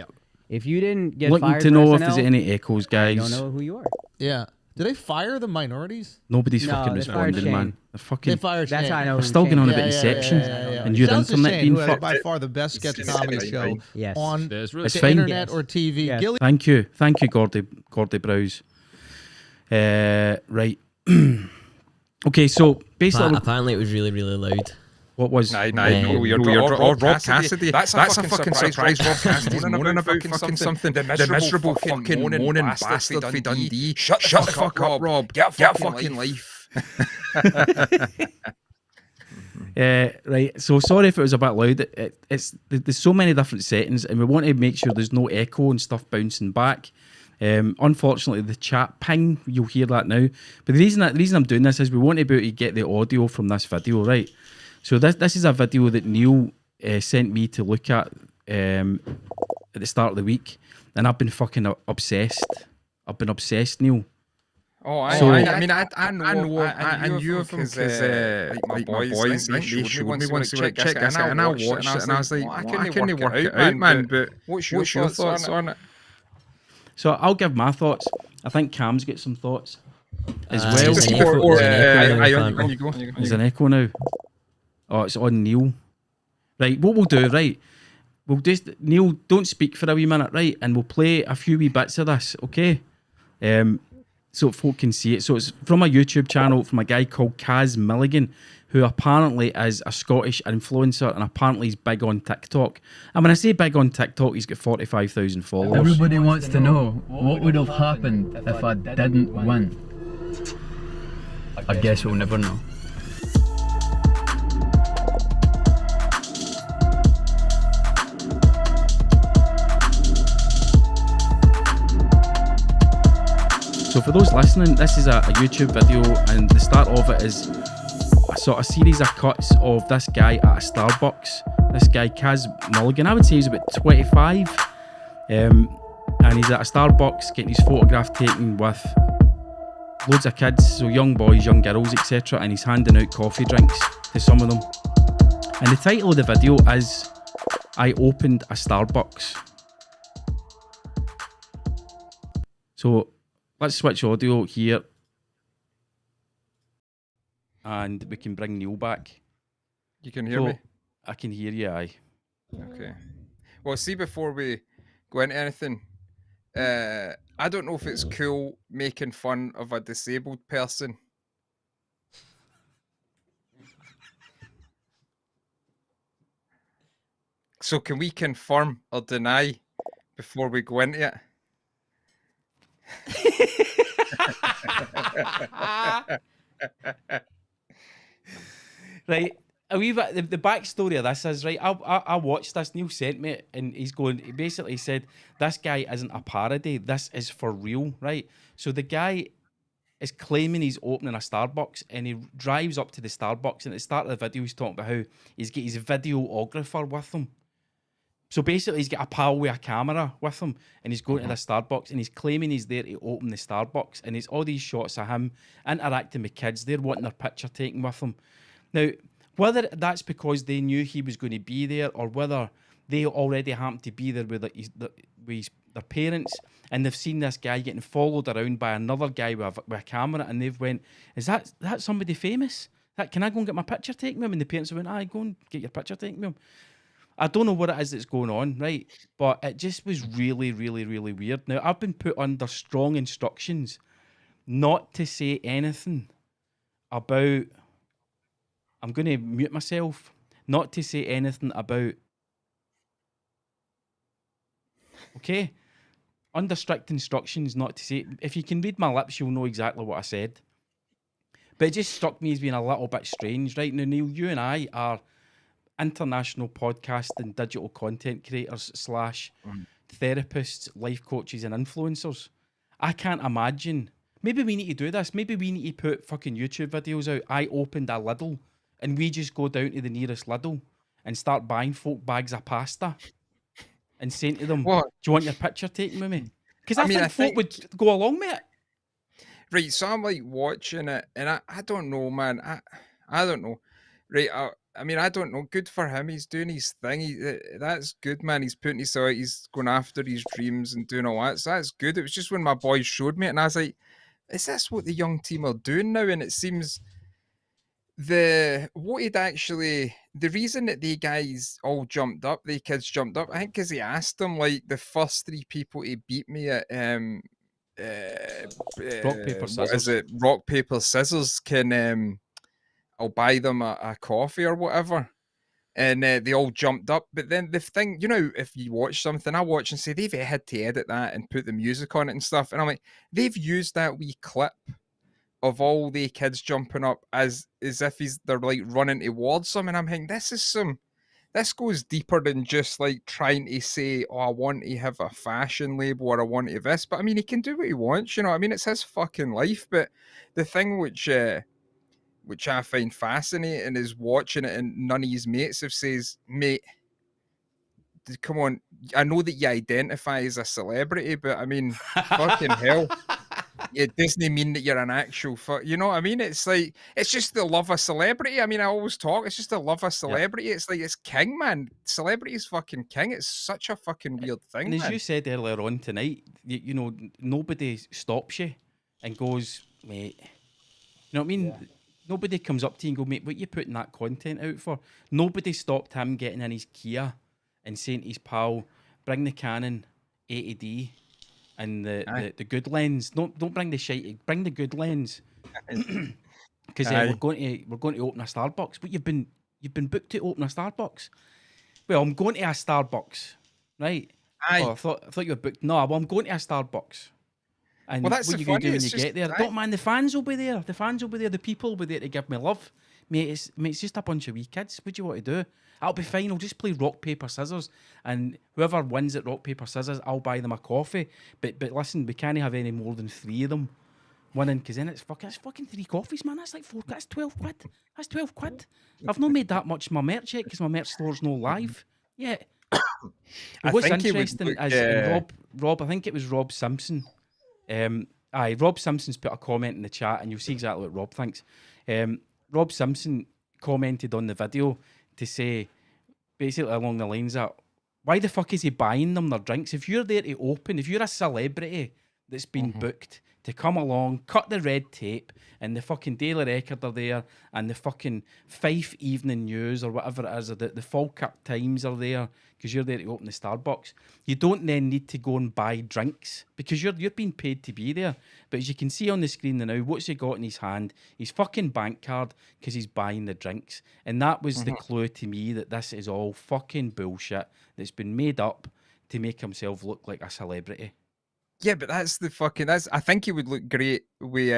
if you didn't get
looking
fired
to know
for
if there's
SNL,
any echoes, guys.
I don't know who you are.
Yeah. Did they fire the minorities?
Nobody's fucking responding, man.
They fired Shane.
That's how I know.
We're still going on about Inception and your internet being fucked.
By far the best sketch comedy show on
it's
the
fine.
internet or TV.
Yes.
Thank you, Gordy Browse. Right. Okay, so basically,
apparently it was really, really loud.
What was?
Rob Cassidy. That's a fucking surprise. Rob Cassidy's moaning about fucking something. The miserable fucking moaning bastard for Dundee. Shut the fuck up, Rob. Get a fucking life.
Right. So sorry if it was a bit loud. There's so many different settings, and we want to make sure there's no echo and stuff bouncing back. Unfortunately, the chat ping, you'll hear that now. But the reason I'm doing this is we want to be able to get the audio from this video, right? So this is a video that Neil sent me to look at the start of the week, and I've been fucking obsessed. I've been obsessed, Neil.
Oh, I knew of him because my boys they showed me once to check this out, and I watched it, and I was like, I couldn't work it out, man. But what's your thoughts on it?
So I'll give my thoughts. I think Cam's got some thoughts as well.
There's
an echo now. Oh, it's on Neil. Right, what we'll do, right? We'll just, Neil, don't speak for a wee minute, right? And we'll play a few wee bits of this, okay? So folk can see it. So it's from a YouTube channel from a guy called Kaz Milligan, who apparently is a Scottish influencer, and apparently he's big on TikTok. And when I say big on TikTok, he's got 45,000 followers.
Everybody wants to know what would have happened if I didn't win. I guess we'll never know.
So for those listening, this is a YouTube video, and the start of it is a sort of series of cuts of this guy at a Starbucks. This guy, Kaz Mulligan, I would say he's about 25. And he's at a Starbucks getting his photograph taken with loads of kids, so young boys, young girls, etc. And he's handing out coffee drinks to some of them. And the title of the video is I Opened a Starbucks. So let's switch audio here. And we can bring Neil back.
You can hear me?
I can hear you, aye.
Okay. Well, see, before we go into anything, I don't know if it's cool making fun of a disabled person. So can we confirm or deny before we go into it?
Right, a wee bit. The backstory of this is, right, I watched this. Neil sent me it, and he basically said this guy isn't a parody. This is for real, right? So the guy is claiming he's opening a Starbucks, and he drives up to the Starbucks, and at the start of the video he's talking about how he's got his videographer with him. So basically he's got a pal with a camera with him, and he's going to the Starbucks, and he's claiming he's there to open the Starbucks, and it's all these shots of him interacting with kids. They're wanting their picture taken with him. Now, whether that's because they knew he was going to be there, or whether they already happened to be there with their parents, and they've seen this guy getting followed around by another guy with a camera, and they've went, is that somebody famous? Can I go and get my picture taken with him? And the parents went, go and get your picture taken with him. I don't know what it is that's going on, right? But it just was really, really, really weird. Now, I've been put under strong instructions not to say anything about... I'm going to mute myself. Not to say anything about... Okay? Under strict instructions not to say... If you can read my lips, you'll know exactly what I said. But it just struck me as being a little bit strange, right? Now, Neil, you and I are international podcasting digital content creators / therapists, life coaches and influencers. I can't imagine. Maybe we need to do this. Maybe we need to put fucking YouTube videos out. I opened a Lidl, and we just go down to the nearest Lidl and start buying folk bags of pasta and saying to them, do you want your picture taken with me? Because I think folk would go along with it.
Right, so I'm like watching it, and I don't know, man. I don't know. Right, I mean, I don't know. Good for him. He's doing his thing. That's good, man. He's putting his out. He's going after his dreams and doing all that. So that's good. It was just when my boys showed me it, and I was like, is this what the young team are doing now? And it seems the reason that the guys all jumped up, the kids jumped up, I think because he asked them, like, the first 3 people to beat me at
rock, paper, scissors.
What is it? Rock, paper, scissors can I'll buy them a coffee or whatever. And they all jumped up. But then the thing, you know, if you watch something, I watch and say they've had to edit that and put the music on it and stuff. And I'm like, they've used that wee clip of all the kids jumping up as if they're like running towards them. And I'm thinking, this goes deeper than just like trying to say, I want to have a fashion label or I want to have this. But I mean, he can do what he wants, you know what I mean? It's his fucking life. But the thing which I find fascinating is watching it, and none of his mates have says, mate, come on, I know that you identify as a celebrity, but I mean, fucking hell. It doesn't mean that you're an actual you know what I mean? It's like, it's just the love of celebrity. I mean, I always talk, it's just the love of celebrity. Yep. It's like, it's king, man. Celebrity is fucking king. It's such a fucking weird thing.
And as you said earlier on tonight, you know, nobody stops you and goes, mate, you know what I mean? Yeah. Nobody comes up to you and go, mate, what are you putting that content out for? Nobody stopped him getting in his Kia and saying to his pal, bring the Canon 80D and the good lens. Don't bring the shite. Bring the good lens. Because we're going to open a Starbucks. But you've been booked to open a Starbucks. Well, I'm going to a Starbucks, right? Oh, I thought you were booked. No, well, I'm going to a Starbucks. And
that's
what are you going to do when you get there? Don't, man, the fans will be there. The fans will be there. The people will be there to give me love. Mate, it's just a bunch of wee kids. What do you want to do? I'll be fine. I'll just play rock, paper, scissors. And whoever wins at rock, paper, scissors, I'll buy them a coffee. But listen, we can't have any more than 3 of them winning, because then it's fucking 3 coffees, man. That's like 4, that's 12 quid. That's 12 quid. I've not made that much of my merch yet because my merch store's no live yet. What's interesting is Rob, I think it was Rob Simpson. Rob Simpson's put a comment in the chat, and you'll see exactly what Rob thinks. Rob Simpson commented on the video to say, basically along the lines that, why the fuck is he buying them their drinks? If you're there to open, if you're a celebrity that's been booked to come along, cut the red tape, and the fucking Daily Record are there, and the fucking Fife Evening News or whatever it is, or the Falkirk Times are there, because you're there to open the Starbucks. You don't then need to go and buy drinks, because you're being paid to be there. But as you can see on the screen now, what's he got in his hand? His fucking bank card, because he's buying the drinks. And that was the clue to me that this is all fucking bullshit that's been made up to make himself look like a celebrity.
Yeah, but that's I think he would look great with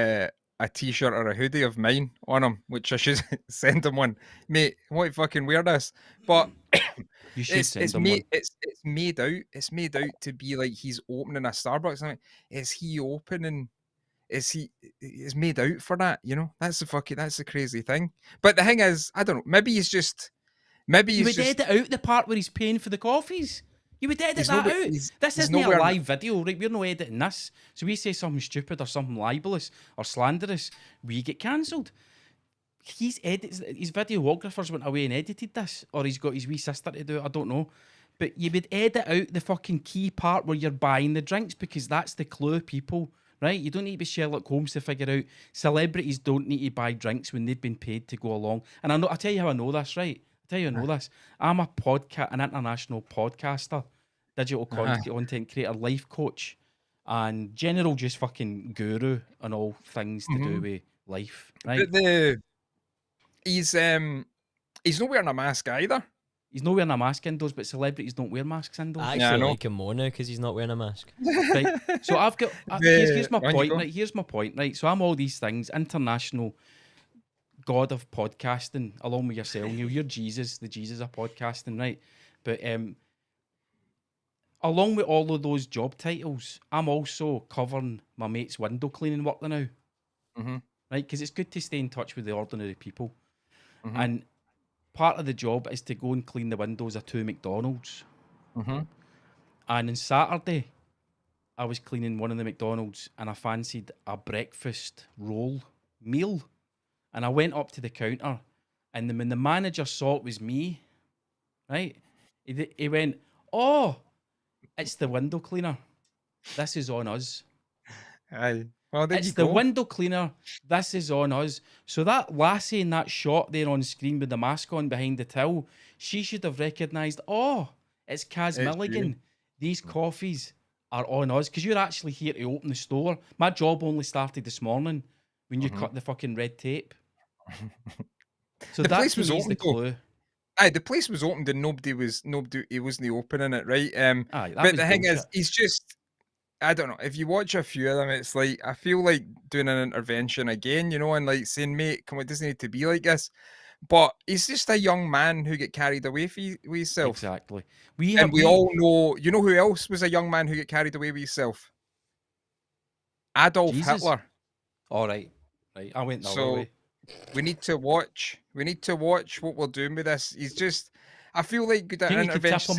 a t-shirt or a hoodie of mine on him, which I should send him one. Mate, what fucking wear this? But
you should send him one.
It's made out to be like he's opening a Starbucks. I mean, is he opening is made out for that, you know? That's the crazy thing. But the thing is, I don't know, maybe you would
edit out the part where he's paying for the coffees. You would edit that out. This isn't a live video, right? We're not editing this. So we say something stupid or something libelous or slanderous, we get cancelled. His videographers went away and edited this, or he's got his wee sister to do it, I don't know. But you would edit out the fucking key part where you're buying the drinks, because that's the clue, people, right? You don't need to be Sherlock Holmes to figure out celebrities don't need to buy drinks when they've been paid to go along. And I'll tell you how I know this, right? I'm an international podcaster, digital content creator, life coach, and general just fucking guru on all things to do with life, right?
But he's not wearing a mask either.
He's not wearing a mask indoors, but celebrities don't wear masks indoors.
I actually like him more now because he's not wearing a mask.
Right. So I've got here's my point, right? Here's my point, right? So I'm all these things, international god of podcasting, along with yourself, Neil. You're Jesus, the Jesus of podcasting, right? But along with all of those job titles, I'm also covering my mate's window cleaning work now.
Mm-hmm.
Right? Because it's good to stay in touch with the ordinary people. Mm-hmm. And part of the job is to go and clean the windows of 2 McDonald's.
Mm-hmm.
And on Saturday, I was cleaning one of the McDonald's and I fancied a breakfast roll meal. And I went up to the counter, and then when the manager saw it was me, right, he went, "Oh, it's the window cleaner. This is on us."
Aye. Well,
it's the window cleaner. This is on us. So that lassie in that shot there on screen with the mask on behind the till, she should have recognised, oh, it's Kaz Milligan. You. These coffees are on us, because you're actually here to open the store. My job only started this morning when you cut the fucking red tape. So
the place was
open. The clue.
Aye, the place was opened and nobody he wasn't opening it, right? But the thing is, he's just, I don't know, if you watch a few of them, it's like, I feel like doing an intervention again, you know, and like saying, mate, come on, it doesn't need to be like this. But he's just a young man who get carried away with himself.
Exactly.
We all know, you know who else was a young man who get carried away with himself? Adolf Hitler.
All right. Right. I went the other way.
We need to watch what we're doing with this. He's just, I feel like good at an intervention.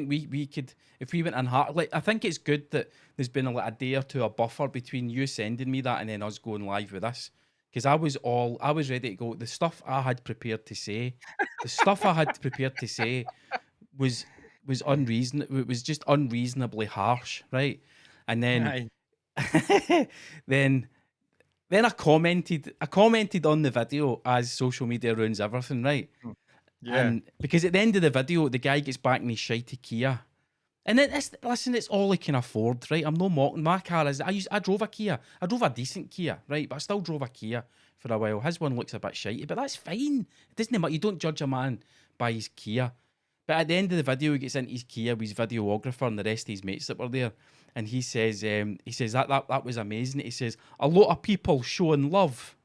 We could, if we went in hard, like, I think it's good that there's been a day or two a buffer between you sending me that and then us going live with this, because I was ready to go. The stuff I had prepared to say, was unreasonable. It was just unreasonably harsh, right? And then, Then I commented on the video as social media ruins everything, right?
Yeah.
And because at the end of the video, the guy gets back in his shitey Kia. And it's all he can afford, right? I'm no mocking. My car is, I drove a Kia. I drove a decent Kia, right? But I still drove a Kia for a while. His one looks a bit shitey, but that's fine. It doesn't matter. You don't judge a man by his Kia. But at the end of the video, he gets into his Kia with his videographer and the rest of his mates that were there. And he says that was amazing. He says, a lot of people showing love.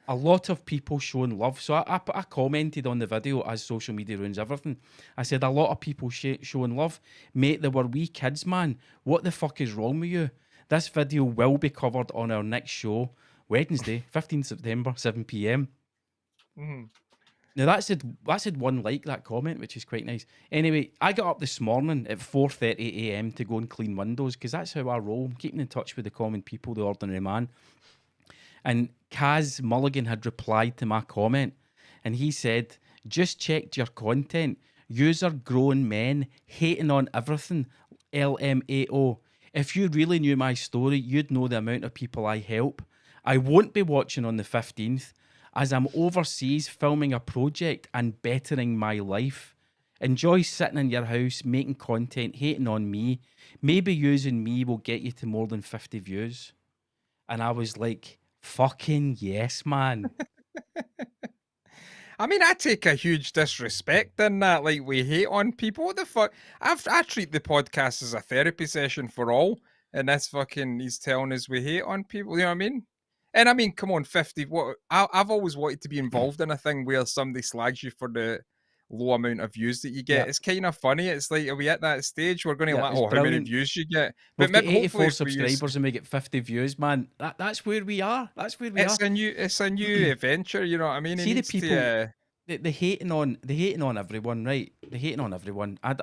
So I commented on the video as social media ruins everything. I said, a lot of people showing love. Mate, there were wee kids, man. What the fuck is wrong with you? This video will be covered on our next show, Wednesday, 15th September, 7 p.m.
Mm-hmm.
Now, that's had one like, that comment, which is quite nice. Anyway, I got up this morning at 4:30 a.m. to go and clean windows, because that's how I roll. I'm keeping in touch with the common people, the ordinary man. And Kaz Mulligan had replied to my comment, and he said, just checked your content. User grown men hating on everything. LMAO. If you really knew my story, you'd know the amount of people I help. I won't be watching on the 15th. As I'm overseas filming a project and bettering my life. Enjoy sitting in your house, making content, hating on me. Maybe using me will get you to more than 50 views. And I was like, fucking yes, man.
I mean, I take a huge disrespect in that. Like, we hate on people. What the fuck? I treat the podcast as a therapy session for all. And that's fucking, he's telling us we hate on people. You know what I mean? And I mean, come on, 50. What I've always wanted to be involved in a thing where somebody slags you for the low amount of views that you get.
Yeah.
It's kind of funny. It's like, are we at that stage? We're going to
Yeah,
like,
it's
how many
brilliant.
views you get?
We've got 84
hopefully if we
subscribers and we get 50 views, man. That's where we are. That's where we are.
It's a new adventure. You know what I mean?
See the people, the hating on everyone, right? The hating on everyone. At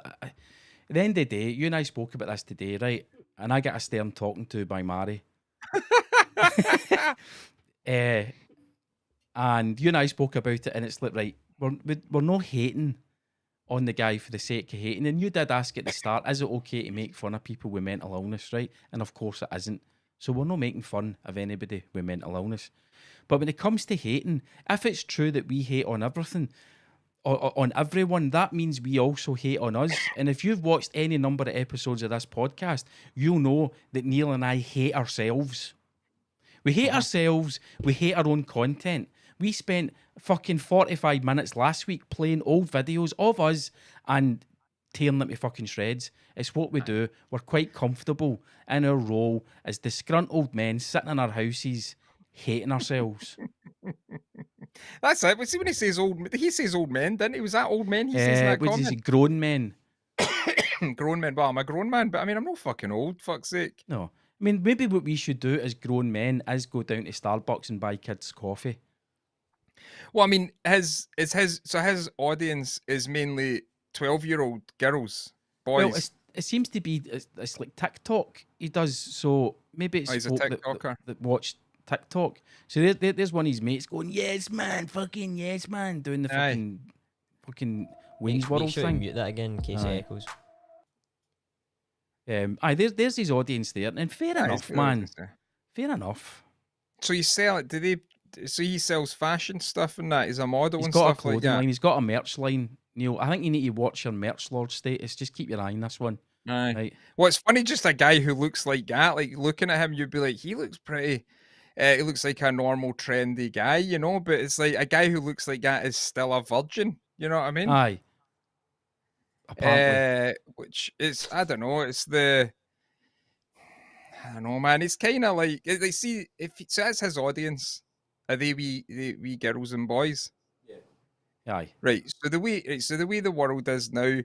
the end of the day, you and I spoke about this today, right? And I get a stern talking to by Mari. And you and I spoke about it, and it's like, right, we're not hating on the guy for the sake of hating. And you did ask at the start, is it okay to make fun of people with mental illness, right? And of course it isn't. So we're not making fun of anybody with mental illness. But when it comes to hating, if it's true that we hate on everything, or on everyone, that means we also hate on us. And if you've watched any number of episodes of this podcast, you'll know that Neil and I hate ourselves. We hate ourselves. We hate our own content. We spent fucking 45 minutes last week playing old videos of us and tearing them to fucking shreds. It's what we do. We're quite comfortable in our role as disgruntled men sitting in our houses hating ourselves.
That's it. See, when he says old men, didn't he? Was that old men he says in that comment?
Is it grown men?
Grown men. Well, I'm a grown man, but I mean, I'm not fucking old, fuck's sake.
No. I mean, maybe what we should do as grown men is go down to Starbucks and buy kids coffee.
Well, I mean, his audience is mainly 12-year-old girls, boys.
Well, it seems to be, it's like TikTok he does, so maybe it's
he's a
folk
TikToker
that watch TikTok. So there's one of his mates going, yes, man, fucking yes, man, doing the fucking Wayne's World
sure
thing.
Mute that again in case it echoes.
There's his audience there, and fair enough, man. Fair enough.
So you sell it? So he sells fashion stuff and that. He's a model and
got
stuff
a clothing
like that.
line. He's got a merch line, Neil. I think you need to watch your merch lord status. Just keep your eye on this one.
Aye.
Right.
Well, it's funny, just a guy who looks like that. Like looking at him, you'd be like, he looks pretty. He looks like a normal, trendy guy, you know. But it's like a guy who looks like that is still a virgin. You know what I mean?
Aye. Apparently.
Which is, I don't know. It's I don't know, man. It's kind of like they see so that's his audience. Are they wee girls and boys?
Yeah. Aye.
Right. So the way the world is now,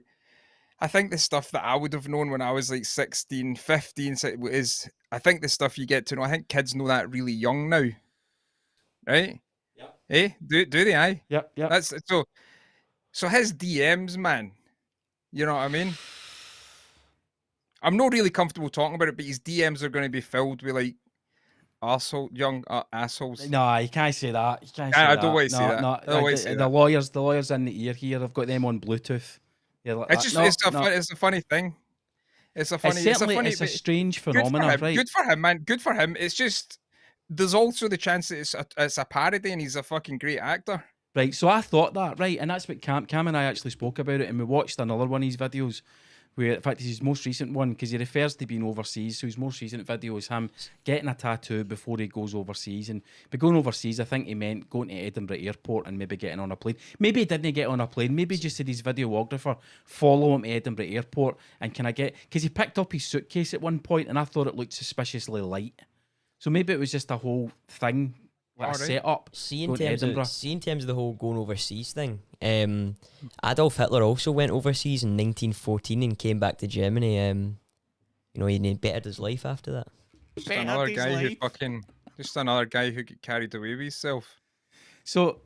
I think the stuff that I would have known when I was like 16, 15 is, I think the stuff you get to know, I think kids know that really young now. Right?
Yeah.
Eh? Do they? Aye.
Yep.
That's so his DMs, man. You know what I mean? I'm not really comfortable talking about it, but his DMs are going to be filled with like young assholes.
No, you can't say that. You can't say
I
that.
don't want to say that.
No,
I don't want to say
the
that.
lawyers in the ear here. I've got them on Bluetooth. Like
it's just it's a funny thing. It's a
a strange phenomenon, right?
Good for him, man. Good for him. It's just there's also the chance that it's a parody and he's a fucking great actor.
Right, so I thought that, right, and that's what Cam and I actually spoke about it, and we watched another one of his videos, where, in fact, his most recent one, because he refers to being overseas, so his most recent video is him getting a tattoo before he goes overseas, and by going overseas, I think he meant going to Edinburgh Airport and maybe getting on a plane. Maybe he didn't get on a plane, maybe he just said his videographer, follow him to Edinburgh Airport, and because he picked up his suitcase at one point, and I thought it looked suspiciously light. So maybe it was just a whole thing, like a setup.
See in terms of the whole going overseas thing, Adolf Hitler also went overseas in 1914 and came back to Germany. He bettered his life after that.
Just another guy who got carried away with himself.
So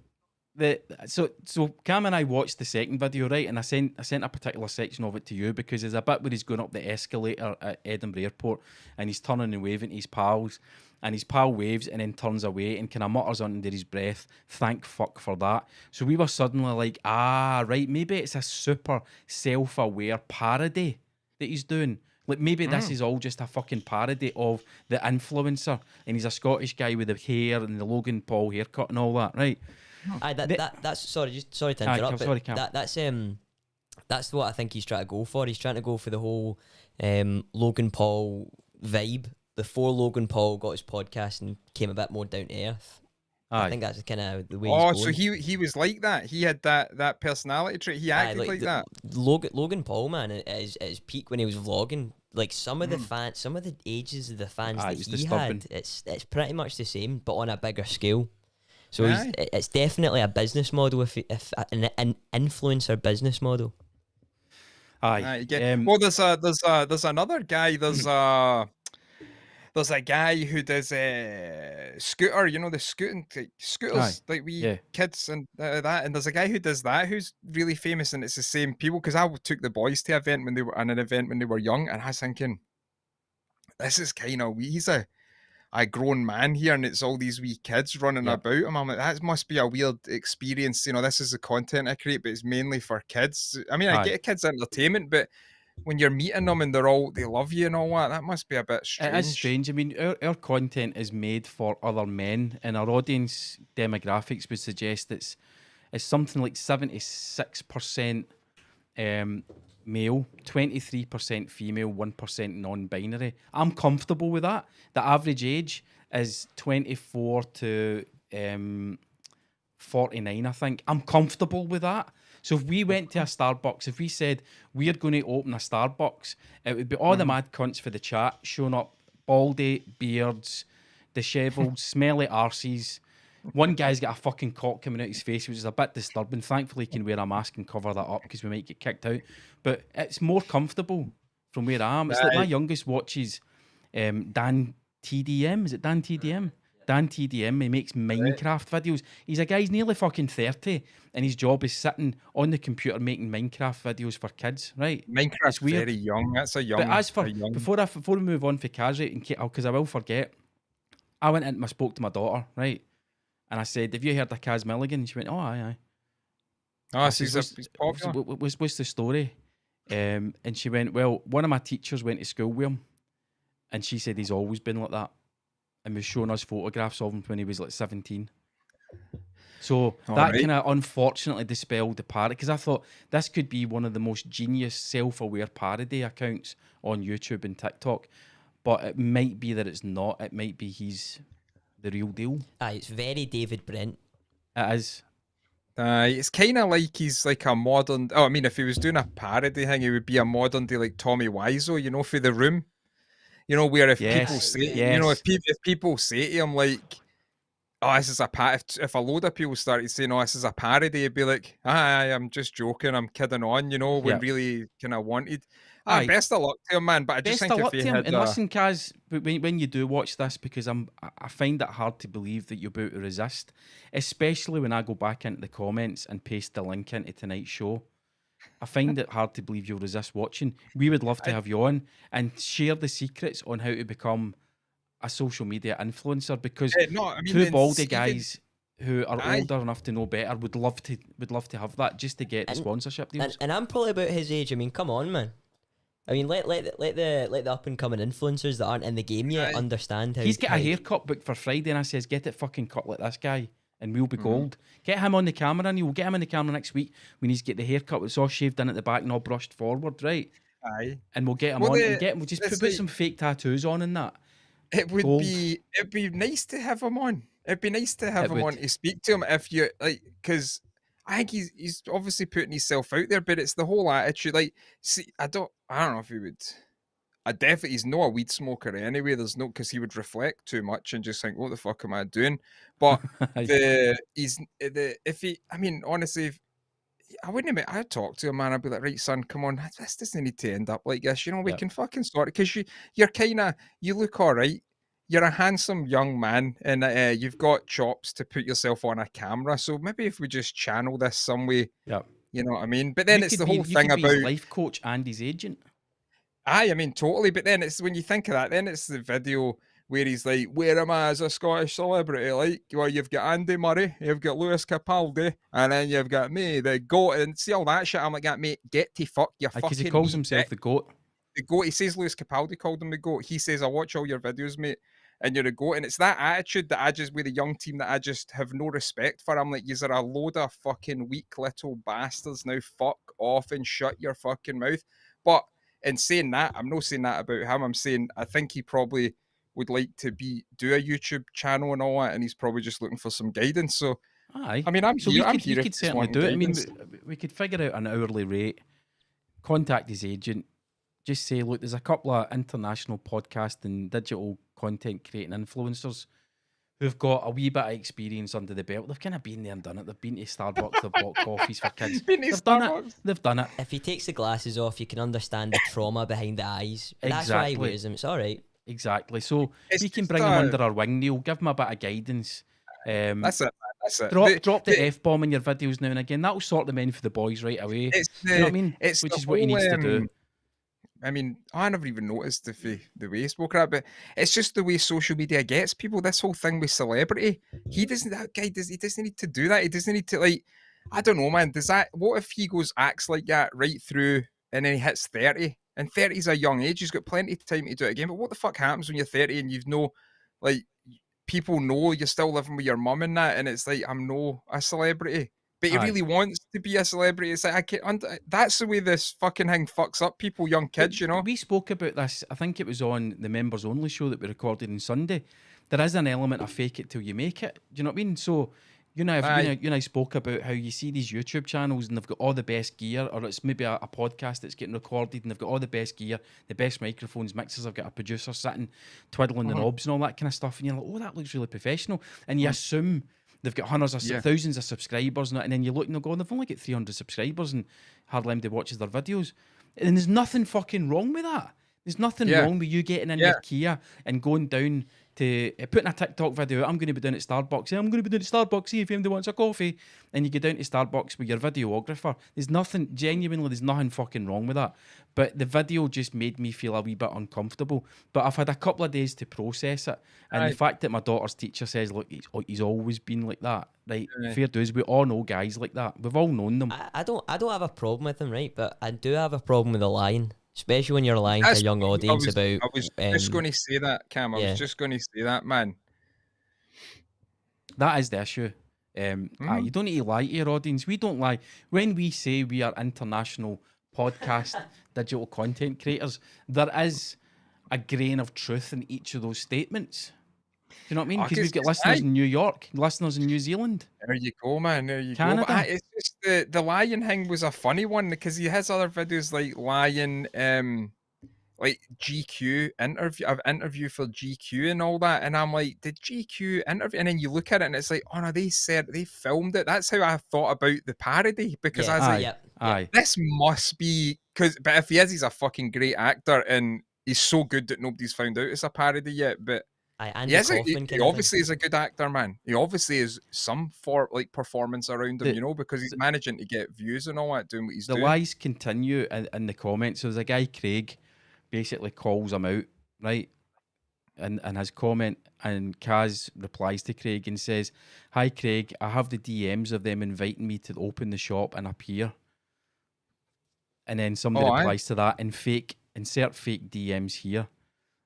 Cam and I watched the second video, right? And I sent a particular section of it to you because there's a bit where he's going up the escalator at Edinburgh Airport and he's turning and waving to his pals, and his pal waves and then turns away and kind of mutters under his breath, "Thank fuck for that." So we were suddenly like, right, maybe it's a super self-aware parody that he's doing. Like maybe this is all just a fucking parody of the influencer, and he's a Scottish guy with the hair and the Logan Paul haircut and all that, right?
That's sorry to interrupt.
Sorry, Cam.
That's what I think he's trying to go for. He's trying to go for the whole Logan Paul vibe. Before Logan Paul got his podcast and came a bit more down to earth.
Aye.
I think that's kind of the way he's going.
So he was like that. He had that personality trait. He acted like that.
Logan Paul, man, at his peak when he was vlogging, like some of the fans, some of the ages of the fans that he had, it's pretty much the same, but on a bigger scale. So it's definitely a business model. If an influencer business model.
Aye.
Well, there's another guy. There's a guy who does scooter. You know, the scooters, like kids and that. And there's a guy who does that who's really famous, and it's the same people. Because I took the boys to an event when they were young, and I was thinking, this is kind of he's a grown man here, and it's all these wee kids running about him. I'm like, that must be a weird experience. You know, this is the content I create, but it's mainly for kids. I mean, I get kids entertainment, but when you're meeting them and they love you and all that must be a bit strange.
It is strange. I mean, our content is made for other men, and our audience demographics would suggest it's something like 76% male, 23% female, 1% non-binary. I'm comfortable with that. The average age is 24 to 49, I think. I'm comfortable with that. So if we went to a Starbucks, if we said we're going to open a Starbucks, it would be all the mad cunts for the chat showing up, baldy, beards, dishevelled, smelly arses. One guy's got a fucking cock coming out his face, which is a bit disturbing. Thankfully, he can wear a mask and cover that up because we might get kicked out. But it's more comfortable from where I am. It's like my youngest watches Dan TDM. Is it Dan TDM? Dan TDM. He makes Minecraft videos. He's a guy, he's nearly fucking 30, and his job is sitting on the computer making Minecraft videos for kids, right?
Minecraft's very young. That's a young...
But as for... Before we move on for Kaz, right, because I will forget, I went in and I spoke to my daughter, right? And I said, have you heard of Kaz Milligan? And she went, oh, aye.
Oh, so he's popular.
What's the story? And she went, well, one of my teachers went to school with him, and she said he's always been like that, and was showing us photographs of him when he was like 17. So that kind of unfortunately dispelled the parody, because I thought this could be one of the most genius self-aware parody accounts on YouTube and TikTok, but it might be that it's not. It might be he's the real deal.
It's very David Brent.
It is.
It's kind of like he's like a modern... Oh, I mean, if he was doing a parody thing, he would be a modern day like Tommy Wiseau, you know, for The Room. You know, where if people say... You know, if people say to him like, oh, this is a parody... If a load of people started saying, oh, this is a parody, he'd be like, I'm just joking, I'm kidding on, you know, when really kind of wanted... best of luck to him, man. But I just think if he had...
And listen, Kaz, when you do watch this, because I find it hard to believe that you're about to resist, especially when I go back into the comments and paste the link into tonight's show. I find it hard to believe you'll resist watching. We would love to have you on and share the secrets on how to become a social media influencer, because two baldy guys who are older enough to know better would love to have that just to get the sponsorship deals.
And I'm probably about his age. I mean, come on, man. I mean, let the up and coming influencers that aren't in the game yet understand how.
He's got a haircut booked for Friday, and I says, get it fucking cut like this guy, and we'll be gold. Get him on the camera, and we'll get him on the camera next week when he's get the haircut. It's all shaved in at the back and all brushed forward, right?
Aye.
And we'll get him on and we'll just put some fake tattoos on and that.
It'd be nice to have him on. It'd be nice to have him on to speak to him if you like, because I think he's obviously putting himself out there, but it's the whole attitude. Like, see, I don't know if he would. He's not a weed smoker anyway. There's no, because he would reflect too much and just think, what the fuck am I doing? But honestly, I wouldn't admit, I'd talk to him, man. I'd be like, right, son, come on, this doesn't need to end up like this. You know, we can fucking sort it, because you look all right. You're a handsome young man, and you've got chops to put yourself on a camera. So maybe if we just channel this some way, you know what I mean? But then it's the whole thing about
his life coach and his agent.
I mean, totally. But then it's when you think of that, then it's the video where he's like, where am I as a Scottish celebrity? Like, well, you've got Andy Murray, you've got Lewis Capaldi, and then you've got me, the GOAT, and see all that shit. I'm like, mate, get to fuck your fucking... Because
he calls himself the GOAT.
The GOAT. He says Lewis Capaldi called him the GOAT. He says, I watch all your videos, mate, and you're a GOAT. And it's that attitude that with the young team, that I just have no respect for. I'm like, you're a load of fucking weak little bastards. Now fuck off and shut your fucking mouth. But in saying that, I'm not saying that about him. I'm saying I think he probably would like to do a YouTube channel and all that, and he's probably just looking for some guidance. So,
I
mean,
we could certainly do it. I mean, we could figure out an hourly rate, contact his agent, just say, look, there's a couple of international podcast and digital content creating influencers who've got a wee bit of experience under the belt. They've kind of been there and done it. They've been to Starbucks, they've bought coffees for kids. They've done it. They've done it.
If he takes the glasses off, you can understand the trauma behind the eyes. That's
Exactly.
why he wears them. It's all right.
Exactly. So
It's
we can
just,
bring him under our wing, Neil. Give him a bit of guidance.
That's it. That's it.
Drop the F-bomb in your videos now and again. That'll sort them in for the boys right away.
It's
Do you know what I mean?
It's
Which
the
is what he needs to do.
I mean, I never even noticed the way he spoke about, but it's just the way social media gets people. This whole thing with celebrity, he doesn't need to do that. He doesn't need to, like, I don't know, man. What if he acts like that right through and then he hits 30? And 30 is a young age. He's got plenty of time to do it again. But what the fuck happens when you're 30 and people know you're still living with your mum and that, and it's like, I'm no a celebrity. But he really wants to be a celebrity. It's like, I can't, that's the way this fucking thing fucks up people, young kids, you know?
We spoke about this, I think it was on the members only show that we recorded on Sunday. There is an element of fake it till you make it. Do you know what I mean? So, you and I spoke about how you see these YouTube channels and they've got all the best gear, or it's maybe a podcast that's getting recorded and they've got all the best gear, the best microphones, mixers, I've got a producer sitting, twiddling the knobs and all that kind of stuff. And you're like, oh, that looks really professional. And you assume they've got hundreds of thousands of subscribers, and then you look and they'll go, they've only got 300 subscribers and hardly anybody watches their videos. And there's nothing fucking wrong with that. There's nothing wrong with you getting in your Kia and going down to putting a TikTok video. I'm going to be down at Starbucks. I'm going to be down at Starbucks. See if anybody wants a coffee. And you go down to Starbucks with your videographer. There's nothing fucking wrong with that. But the video just made me feel a wee bit uncomfortable. But I've had a couple of days to process it. And the fact that my daughter's teacher says, look, he's always been like that. Right? Fair dues. We all know guys like that. We've all known them.
I don't have a problem with them, right? But I do have a problem with the lying. Especially when you're lying to a young audience about...
I was just going to say that, Cam. I was just going to say that, man.
That is the issue. You don't need to lie to your audience. We don't lie. When we say we are international podcast digital content creators, there is a grain of truth in each of those statements. Do you know what I mean? Because we've got listeners in New York, listeners in New Zealand.
There you go, man. There you
Canada.
go. But it's just the lying thing was a funny one because he has other videos like lying, like GQ interview for GQ and all that, and I'm like, did GQ interview? And then you look at it and it's like, oh no, they filmed it. That's how I thought about the parody because I was like, this must be but if he is, he's a fucking great actor and he's so good that nobody's found out it's a parody yet, but. He obviously is a good actor, man. He obviously is some performance around him, you know, because he's managing to get views and all that, doing what he's doing.
The lies continue in the comments. So there's a guy, Craig, basically calls him out, right? And his comment, and Kaz replies to Craig and says, "Hi, Craig, I have the DMs of them inviting me to open the shop and appear." And then somebody replies to that, insert fake DMs here.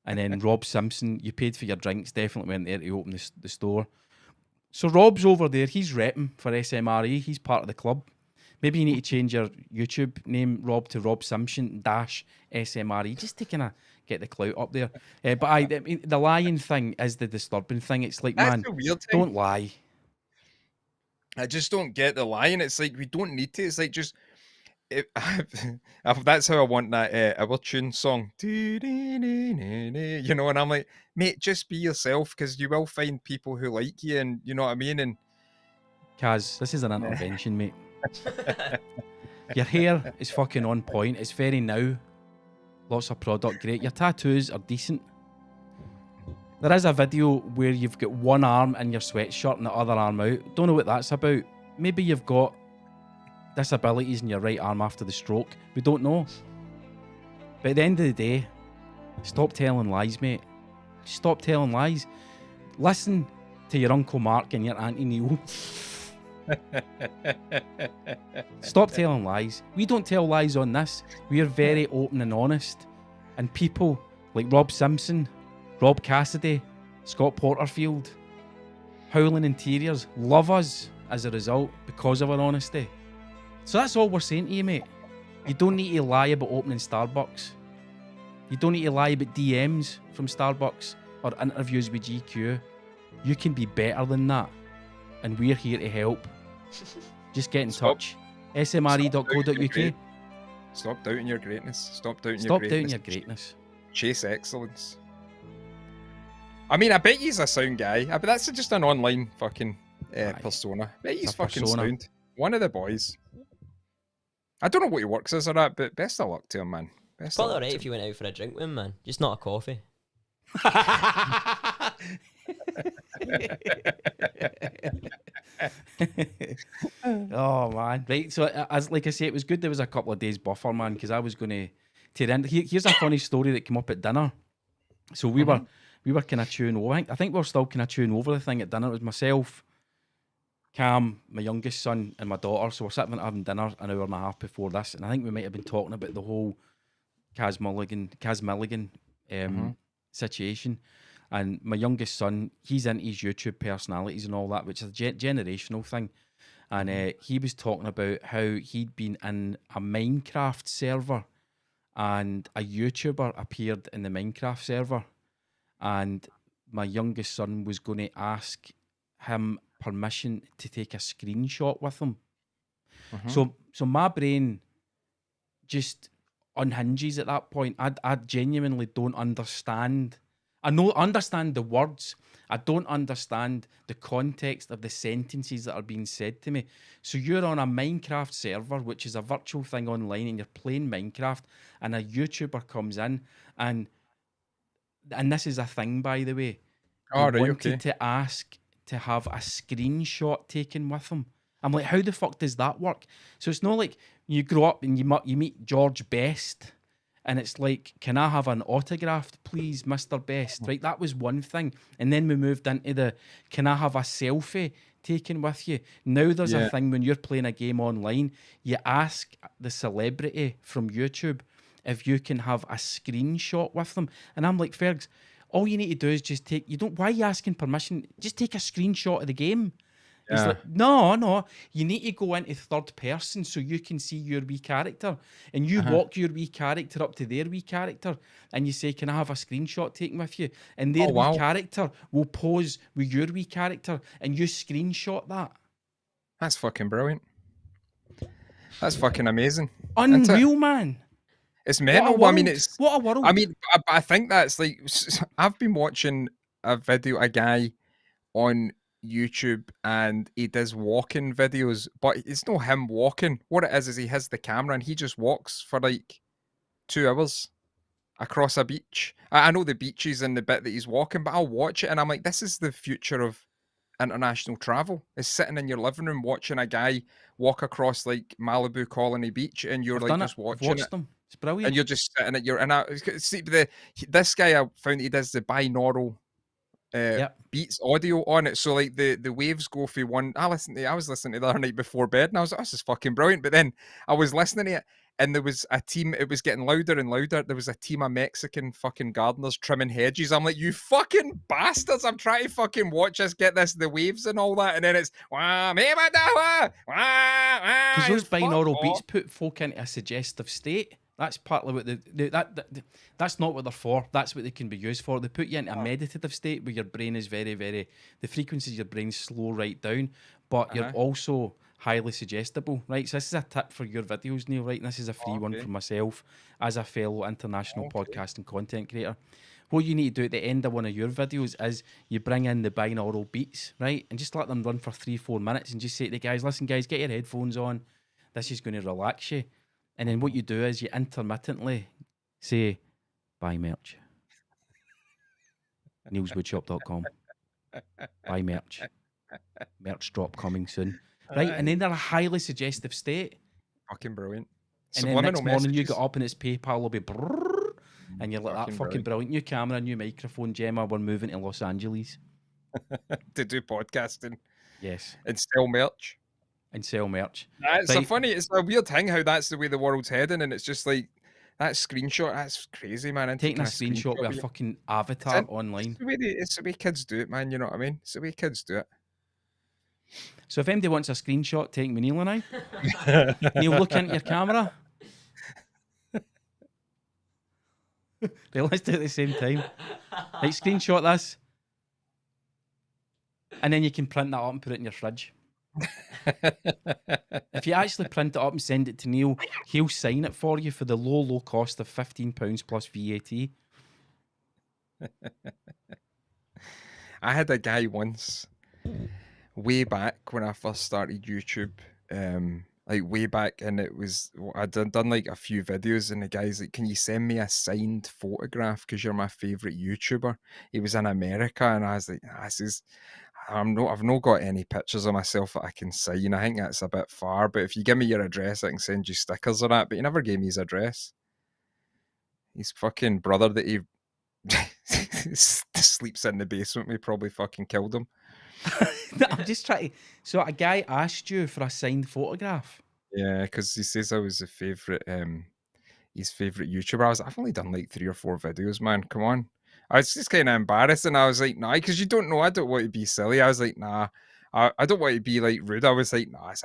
And then Rob Simpson, you paid for your drinks, definitely went there to open the store. So Rob's over there, he's repping for SMRE, he's part of the club. Maybe you need to change your YouTube name, Rob, to Rob Simpson -SMRE, just to kind of get the clout up there. But I mean, the lying thing is the disturbing thing. It's like,
that's
man, don't lie.
I just don't get the lying. It's like, we don't need to. It's like, just... that's how I want that Our Tune song, you know, and I'm like, mate, just be yourself because you will find people who like you, and you know what I mean. And
Kaz, this is an intervention, mate. Your hair is fucking on point. It's very now. Lots of product, great. Your tattoos are decent. There is a video where you've got one arm in your sweatshirt and the other arm out. Don't know what that's about. Maybe you've got disabilities in your right arm after the stroke. We don't know. But at the end of the day, stop telling lies, mate. Stop telling lies. Listen to your Uncle Mark and your Auntie Neil. Stop telling lies. We don't tell lies on this. We are very open and honest. And people like Rob Simpson, Rob Cassidy, Scott Porterfield, Howling Interiors love us as a result because of our honesty. So that's all we're saying to you, mate. You don't need to lie about opening Starbucks. You don't need to lie about DMs from Starbucks or interviews with GQ. You can be better than that. And we're here to help. Just get in touch. smre.co.uk.
Stop doubting your greatness. Stop doubting
your greatness.
Chase excellence. I mean, I bet he's a sound guy. But that's just an online fucking persona. I bet he's fucking sound. One of the boys. I don't know what he works as or that, but best of luck to him, man. Best
Probably alright if you went out for a drink with him, man. Just not a coffee.
Oh man, right. So as like I say, it was good there was a couple of days buffer, man, because I was going to the end. Here's a funny story that came up at dinner. So we were kind of chewing over. I think we're still kind of chewing over the thing at dinner. It was myself, Cam, my youngest son, and my daughter. So we're sitting having dinner an hour and a half before this, and I think we might have been talking about the whole Kaz Milligan situation. And my youngest son, he's into his YouTube personalities and all that, which is a generational thing. And he was talking about how he'd been in a Minecraft server and a YouTuber appeared in the Minecraft server. And my youngest son was going to ask him permission to take a screenshot with him. So my brain just unhinges at that point. I genuinely don't understand. I understand the words. I don't understand the context of the sentences that are being said to me. So you're on a Minecraft server, which is a virtual thing online, and you're playing Minecraft, and a YouTuber comes in, and this is a thing, by the way. Wanted to ask to have a screenshot taken with him. I'm like, how the fuck does that work? So it's not like you grow up and you meet George Best, and it's like, can I have an autograph, please, Mr. Best? Right, that was one thing. And then we moved into the, can I have a selfie taken with you? Now there's a thing when you're playing a game online, you ask the celebrity from YouTube if you can have a screenshot with them. And I'm like, Fergs, all you need to do is just why are you asking permission? Just take a screenshot of the game. It's like, no, you need to go into third person so you can see your wee character, and you walk your wee character up to their wee character and you say, can I have a screenshot taken with you? And their wee character will pose with your wee character and you screenshot that.
That's fucking brilliant. That's fucking amazing.
Unreal, man.
It's mental. I mean,
what a world.
I mean, I think that's like, I've been watching a guy on YouTube, and he does walking videos, but it's not him walking. What it is he has the camera and he just walks for like 2 hours across a beach. I know the beaches and the bit that he's walking, but I'll watch it and I'm like, this is the future of international travel. Is sitting in your living room watching a guy walk across like Malibu Colony Beach, and you're just watching it.
Them. It's brilliant.
And you're just sitting at your, and this guy, I found he does the binaural beats audio on it, so like the waves go for one. I was listening to the other night before bed, and I was like, this is fucking brilliant. But then I was listening to it, and there was a team. It was getting louder and louder. There was a team of Mexican fucking gardeners trimming hedges. I'm like, you fucking bastards! I'm trying to fucking watch us get the waves and all that, and then it's
because those binaural beats put folk into a suggestive state. That's partly what that's not what they're for. That's what they can be used for. They put you into a meditative state where your brain is very, very, the frequencies of your brain slow right down, but you're also highly suggestible, right? So this is a tip for your videos, Neil, right? And this is a free one for myself as a fellow international podcast and content creator. What you need to do at the end of one of your videos is you bring in the binaural beats, right? And just let them run for 3-4 minutes and just say to the guys, listen guys, get your headphones on. This is going to relax you. And then what you do is you intermittently say, buy merch. NeilsWoodshop.com. Buy merch. Merch drop coming soon. Right? And then they're a highly suggestive state.
Fucking brilliant.
And then next morning you get up and it's PayPal will be brrrr, and you're like, that fucking brilliant. New camera, new microphone, Gemma, we're moving to Los Angeles.
To do podcasting.
Yes.
And sell merch.
And sell merch.
It's a weird thing how that's the way the world's heading, and it's just like that screenshot. That's crazy, man.
Taking a screenshot with a fucking avatar online.
It's the way kids do it, man. You know what I mean? It's the way kids do it.
So if anybody wants a screenshot, take me, Neil and I. Neil, look into your camera. Let's do it at the same time. Like, screenshot this, and then you can print that up and put it in your fridge. If you actually print it up and send it to Neil, he'll sign it for you for the low cost of £15 plus VAT.
I had a guy once, way back when I first started YouTube, like way back, and it was I'd done like a few videos, and the guy's like, "Can you send me a signed photograph? Because you're my favorite YouTuber." He was in America, and I was like, "This is." I've not got any pictures of myself that I can sign. I think that's a bit far, but if you give me your address, I can send you stickers or that. But he never gave me his address. His fucking brother that he sleeps in the basement, we probably fucking killed him.
I'm just trying to. So a guy asked you for a signed photograph.
Yeah, because he says I was his favorite YouTuber. I've only done like 3 or 4 videos, man. Come on. I was just kind of embarrassed, and I was like, nah, because you don't know. I don't want to be silly. I was like, nah, I don't want to be like rude. I was like, nah, I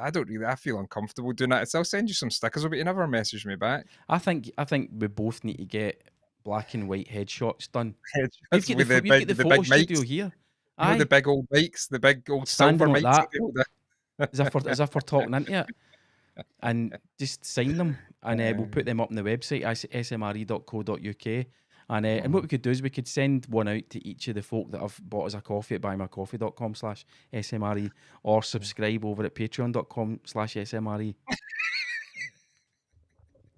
feel uncomfortable doing that. So I'll send you some stickers, but you never messaged me back.
I think we both need to get black and white headshots done.
We've got
the photo studio here.
You know, the big old mics, the big old silver
like
mics.
As if we're talking into it. And just sign them, and we'll put them up on the website, smre.co.uk. And what we could do is we could send one out to each of the folk that have bought us a coffee at buymeacoffee.com/smre, or subscribe over at patreon.com/smre.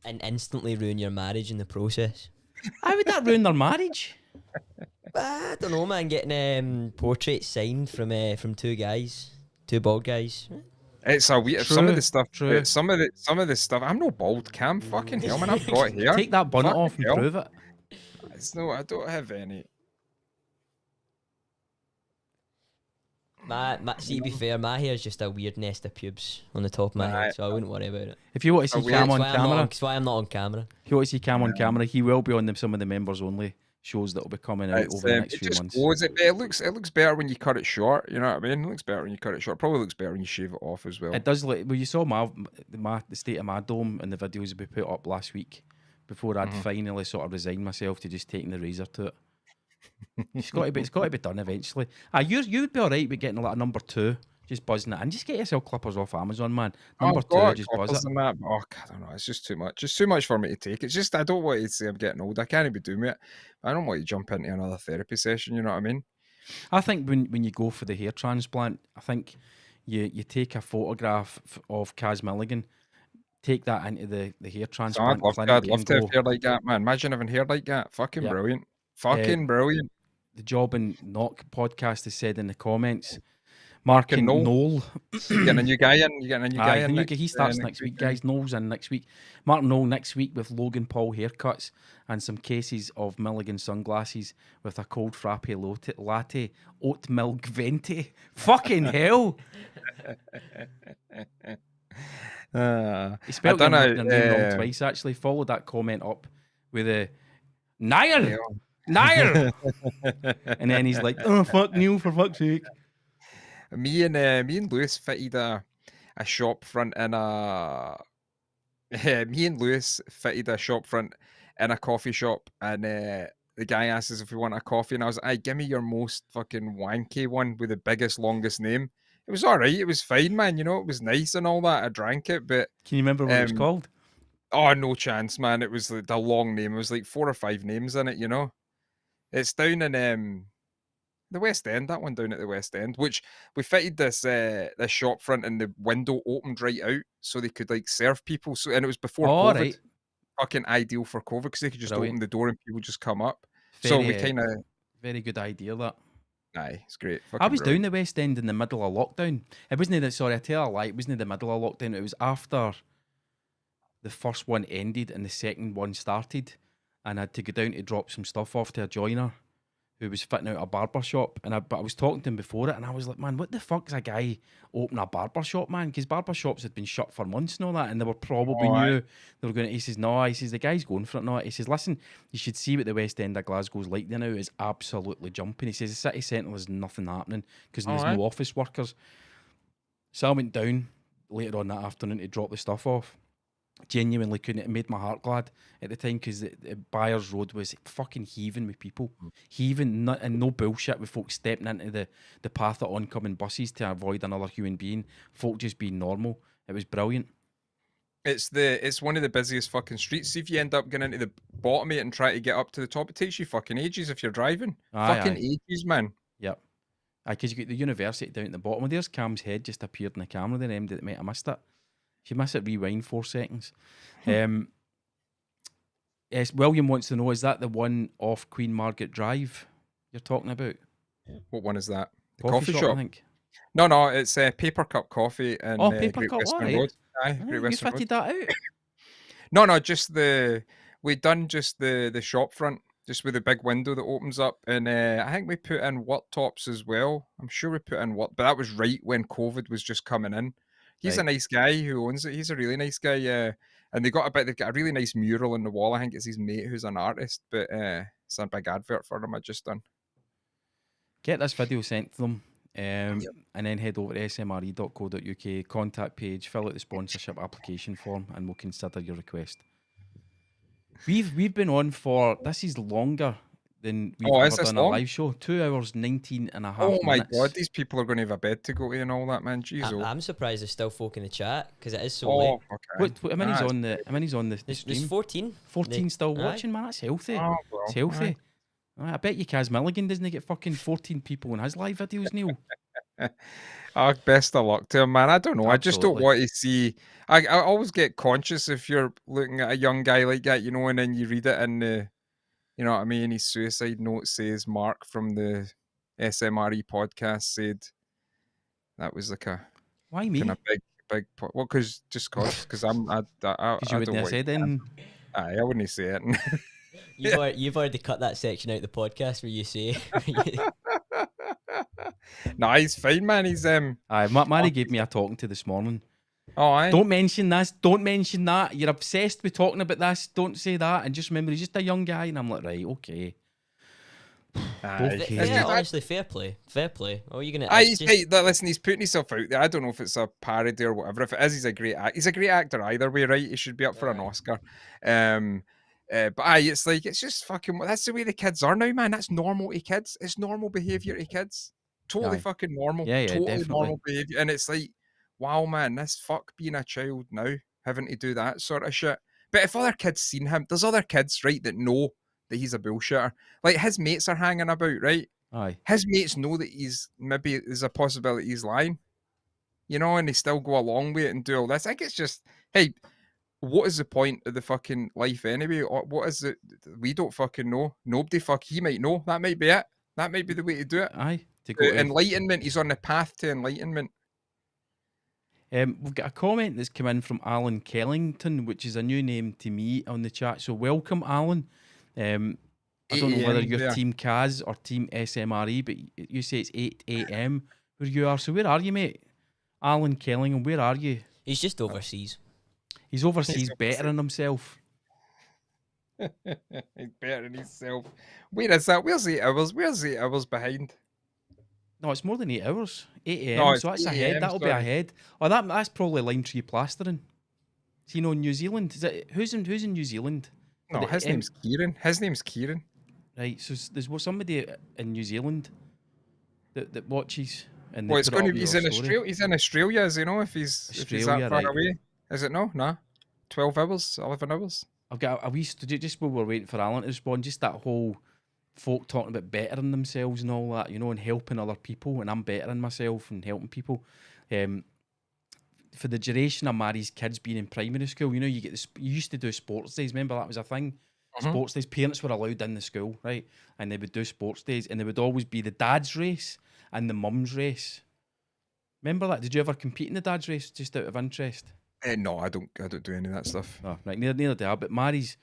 And instantly ruin your marriage in the process.
How would that ruin their marriage?
I don't know, man. Getting portraits signed from 2 bald guys.
It's a weird. Some of the stuff. Some of the stuff. I'm no bald, Cam. Fucking hell, man. I've got hair.
Take that bonnet off and prove it.
It's no. I don't have any.
See, to be fair, my hair is just a weird nest of pubes on the top of my head, so I wouldn't worry about it.
If you want to see Cam on camera,
that's why I'm not on camera.
If you want to see Cam on camera, he will be on some of the members only shows that will be coming out over the next few months.
It looks better when you cut it short. You know what I mean? It looks better when you cut it short. Probably looks better when you shave it off as well.
It does look. Well, you saw the state of my dome in the videos we put up last week before I'd finally sort of resigned myself to just taking the razor to it. It's got to be done eventually. You'd be all right with getting a lot of number 2, just buzzing it, and just get yourself clippers off Amazon, man. Number 2, just buzz it.
That. Oh, I don't know. It's just too much. It's too much for me to take. It's just I don't want to say I'm getting old. I can't be doing it. I don't want to jump into another therapy session. You know what I mean?
I think when you go for the hair transplant, I think you take a photograph of Kaz Milligan, take that into the hair transplant clinic.
I'd love to have hair like that, man. Imagine having hair like that. Fucking brilliant. Fucking brilliant.
The Job and Knock podcast has said in the comments, Mark and Noel.
You're getting a new guy in.
He starts next week, guys. Noel's in next week. Mark Noel next week with Logan Paul haircuts and some cases of Milligan sunglasses with a cold frappe latte, oat milk venti. Fucking hell. He spelled your name wrong twice, actually. Followed that comment up with a Niall! Niall! And then he's like, oh, fuck Neil, for fuck's sake.
Me and Lewis fitted a shop front in a. Me and Lewis fitted a shop front in a coffee shop, and the guy asked us if we want a coffee, and I was like, give me your most fucking wanky one with the biggest, longest name. It was all right. It was fine, man. You know, it was nice and all that. I drank it, but
can you remember what it was called?
Oh, no chance, man. It was the long name. It was like 4 or 5 names in it. You know, it's down in the West End. That one down at the West End, which we fitted this shop front, and the window opened right out, so they could like serve people. So, and it was before COVID. Right. Fucking ideal for COVID because they could just open the door and people just come up. So we kind of
very good idea that.
Aye, it's great.
I was down the West End in the middle of lockdown. It wasn't I tell a lie. It wasn't the middle of lockdown. It was after the first one ended and the second one started, and I had to go down to drop some stuff off to a joiner who was fitting out a barber shop. But I was talking to him before it, and I was like, man, what the fuck is a guy opening a barber shop, man? Because barber shops had been shut for months and all that, and they were probably new. They were going to, he says, no, he says, the guy's going for it now. He says, listen, you should see what the West End of Glasgow's like there now. It's absolutely jumping. He says, the city centre is nothing happening because there's no office workers. So I went down later on that afternoon to drop the stuff off. Genuinely couldn't. It made my heart glad at the time because the Byers Road was fucking heaving with people, and no bullshit with folks stepping into the path of oncoming buses to avoid another human being. Folk just being normal. It was brilliant.
It's one of the busiest fucking streets. See if you end up getting into the bottom of it and try to get up to the top, it takes you fucking ages if you're driving. Ages, man.
Yep. Because you got the university down at the bottom. There's Cam's head just appeared in the camera. Then MD that might have missed it. If you miss it, rewind 4 seconds. Yes, William wants to know, is that the one off Queen Margaret Drive you're talking about?
What one is that? The
coffee shop, I think.
No, it's Paper Cup Coffee and
Paper
Great
Cup,
Western Road. Aye, Great
you
Western
fitted
Road.
that out.
No, just we done just the shop front, just with the big window that opens up, and I think we put in worktops as well. I'm sure we put in but that was right when COVID was just coming in. He's a nice guy who owns it. He's a really nice guy. And they've got a really nice mural on the wall. I think it's his mate who's an artist, but it's a big advert for him I just done.
Get this video sent to them, and then head over to smre.co.uk, contact page, fill out the sponsorship application form, and we'll consider your request. We've been on for, this is longer than we've ever done a live show. 2 hours, 19 and a half minutes.
Oh my God, these people are going to have a bed to go to and all that, man. Jeez.
I'm surprised there's still folk in the chat because it is so late.
Okay. How many's on the stream?
There's 14.
14 still watching, man. That's healthy.
Oh, well.
It's healthy. I bet you Kaz Milligan doesn't get fucking 14 people in his live videos, Neil.
Best of luck to him, man. I don't know.
Absolutely.
I just don't want to see. I always get conscious if you're looking at a young guy like that, and then you read it and you know what I mean? His suicide note says Mark from the SMRE podcast said that was like a
why me?
Kind of big. Well, because I'm. Because
you wouldn't have said it.
I wouldn't say it.
You've already cut that section out of the podcast where you say.
No, he's fine, man. He's
Mary gave me a talking to this morning.
Oh, aye.
Don't mention this. Don't mention that. You're obsessed with talking about this. Don't say that. And just remember, he's just a young guy. And I'm like, right, okay.
Honestly, fair play. Fair play. Oh, you're gonna.
Listen, he's putting himself out there. I don't know if it's a parody or whatever. If it is, he's a great actor either way, right? He should be up for an Oscar. But it's just fucking. That's the way the kids are now, man. That's normal to kids. It's normal behavior to kids. Totally fucking normal.
Yeah,
totally
definitely.
Normal behavior. And it's like, wow, man, this fuck being a child now, having to do that sort of shit. But if other kids seen him, there's other kids, right, that know that he's a bullshitter. Like his mates are hanging about, right?
Aye.
His mates know that there's a possibility he's lying, and they still go along with it and do all this. I think it's just, hey, what is the point of the fucking life anyway? What is it? We don't fucking know. Nobody he might know. That might be it. That might be the way to do it.
Aye. To go
enlightenment. He's on the path to enlightenment.
We've got a comment that's come in from Alan Kellington, which is a new name to me on the chat. So welcome, Alan. I don't know whether you're Team Kaz or Team SMRE, but you say it's 8 a.m. where you are. So where are you, mate? Alan Kellington, where are you?
He's just overseas.
He's overseas bettering himself.
He's bettering himself. Where is that? Where's 8 hours? Where's 8 hours behind?
No, it's more than 8 hours. 8 a.m.
No,
so that's ahead. That'll be ahead. Oh, that's probably lime tree plastering. See, New Zealand. Is it who's in New Zealand?
No, his name's Kieran. His name's Kieran.
Right. So there's somebody in New Zealand that watches. And
well, it's going to be. He's in Australia. He's in Australia, as you know, if he's that far away. Is it no? Nah. 12 hours, 11 hours.
I've got a wee just while we're waiting for Alan to respond. Just that whole folk talking about bettering themselves and all that, and helping other people, and I'm bettering myself and helping people. For the duration of Mary's kids being in primary school, you used to do sports days. Remember that was a thing. Sports days. Parents were allowed in the school, right? And they would do sports days, and there would always be the dad's race and the mum's race. Remember that? Did you ever compete in the dad's race just out of interest?
No, I don't do any of that stuff.
Oh, right, neither do I. But Mary's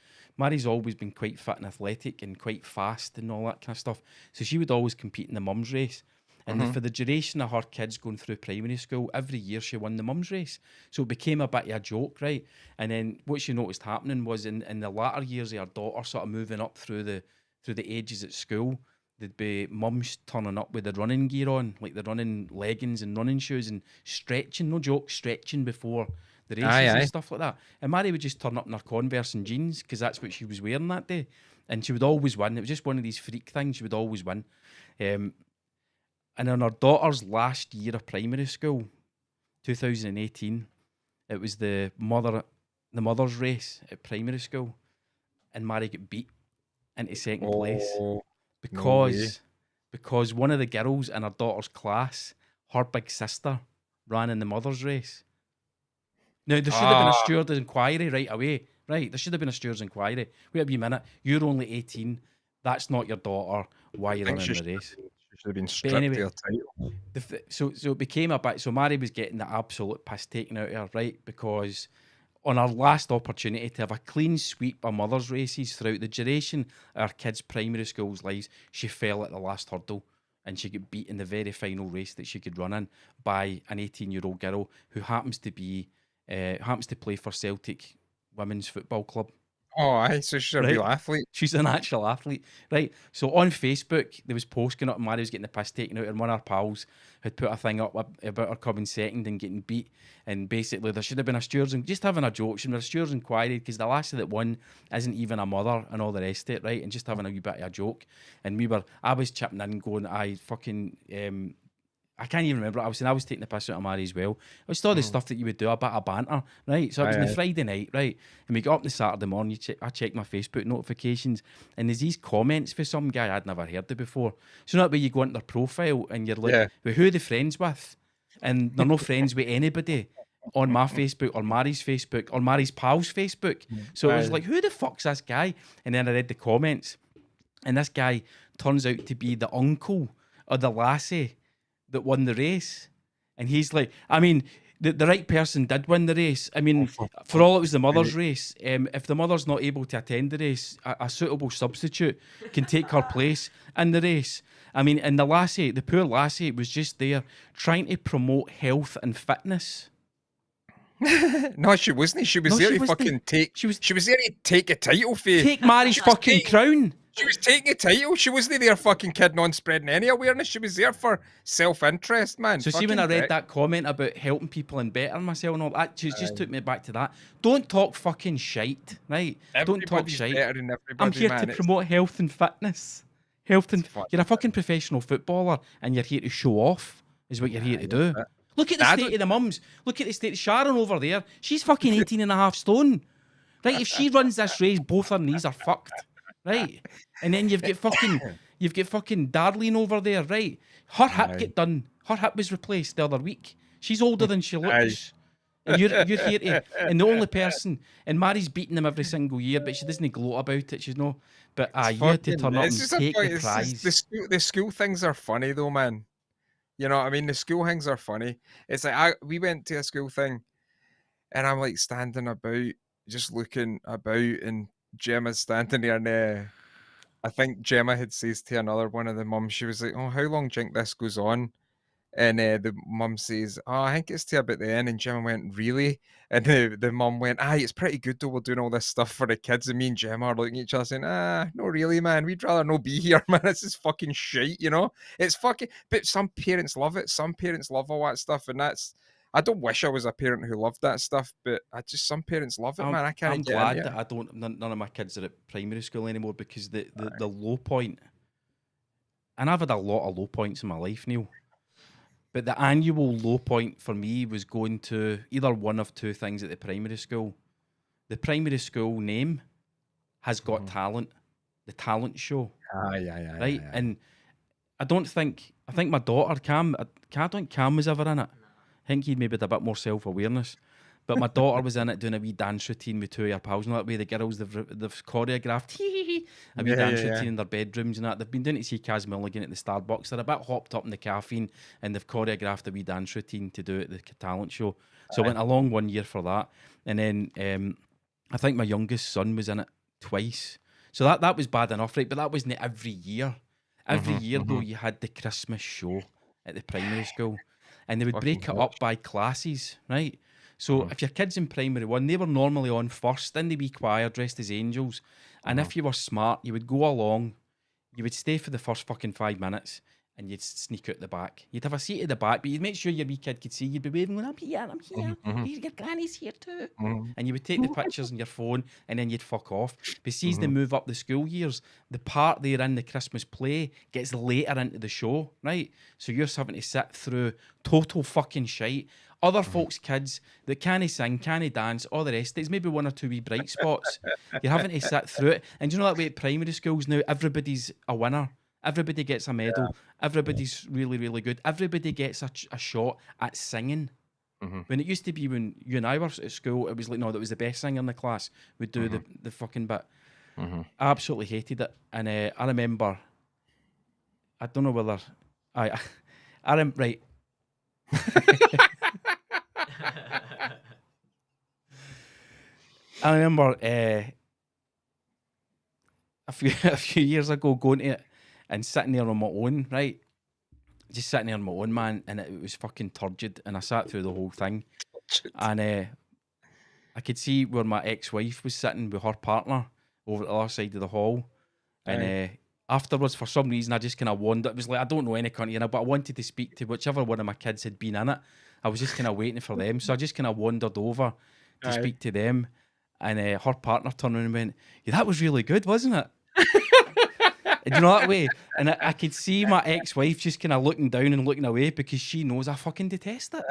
always been quite fit and athletic and quite fast and all that kind of stuff. So she would always compete in the mum's race. And for the duration of her kids going through primary school, every year she won the mum's race. So it became a bit of a joke, right? And then what she noticed happening was in the latter years of her daughter sort of moving up through the ages at school, there'd be mums turning up with the running gear on, like the running leggings and running shoes and stretching, no joke, stretching before the races and stuff like that. And Mary would just turn up in her Converse and jeans because that's what she was wearing that day. And she would always win. It was just one of these freak things. She would always win. And in her daughter's last year of primary school, 2018, it was the mother's race at primary school, and Mary got beat into second place because because one of the girls in her daughter's class, her big sister, ran in the mothers' race. Now, there should have been a steward's inquiry right away. Right, there should have been a steward's inquiry. Wait a wee minute. You're only 18. That's not your daughter. Why are you running the race?
She should have been stripped of her title.
So it became a bit... So Mary was getting the absolute piss taken out of her, right? Because on her last opportunity to have a clean sweep of mothers' races throughout the duration of her kids' primary school's lives, she fell at the last hurdle and she got beat in the very final race that she could run in by an 18-year-old girl who happens to play for Celtic Women's Football Club.
Oh, aye, so she's a real athlete.
She's an actual athlete, right? So on Facebook, there was posts going up, and Mary was getting the piss taken out, and one of her pals had put a thing up about her coming second and getting beat, and basically there should have been a stewards and just having a joke, should have been a stewards inquiry because the lassie that won isn't even a mother and all the rest of it, right? And just having a wee bit of a joke, and I was chipping in going, I can't even remember. I was taking the piss out of Mary as well. It was all the stuff that you would do, a bit of banter, right? So it was on the Friday night, right? And we got up on the Saturday morning, I checked my Facebook notifications, and there's these comments for some guy I'd never heard of before. So that way you go into their profile and you're like, well, who are they friends with? And they're no friends with anybody on my Facebook or Mary's Facebook or Mary's pal's Facebook. So it was like, who the fuck's this guy? And then I read the comments, and this guy turns out to be the uncle of the lassie that won the race. And he's like, I mean, the right person did win the race. I mean, for all it was the mother's race, if the mother's not able to attend the race, a suitable substitute can take her place in the race. I mean, and the poor lassie was just there trying to promote health and fitness.
No, she wasn't. She was there to fucking take. She was there to take a title for.
Take Mary's fucking crown.
She was taking a title. She wasn't there fucking kidding on spreading any awareness. She was there for self-interest, man.
So see, when I read that comment about helping people and bettering myself and all that, just took me back to that. Don't talk fucking shite, right? Don't talk shite. I'm here to promote health and fitness. You're a fucking professional footballer and you're here to show off, is what you're here to do. Look at the state of the mums. Look at the state of Sharon over there. She's fucking 18 and a half stone. Right, if she runs this race, both her knees are fucked. Right, and then you've got fucking Darlene over there, right? Her hip get done. Her hip was replaced the other week. She's older than she looks. And you're here to, and the only person, and Mary's beating them every single year, but she doesn't gloat about it. She's no, but you had to turn up and take the prize.
The school things are funny though, man. You know what I mean? The school things are funny. It's like we went to a school thing, and I'm like standing about, just looking about, and Gemma's standing there, and I think Gemma had says to another one of the mums, she was like, "Oh, how long do you think this goes on?" And the mum says, "Oh, I think it's to about the end." And Gemma went, "Really?" And the mum went, "Aye, it's pretty good though. We're doing all this stuff for the kids." And me and Gemma are looking at each other saying, "No, really, man. We'd rather not be here, man. This is fucking shite, you know? It's fucking..." But some parents love it. Some parents love all that stuff, and that's... I don't wish I was a parent who loved that stuff, but some parents love it, man. I can't.
I'm glad that none of my kids are at primary school anymore, because the low point, and I've had a lot of low points in my life, Neil, but the annual low point for me was going to either one of two things at the primary school. The primary school name has Got Talent, the talent show.
Yeah.
Right? And I think my daughter, Cam, I don't think Cam was ever in it. I think he maybe had a bit more self-awareness. But my daughter was in it doing a wee dance routine with two of her pals. And that way the girls, they've choreographed a wee dance routine in their bedrooms and that. They've been doing it to see Kaz Milligan at the Starbucks. They're a bit hopped up in the caffeine, and they've choreographed a wee dance routine to do at the talent show. So I went along 1 year for that. And then I think my youngest son was in it twice. So that was bad enough, right? But that wasn't every year. Every year, though, you had the Christmas show at the primary school. And they would break it up by classes, right? So if your kid's in primary one, they were normally on first in the wee choir dressed as angels. And if you were smart, you would go along, you would stay for the first fucking 5 minutes, and you'd sneak out the back. You'd have a seat at the back, but you'd make sure your wee kid could see. You'd be waving, going, I'm here. Your granny's here too. And you would take the pictures on your phone, and then you'd fuck off. But see, as they move up the school years, the part they're in the Christmas play gets later into the show, right? So you're having to sit through total fucking shite. Other folks' kids that can't sing, can't dance, all the rest. There's maybe one or two wee bright spots. You're having to sit through it. And do you know that way at primary schools now, everybody's a winner. Everybody gets a medal. Everybody's really, really good. Everybody gets a shot at singing. When it used to be when you and I were at school, it was like, no, that was the best singer in the class would do the fucking bit. I absolutely hated it. And I remember, I don't know whether, right. I remember a few years ago going to it and sitting there on my own, right? Just sitting there on my own, man, and it was fucking turgid. And I sat through the whole thing, and I could see where my ex-wife was sitting with her partner over at the other side of the hall. And afterwards, for some reason, I just kind of wandered. It was like, I don't know any country, but I wanted to speak to whichever one of my kids had been in it. I was just kind of waiting for them, so I just kind of wandered over to speak to them. And her partner turned around and went, yeah, that was really good, wasn't it? And you know that way? And I could see my ex-wife just kind of looking down and looking away because she knows I fucking detest it.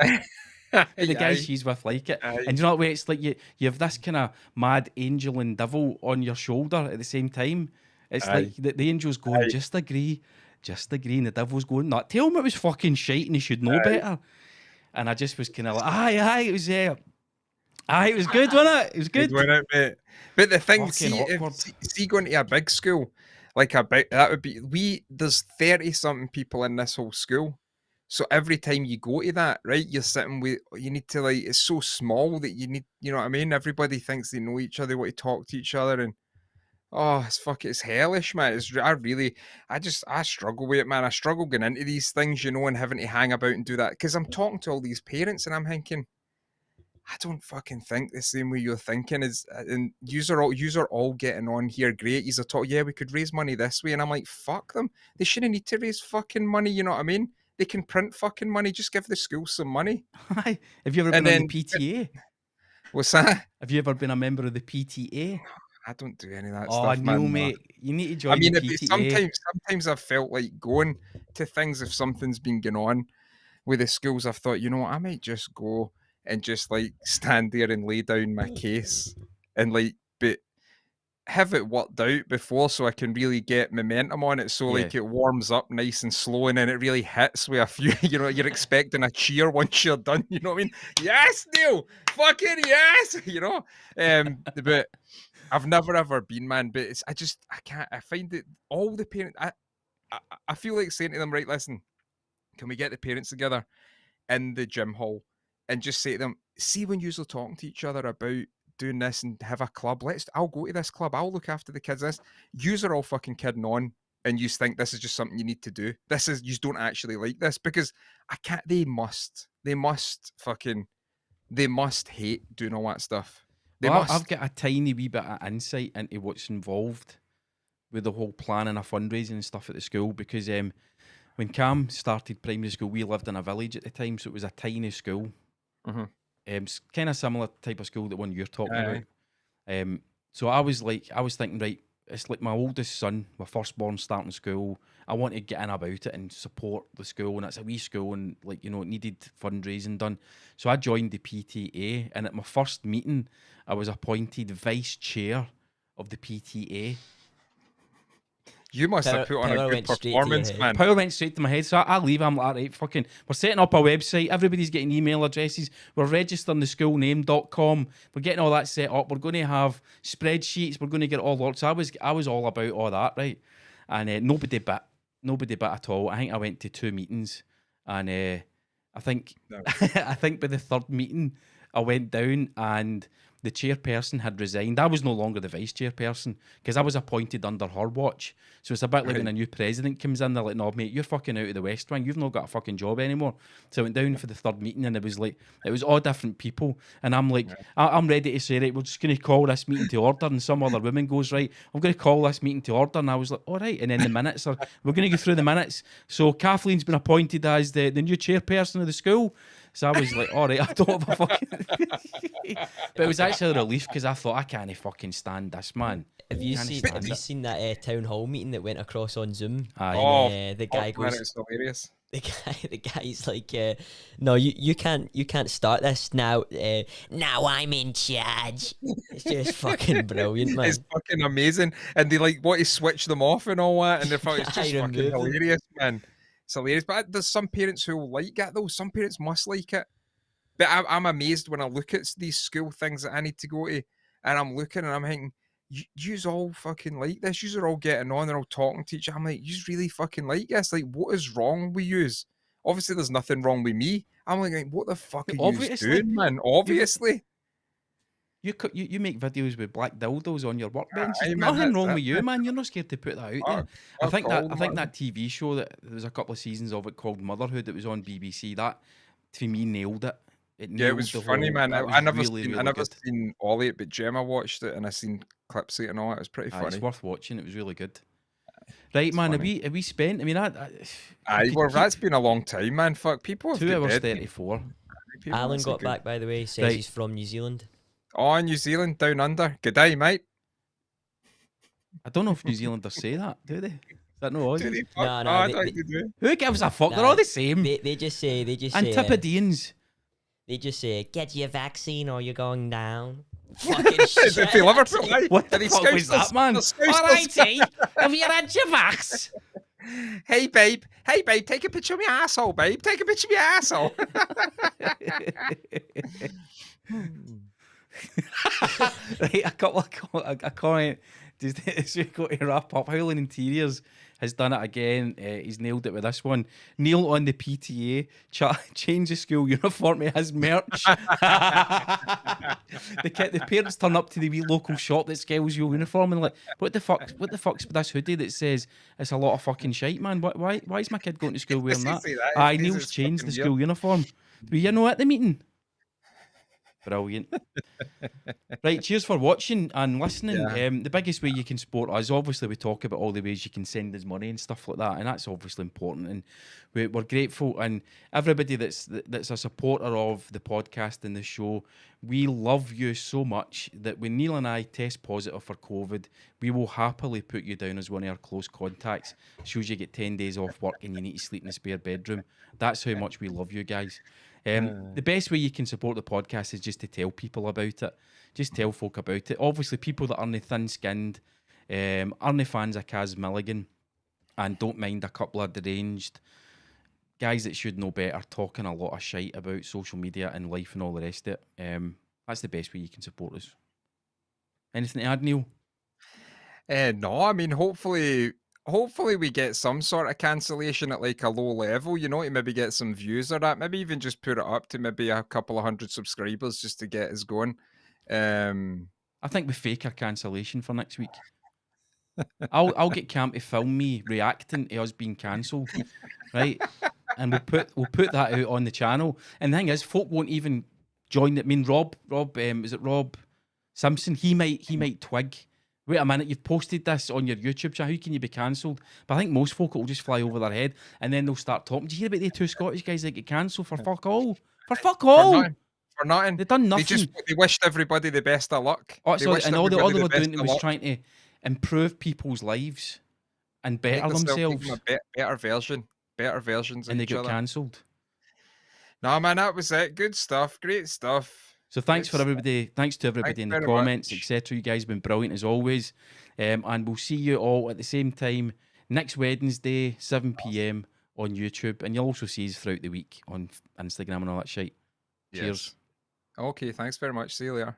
The guy she's with like it. And you know that way? It's like you have this kind of mad angel and devil on your shoulder at the same time. It's like the angel's going, just agree. And the devil's going, no, tell him it was fucking shite and he should know better. And I just was kind of like, it was it was good, wasn't it? It was good.
Mate. But the thing, see going to a big school, like that would be, there's 30-something people in this whole school. So every time you go to that, right, you're sitting with, you need to like, it's so small that you need, you know what I mean? Everybody thinks they know each other, they want to talk to each other, and it's hellish, man. I struggle with it, man. I struggle going into these things, you know, and having to hang about and do that. Because I'm talking to all these parents and I'm thinking, I don't fucking think the same way you're thinking and you're all getting on here. Great. You're talking, we could raise money this way. And I'm like, fuck them. They shouldn't need to raise fucking money. You know what I mean? They can print fucking money. Just give the school some money.
Have you ever been on the PTA?
What's that?
Have you ever been a member of the PTA?
I don't do any of that
stuff.
Oh, no,
mate. You need to join the PTA.
Sometimes I've felt like going to things if something's been going on with the schools. I've thought, you know what, I might just go and just like stand there and lay down my case and like, but have it worked out before so I can really get momentum on it. So like it warms up nice and slow and then it really hits with a few, you know, you're expecting a cheer once you're done. You know what I mean? Yes, Neil, fucking yes, you know? But I've never ever been, man, but I find that all the parents, I feel like saying to them, right, listen, can we get the parents together in the gym hall and just say to them, see when you're talking to each other about doing this and have a club, I'll go to this club, I'll look after the kids. Yous are all fucking kidding on and you think this is just something you need to do. You don't actually like this because they must hate doing all that stuff.
I've got a tiny wee bit of insight into what's involved with the whole planning of fundraising and stuff at the school because when Cam started primary school, we lived in a village at the time, so it was a tiny school. Kind of similar type of school that one you're talking about. So I was thinking, right, it's like my oldest son, my firstborn starting school. I want to get in about it and support the school, and it's a wee school, and like, you know, it needed fundraising done. So I joined the PTA, and at my first meeting, I was appointed vice chair of the PTA.
You must have put on a good performance, man.
Power went straight to my head. So I leave. I'm like, all right, fucking, we're setting up a website. Everybody's getting email addresses. We're registering the schoolname.com. We're getting all that set up. We're going to have spreadsheets. We're going to get it all locked. So I was all about all that, right? And nobody bit at all. I think I went to 2 meetings, and I think by the 3rd meeting, I went down and the chairperson had resigned. I was no longer the vice chairperson because I was appointed under her watch. So it's a bit like when a new president comes in, they're like, no, mate, you're fucking out of the West Wing. You've not got a fucking job anymore. So I went down for the 3rd meeting and it was all different people. And I'm like, I'm ready to say, right, we're just going to call this meeting to order. And some other woman goes, right, I'm going to call this meeting to order. And I was like, all right. And then the minutes we're going to go through the minutes. So Kathleen's been appointed as the new chairperson of the school. So I was like, all right, I don't have a fucking... But it was actually a relief because I thought, I can't fucking stand this, man.
Have you seen that town hall meeting that went across on Zoom?
The
guy goes...
It's hilarious.
the guy's like, no, you can't start this now. Now I'm in charge. It's just fucking brilliant, man.
It's fucking amazing, and they like want to switch them off and all that, and they thought it's just fucking hilarious, man. It's hilarious. But there's some parents who will like it though. Some parents must like it. But I'm amazed when I look at these school things that I need to go to, and I'm looking and I'm thinking, yous all fucking like this. Yous are all getting on, they're all talking to each other. I'm like, yous really fucking like this? Like, what is wrong with yous? Obviously, there's nothing wrong with me. I'm like, what the fuck are yous doing, man? Obviously.
You make videos with black dildos on your workbench. There's nothing wrong with you, man. You're not scared to put that out there. I think that TV show that there was a couple of seasons of it called Motherhood that was on BBC. That to me nailed it.
It was funny, man. I never seen all of it, but Gemma watched it and I seen clips of it and all. It was pretty funny.
It's worth watching. It was really good. Right, man. Have we spent? I mean,
that's been a long time, man. Fuck, people have
2 hours 34.
Alan got back, by the way. Says he's from New Zealand.
Oh, New Zealand, down under. Good day, mate.
I don't know if New Zealanders say that, do they? Is that no Aussie?
No.
Who gives a fuck? They're all the same.
They just say.
Antipodeans.
They just say, get your vaccine or you're going down. Fucking shit.
What the fuck was that, man? Alrighty, have you had your vax?
Hey, babe, take a picture of my asshole, babe. Take a picture of my asshole.
Right, a couple of a comment. As we go to wrap up, Howling Interiors has done it again. He's nailed it with this one. Neil on the PTA. Change the school uniform. He has merch. The parents turn up to the wee local shop that sells your uniform and like, what the fuck's with this hoodie that says it's a lot of fucking shite, man? Why is my kid going to school wearing that? Neil's changed the school uniform. Were you know at the meeting? Brilliant. Right, cheers for watching and listening. Yeah. The biggest way you can support us, obviously we talk about all the ways you can send us money and stuff like that, and that's obviously important, and we're grateful. And everybody that's a supporter of the podcast and the show, we love you so much that when Neil and I test positive for COVID, we will happily put you down as one of our close contacts. Shows you get 10 days off work and you need to sleep in a spare bedroom. That's how much we love you guys. The best way you can support the podcast is just to tell people about it. Just tell folk about it. Obviously, people that aren't thin-skinned, aren't fans of Kaz Milligan, and don't mind a couple of deranged guys that should know better talking a lot of shite about social media and life and all the rest of it. That's the best way you can support us. Anything to add, Neil?
No, I mean, hopefully we get some sort of cancellation at like a low level, you know, to maybe get some views or that. Maybe even just put it up to maybe a couple of 100 subscribers just to get us going.
I think we fake our cancellation for next week. I'll get Cam to film me reacting to us being cancelled, right? And we'll put that out on the channel. And the thing is, folk won't even join it. I mean, Rob, is it Rob Simpson? He might twig. Wait a minute, you've posted this on your YouTube channel, how can you be cancelled? But I think most folk will just fly over their head and then they'll start talking. Did you hear about the 2 Scottish guys that get cancelled for fuck all? For fuck all!
For nothing.
They've done nothing.
They wished everybody the best of luck.
Oh, and all they were doing was trying to improve people's lives and better themselves.
Better versions.
And they got cancelled.
No, man, that was it. Good stuff. Great stuff.
So thanks to everybody in the comments, etc. You guys have been brilliant as always. And we'll see you all at the same time next Wednesday, 7 p.m. on YouTube. And you'll also see us throughout the week on Instagram and all that shit. Cheers.
Okay, thanks very much. See you later.